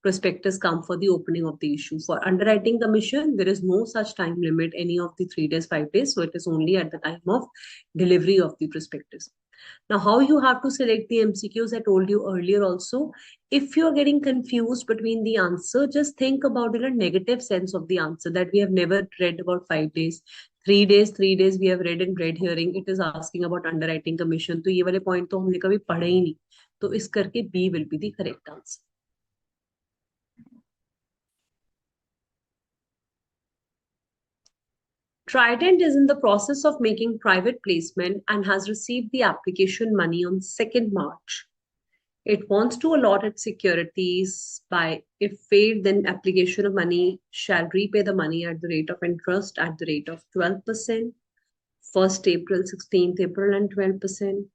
[SPEAKER 1] prospectus come for the opening of the issue. For Underwriting Commission, there is no such time limit, any of the 3 days, 5 days. So it is only at the time of delivery of the prospectus. Now, how you have to select the MCQs, I told you earlier also. If you're getting confused between the answer, just think about it in a negative sense of the answer, that we have never read about 5 days. 3 days, 3 days we have read in red hearing. It is asking about Underwriting Commission. तो ये वाले point तो हमने कभी पढ़े ही नहीं. तो इस करके B will be the correct answer. Trident is in the process of making private placement and has received the application money on 2nd March. It wants to allot its securities by, if paid, then application of money shall repay the money at the rate of interest at the rate of 12%, 1st April, 16th April, and 12%.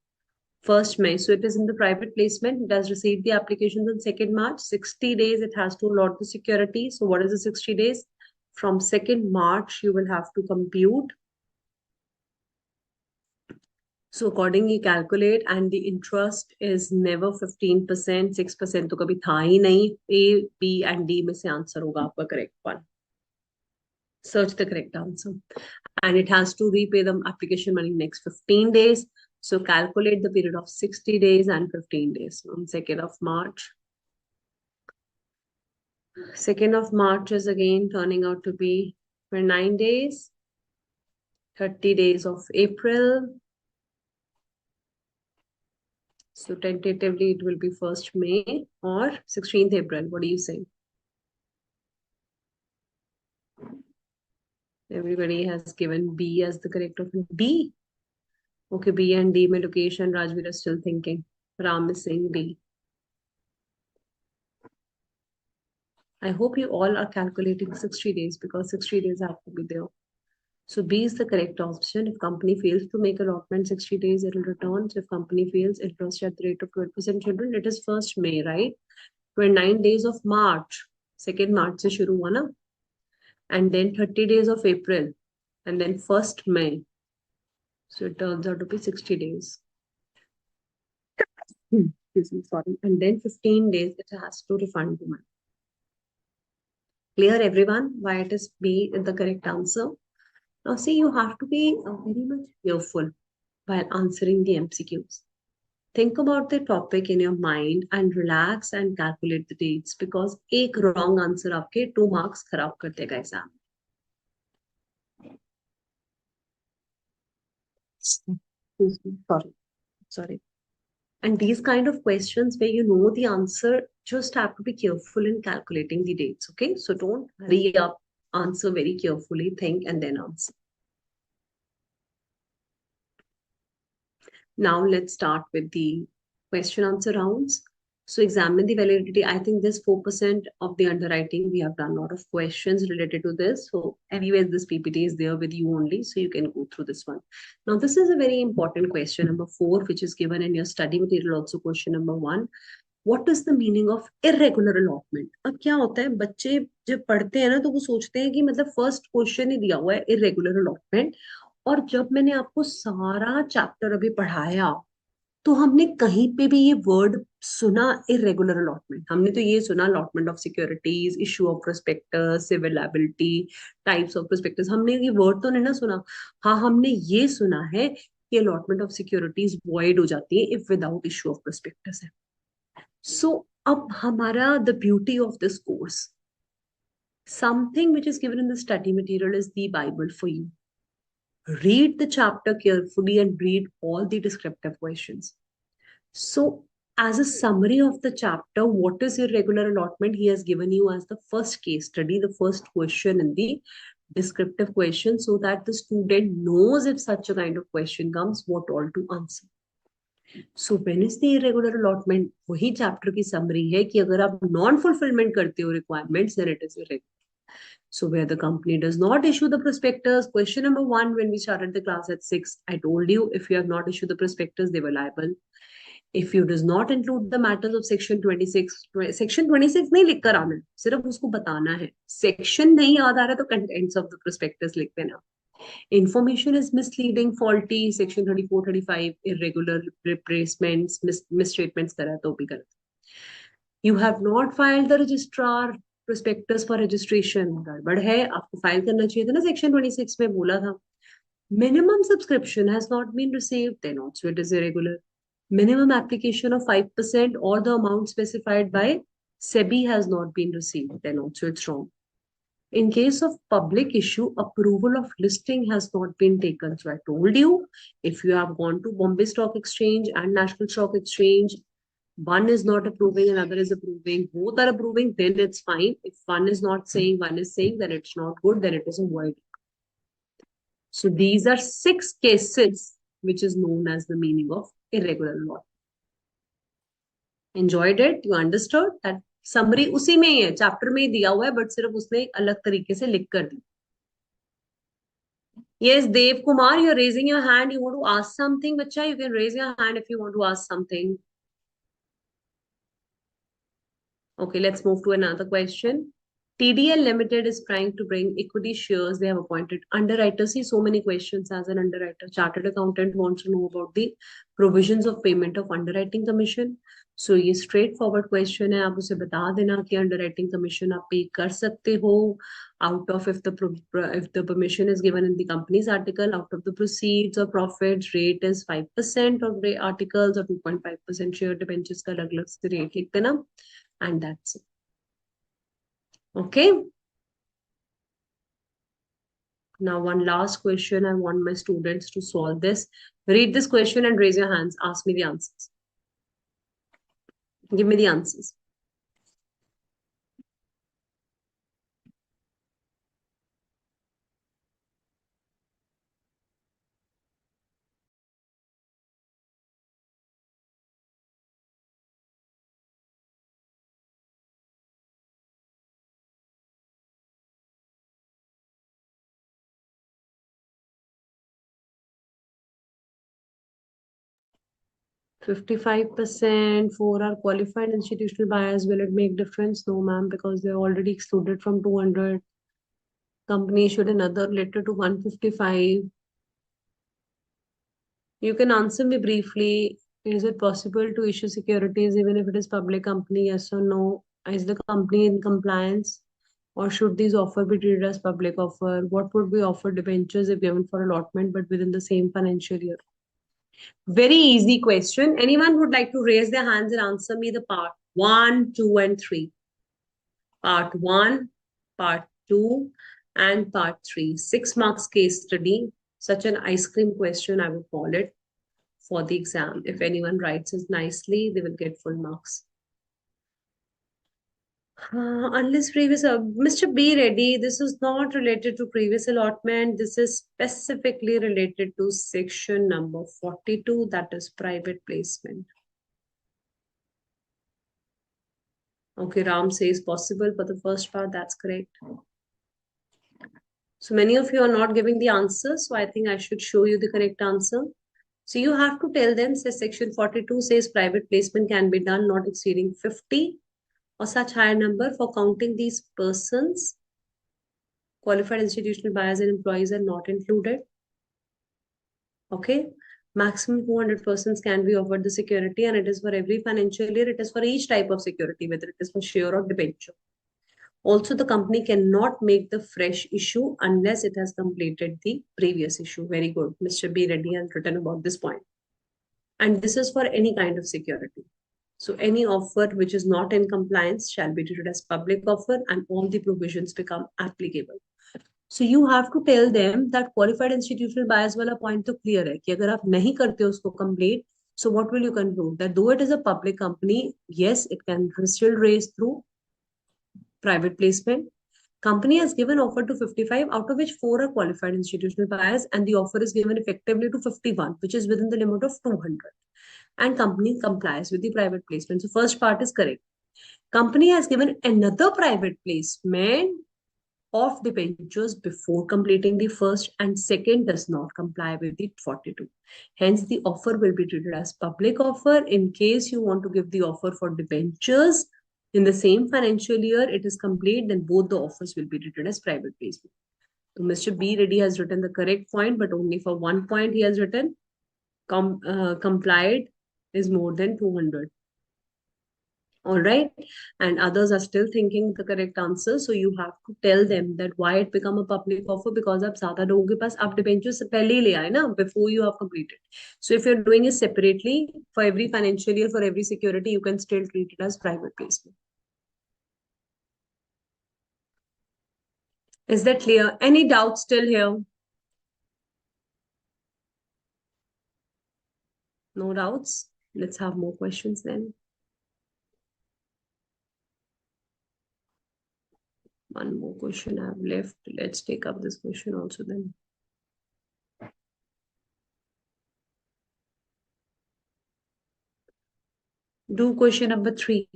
[SPEAKER 1] 1st May. So it is in the private placement. It has received the applications on 2nd March. 60 days it has to allot the security. So what is the 60 days? From 2nd March, you will have to compute. So accordingly calculate, and the interest is never 15%, 6% तो कभी था ही नहीं. A, B and D में से answer होगा आपका correct one. Search the correct answer. And it has to repay the application money next 15 days. So calculate the period of 60 days and 15 days on 2nd of March. 2nd of March is again turning out to be for 9 days. 30 days of April. So tentatively it will be 1st May or 16th April. What do you say? Everybody has given B as the correct option. D. Okay, B and D mein location, Rajveer is still thinking. Ram is saying D. I hope you all are calculating 60 days because 60 days have to be there. So B is the correct option. If company fails to make allotment 60 days, it will return. So if company fails, interest at the rate of 12%, children, it is 1st May, right? 29 days of March. 2nd March se shuru hua na? And then 30 days of April, and then 1st May. So it turns out to be 60 days. Excuse me, sorry. And then 15 days, it has to refund the money. Clear, everyone, why it is B the correct answer? Now, see, you have to be very much careful while answering the MCQs. Think about the topic in your mind and relax and calculate the dates, because एक wrong answer आपके 2 marks खराब कर देगा exam. Sorry. And these kind of questions where you know the answer, just have to be careful in calculating the dates, okay? So don't hurry up, answer very carefully, think and then answer. Now let's start with the question answer rounds. So examine the validity. I think this 4% of the underwriting, we have done a lot of questions related to this. So anyways, this PPT is there with you only, so you can go through this one. Now, this is a very important question, number 4, which is given in your study material, also question number 1. What is the meaning of irregular allotment? अब क्या होता है, बच्चे जब पढ़ते हैं ना तो वो सोचते हैं कि मतलब फर्स्ट क्वेश्चन ही दिया हुआ है irregular allotment, और जब मैंने आपको सारा चैप्टर अभी पढ़ाया तो हमने कहीं पे भी ये वर्ड सुना इरेगुलर अलॉटमेंट? हमने तो ये सुना allotment of securities, issue of prospectus, civil liability, types of prospectus, हमने ये वर्ड तो नहीं ना सुना। हाँ, हमने ये सुना है कि अलॉटमेंट ऑफ सिक्योरिटीज वॉइड हो जाती है if without issue of prospectus है। सो अब हमारा the beauty of this course, something which is given in the study material is the Bible for you. Read the chapter carefully and read all the descriptive questions. So, as a summary of the chapter, what is irregular allotment? He has given you as the first case study, the first question in the descriptive question, so that the student knows if such a kind of question comes, what all to answer. So, when is the irregular allotment? वही chapter की summary है कि अगर आप non-fulfillment करते हो requirements, then it is irregular. So where the company does not issue the prospectus, question number 1, when we started the class at 6, I told you if you have not issued the prospectus, they were liable. If you does not include the matters of section 26, section 26 नहीं लिख कर आना है, सिर्फ उसको बताना है. Section नहीं याद आ रहा तो contents of the prospectus लिख देना. Information is misleading, faulty, section 34, 35, irregular replacements, misstatements करा तो भी गलत. You have not filed the registrar prospectus for registration, गड़बड़ है, आपको फाइल करना चाहिए था ना, सेक्शन 26 में बोला था. Minimum subscription has not been received, then also it is irregular. Minimum application of 5% or the amount specified by SEBI has not been received, then also it's wrong. In case of public issue, approval of listing has not been taken. So I told you, if you have gone to Bombay Stock Exchange and National Stock Exchange, one is not approving, another is approving, both are approving, then it's fine. If one is not saying, one is saying, then it's not good, then it is a void. So these are 6 cases which is known as the meaning of irregular law. Enjoyed it? You understood? That summary उसी में ही है, chapter में ही दिया हुआ है, but सिर्फ उसने एक अलग तरीके से लिख कर दी. Yes, Dev Kumar, you're raising your hand. You want to ask something, bacha? You can raise your hand if you want to ask something. Okay, let's move to another question. TDL Limited is trying to bring equity shares. They have appointed underwriters. See, so many questions as an underwriter. Chartered accountant wants to know about the provisions of payment of underwriting commission. So ये straightforward question है. आप उसे बता देना कि underwriting commission आप pay कर सकते हो out of if the permission is given in the company's article, out of the proceeds or profits, rate is 5% of the articles or 2.5% share debentures का अलग-अलग से rate लिख देना. And that's it. Okay. Now, one last question. I want my students to solve this. Read this question and raise your hands. Ask me the answers. Give me the answers. %55%, 4 are qualified institutional buyers. Will it make difference? No, ma'am, because they're already excluded from 200. Company issued another letter to 155. You can answer me briefly. Is it possible to issue securities even if it is public company? Yes or no? Is the company in compliance? Or should these offer be treated as public offer? What would be offered debentures if given for allotment but within the same financial year? Very easy question. Anyone would like to raise their hands and answer me the part 1, 2, and 3? Part 1, part 2, and part 3. 6 marks case study. Such an ice cream question, I would call it, for the exam. If anyone writes it nicely, they will get full marks. Unless previous, Mr. B. Reddy, this is not related to previous allotment. This is specifically related to section number 42, that is private placement. Okay, Ram says possible for the first part, that's correct. So many of you are not giving the answer, so I think I should show you the correct answer. So you have to tell them, says section 42 says private placement can be done not exceeding 50 or such higher number. For counting these persons, qualified institutional buyers and employees are not included. Okay. Maximum 200 persons can be offered the security, and it is for every financial year. It is for each type of security, whether it is for share or debenture. Also, the company cannot make the fresh issue unless it has completed the previous issue. Very good. Mr. B. Reddy has written about this point. And this is for any kind of security. So any offer which is not in compliance shall be treated as public offer, and all the provisions become applicable. So you have to tell them that qualified institutional buyers वाला point तो clear है कि अगर आप नहीं करते उसको complete, so what will you conclude? That though it is a public company, yes, it can still raise through private placement. Company has given offer to 55, out of which 4 are qualified institutional buyers, and the offer is given effectively to 51, which is within the limit of 200. And company complies with the private placement. So first part is correct. Company has given another private placement of debentures before completing the first, and second does not comply with the 42. Hence, the offer will be treated as public offer. In case you want to give the offer for debentures in the same financial year, it is complete, then both the offers will be treated as private placement. So Mr. B. Reddy has written the correct point, but only for one point he has written complied is more than 200. All right. And others are still thinking the correct answer. So you have to tell them that why it become a public offer, because आप ज़्यादा लोगों के पास आप debentures से पहले ही ले आए ना, before you have completed. So if you're doing it separately for every financial year, for every security, you can still treat it as private placement. Is that clear? Any doubts still here? No doubts? Let's have more questions then. One more question I have left. Let's take up this question also then. Do question number 3.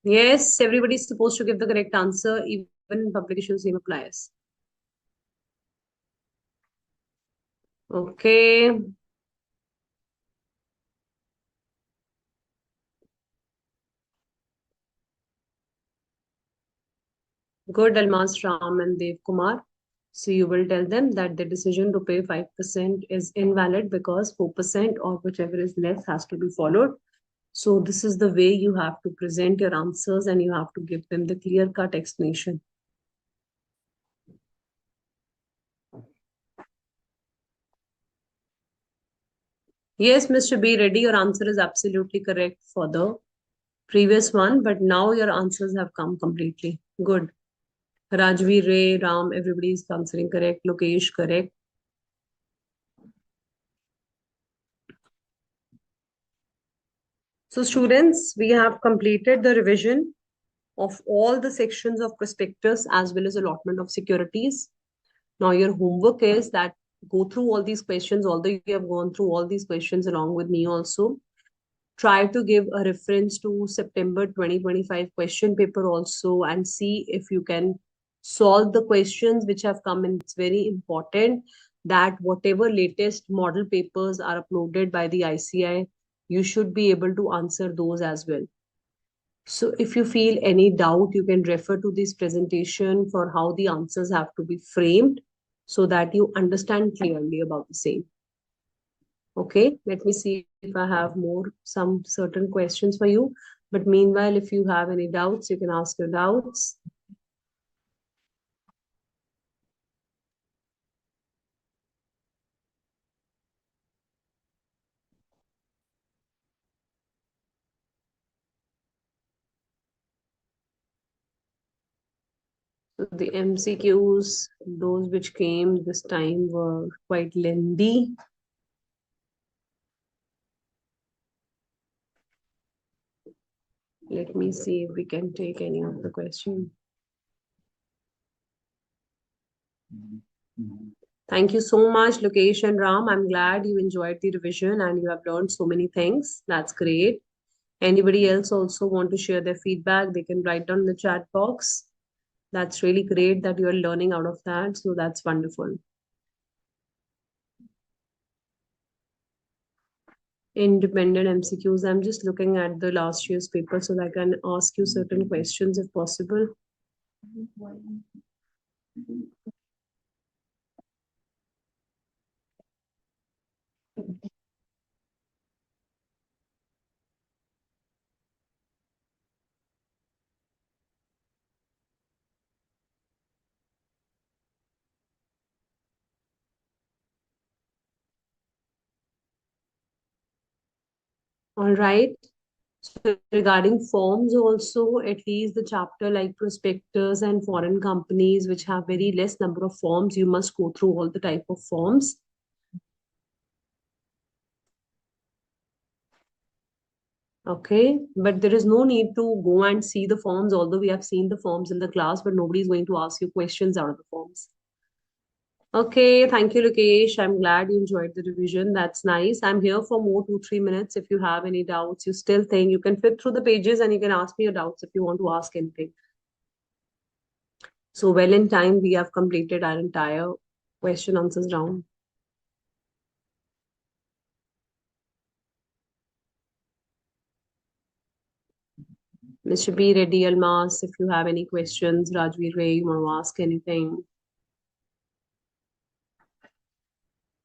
[SPEAKER 1] Yes, everybody is supposed to give the correct answer. Even in public issues, same applies. Okay. Good, Almas Ram and Dev Kumar. So you will tell them that the decision to pay 5% is invalid because 4% or whichever is less has to be followed. So this is the way you have to present your answers, and you have to give them the clear-cut explanation. Yes, Mr. B. Reddy, your answer is absolutely correct for the previous one, but now your answers have come completely. Good. Rajveer, Ray, Ram, everybody is answering correct. Lokesh, correct. So students, we have completed the revision of all the sections of prospectus as well as allotment of securities. Now your homework is that go through all these questions, although you have gone through all these questions along with me also. Try to give a reference to September 2025 question paper also, and see if you can solve the questions which have come in. It's very important that whatever latest model papers are uploaded by the ICAI, you should be able to answer those as well. So if you feel any doubt, you can refer to this presentation for how the answers have to be framed so that you understand clearly about the same. Okay, let me see if I have some certain questions for you. But meanwhile, if you have any doubts, you can ask your doubts. So the MCQs, those which came this time, were quite lengthy. Let me see if we can take any of the question. Thank you so much, Lokesh and Ram. I'm glad you enjoyed the revision and you have learned so many things. That's great. Anybody else also want to share their feedback? They can write down in the chat box. That's really great that you're learning out of that. So that's wonderful. Independent MCQs. I'm just looking at the last year's paper so that I can ask you certain questions if possible. All right. So regarding forms also, at least the chapter like prospectus and foreign companies, which have very less number of forms, you must go through all the type of forms. Okay, but there is no need to go and see the forms, although we have seen the forms in the class, but nobody is going to ask you questions out of the forms. Okay, thank you, Lokesh. I'm glad you enjoyed the revision. That's nice. I'm here for more 2-3 minutes. If you have any doubts, you still think you can flip through the pages and you can ask me your doubts if you want to ask anything. So well in time, we have completed our entire question answers round. Mr. B. Reddy Almas, if you have any questions, Rajveer Ray, you want to ask anything?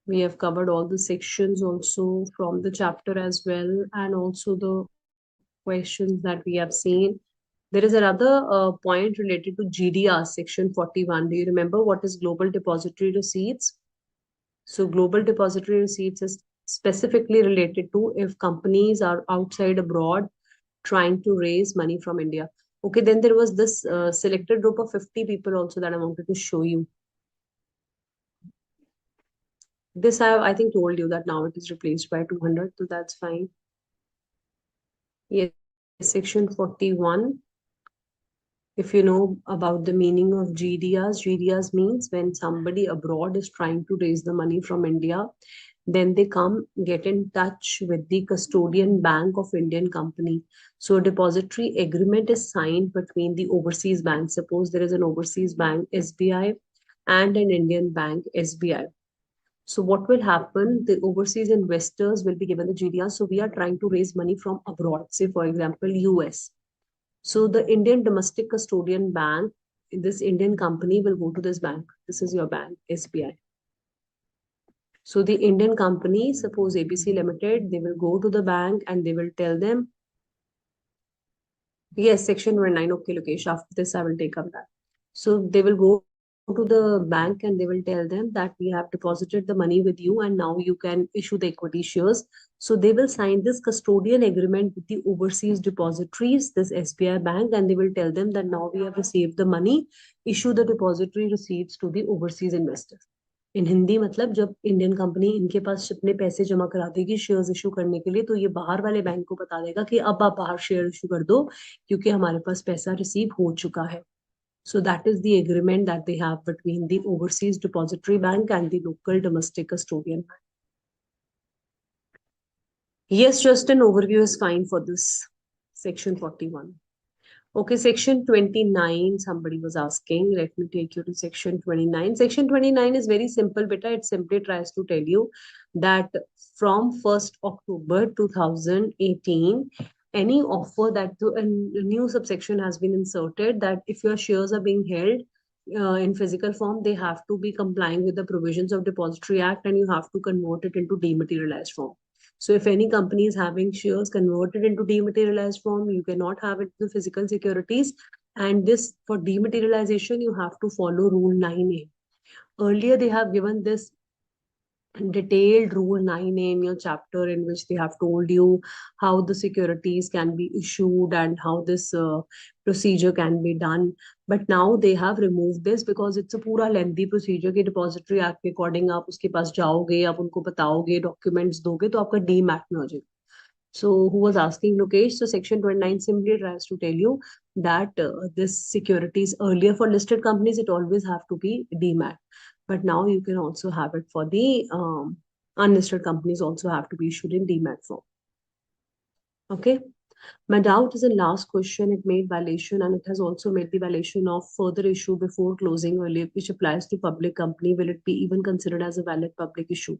[SPEAKER 1] We have covered all the sections also from the chapter as well, and also the questions that we have seen. There is another point related to GDR, section 41. Do you remember what is Global Depository Receipts? So Global Depository Receipts is specifically related to if companies are outside abroad trying to raise money from India. Okay, then there was this selected group of 50 people also that I wanted to show you. This I think told you that now it is replaced by 200, so that's fine. Yes, section 41. If you know about the meaning of GDRs, GDRs means when somebody abroad is trying to raise the money from India, then they come get in touch with the custodian bank of Indian company. So a depository agreement is signed between the overseas bank. Suppose there is an overseas bank, SBI, and an Indian bank, SBI. So what will happen? The overseas investors will be given the GDR. So we are trying to raise money from abroad, say for example, US. So the Indian domestic custodian bank, this Indian company will go to this bank. This is your bank, SBI. So the Indian company, suppose ABC Limited, they will go to the bank and they will tell them, yes, section 19, okay, Lokesh, after this I will take up that. So they will go to the bank and they will tell them that we have deposited the money with you and now you can issue the equity shares. So they will sign this custodian agreement with the overseas depositories, this SBI bank, and they will tell them that now we have received the money, issue the depository receipts to the overseas investors. इन हिंदी मतलब जब Indian company इनके पास अपने पैसे जमा करा देगी shares issue करने के लिए, तो ये बाहर वाले बैंक को बता देगा कि अब आप बाहर शेयर इशू कर दो क्योंकि हमारे पास पैसा रिसीव हो चुका है. So that is the agreement that they have between the overseas depository bank and the local domestic custodian bank. Yes, just an overview is fine for this section 41. Okay, section 29, somebody was asking. Let me take you to section 29. Section 29 is very simple, beta. It simply tries to tell you that from 1st October 2018, any offer that a new subsection has been inserted that if your shares are being held in physical form, they have to be complying with the provisions of Depository Act and you have to convert it into dematerialized form. So if any company is having shares converted into dematerialized form, you cannot have it in physical securities. And this for dematerialization, you have to follow Rule 9A. Earlier, they have given this detailed Rule 9A in your chapter in which they have told you how the securities can be issued and how this procedure can be done. But now they have removed this because it's a पूरा lengthy procedure कि depository act के according आप उसके पास जाओगे, आप उनको बताओगे, documents दोगे तो आपका डीमैट में हो जाएगा. So who was asking, Lokesh? So section 29 simply tries to tell you that this securities earlier for listed companies, it always have to be Demat. But now you can also have it for the unlisted companies also have to be issued in Demat form. Okay. My doubt is the last question. It made violation and it has also made the violation of further issue before closing earlier, which applies to public company. Will it be even considered as a valid public issue?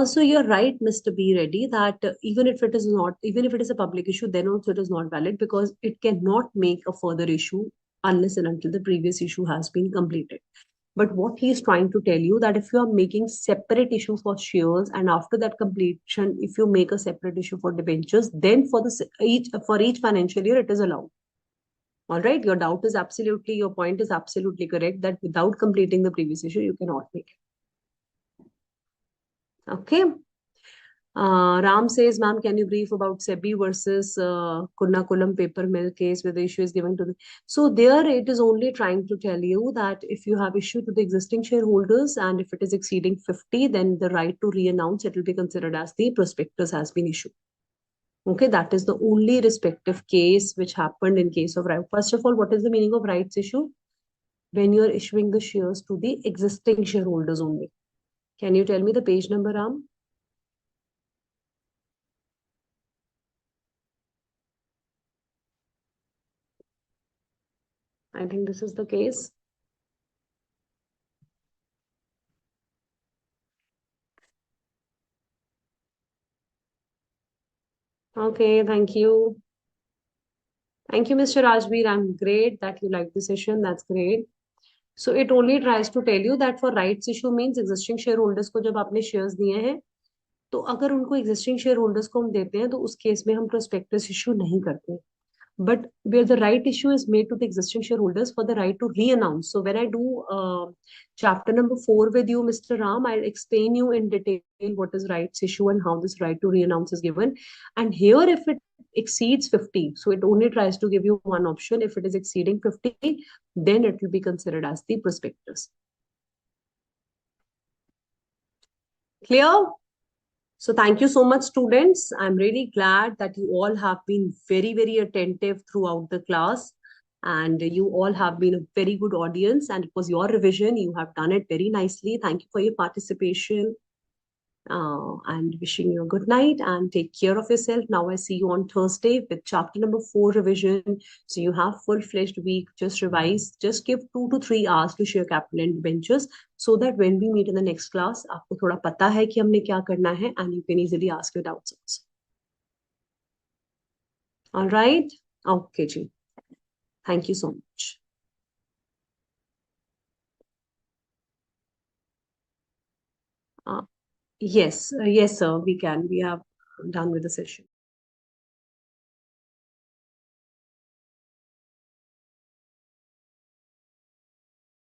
[SPEAKER 1] So you're right, Mr. B. Reddy, that even if it is not, even if it is a public issue, then also it is not valid because it cannot make a further issue unless and until the previous issue has been completed. But what he is trying to tell you that if you are making separate issue for shares and after that completion, if you make a separate issue for debentures, then for each financial year it is allowed. All right, your doubt is absolutely, your point is absolutely correct that without completing the previous issue, you cannot make it. Okay. Ram says, ma'am, can you brief about SEBI versus Kunnakulam paper mill case where the issue is given to the... So there it is only trying to tell you that if you have issue to the existing shareholders and if it is exceeding 50, then the right to re-announce it will be considered as the prospectus has been issued. Okay, that is the only respective case which happened in case of right. First of all, what is the meaning of rights issue? When you are issuing the shares to the existing shareholders only. Can you tell me the page number, Ram? I think this is the case. Okay, thank you. Thank you, Mr. Rajbir. I'm great that you like the session. That's great. So it only tries to tell you that for rights issue means existing shareholders को जब आपने shares दिए हैं तो अगर उनको existing shareholders को हम देते हैं तो उस केस में हम prospectus issue नहीं करते. But where the right issue is made to the existing shareholders for the right to re-announce. So when I do chapter number 4 with you, Mr. Ram, I'll explain you in detail what is rights issue and how this right to re-announce is given. And here, if it exceeds 50, so it only tries to give you one option. If it is exceeding 50, then it will be considered as the prospectus. Clear? So thank you so much, students. I'm really glad that you all have been very, very attentive throughout the class. And you all have been a very good audience. And it was your revision. You have done it very nicely. Thank you for your participation. And wishing you a good night and take care of yourself. Now I see you on Thursday with chapter number 4 revision. So you have full-fledged week. Just revise. Just give 2 to 3 hours to share capital and debentures so that when we meet in the next class, आपको थोड़ा पता है कि हमने क्या करना है and you can easily ask your doubts also. All right. Okay, ji. Thank you so much. Yes, yes, sir. We can. We have done with the session.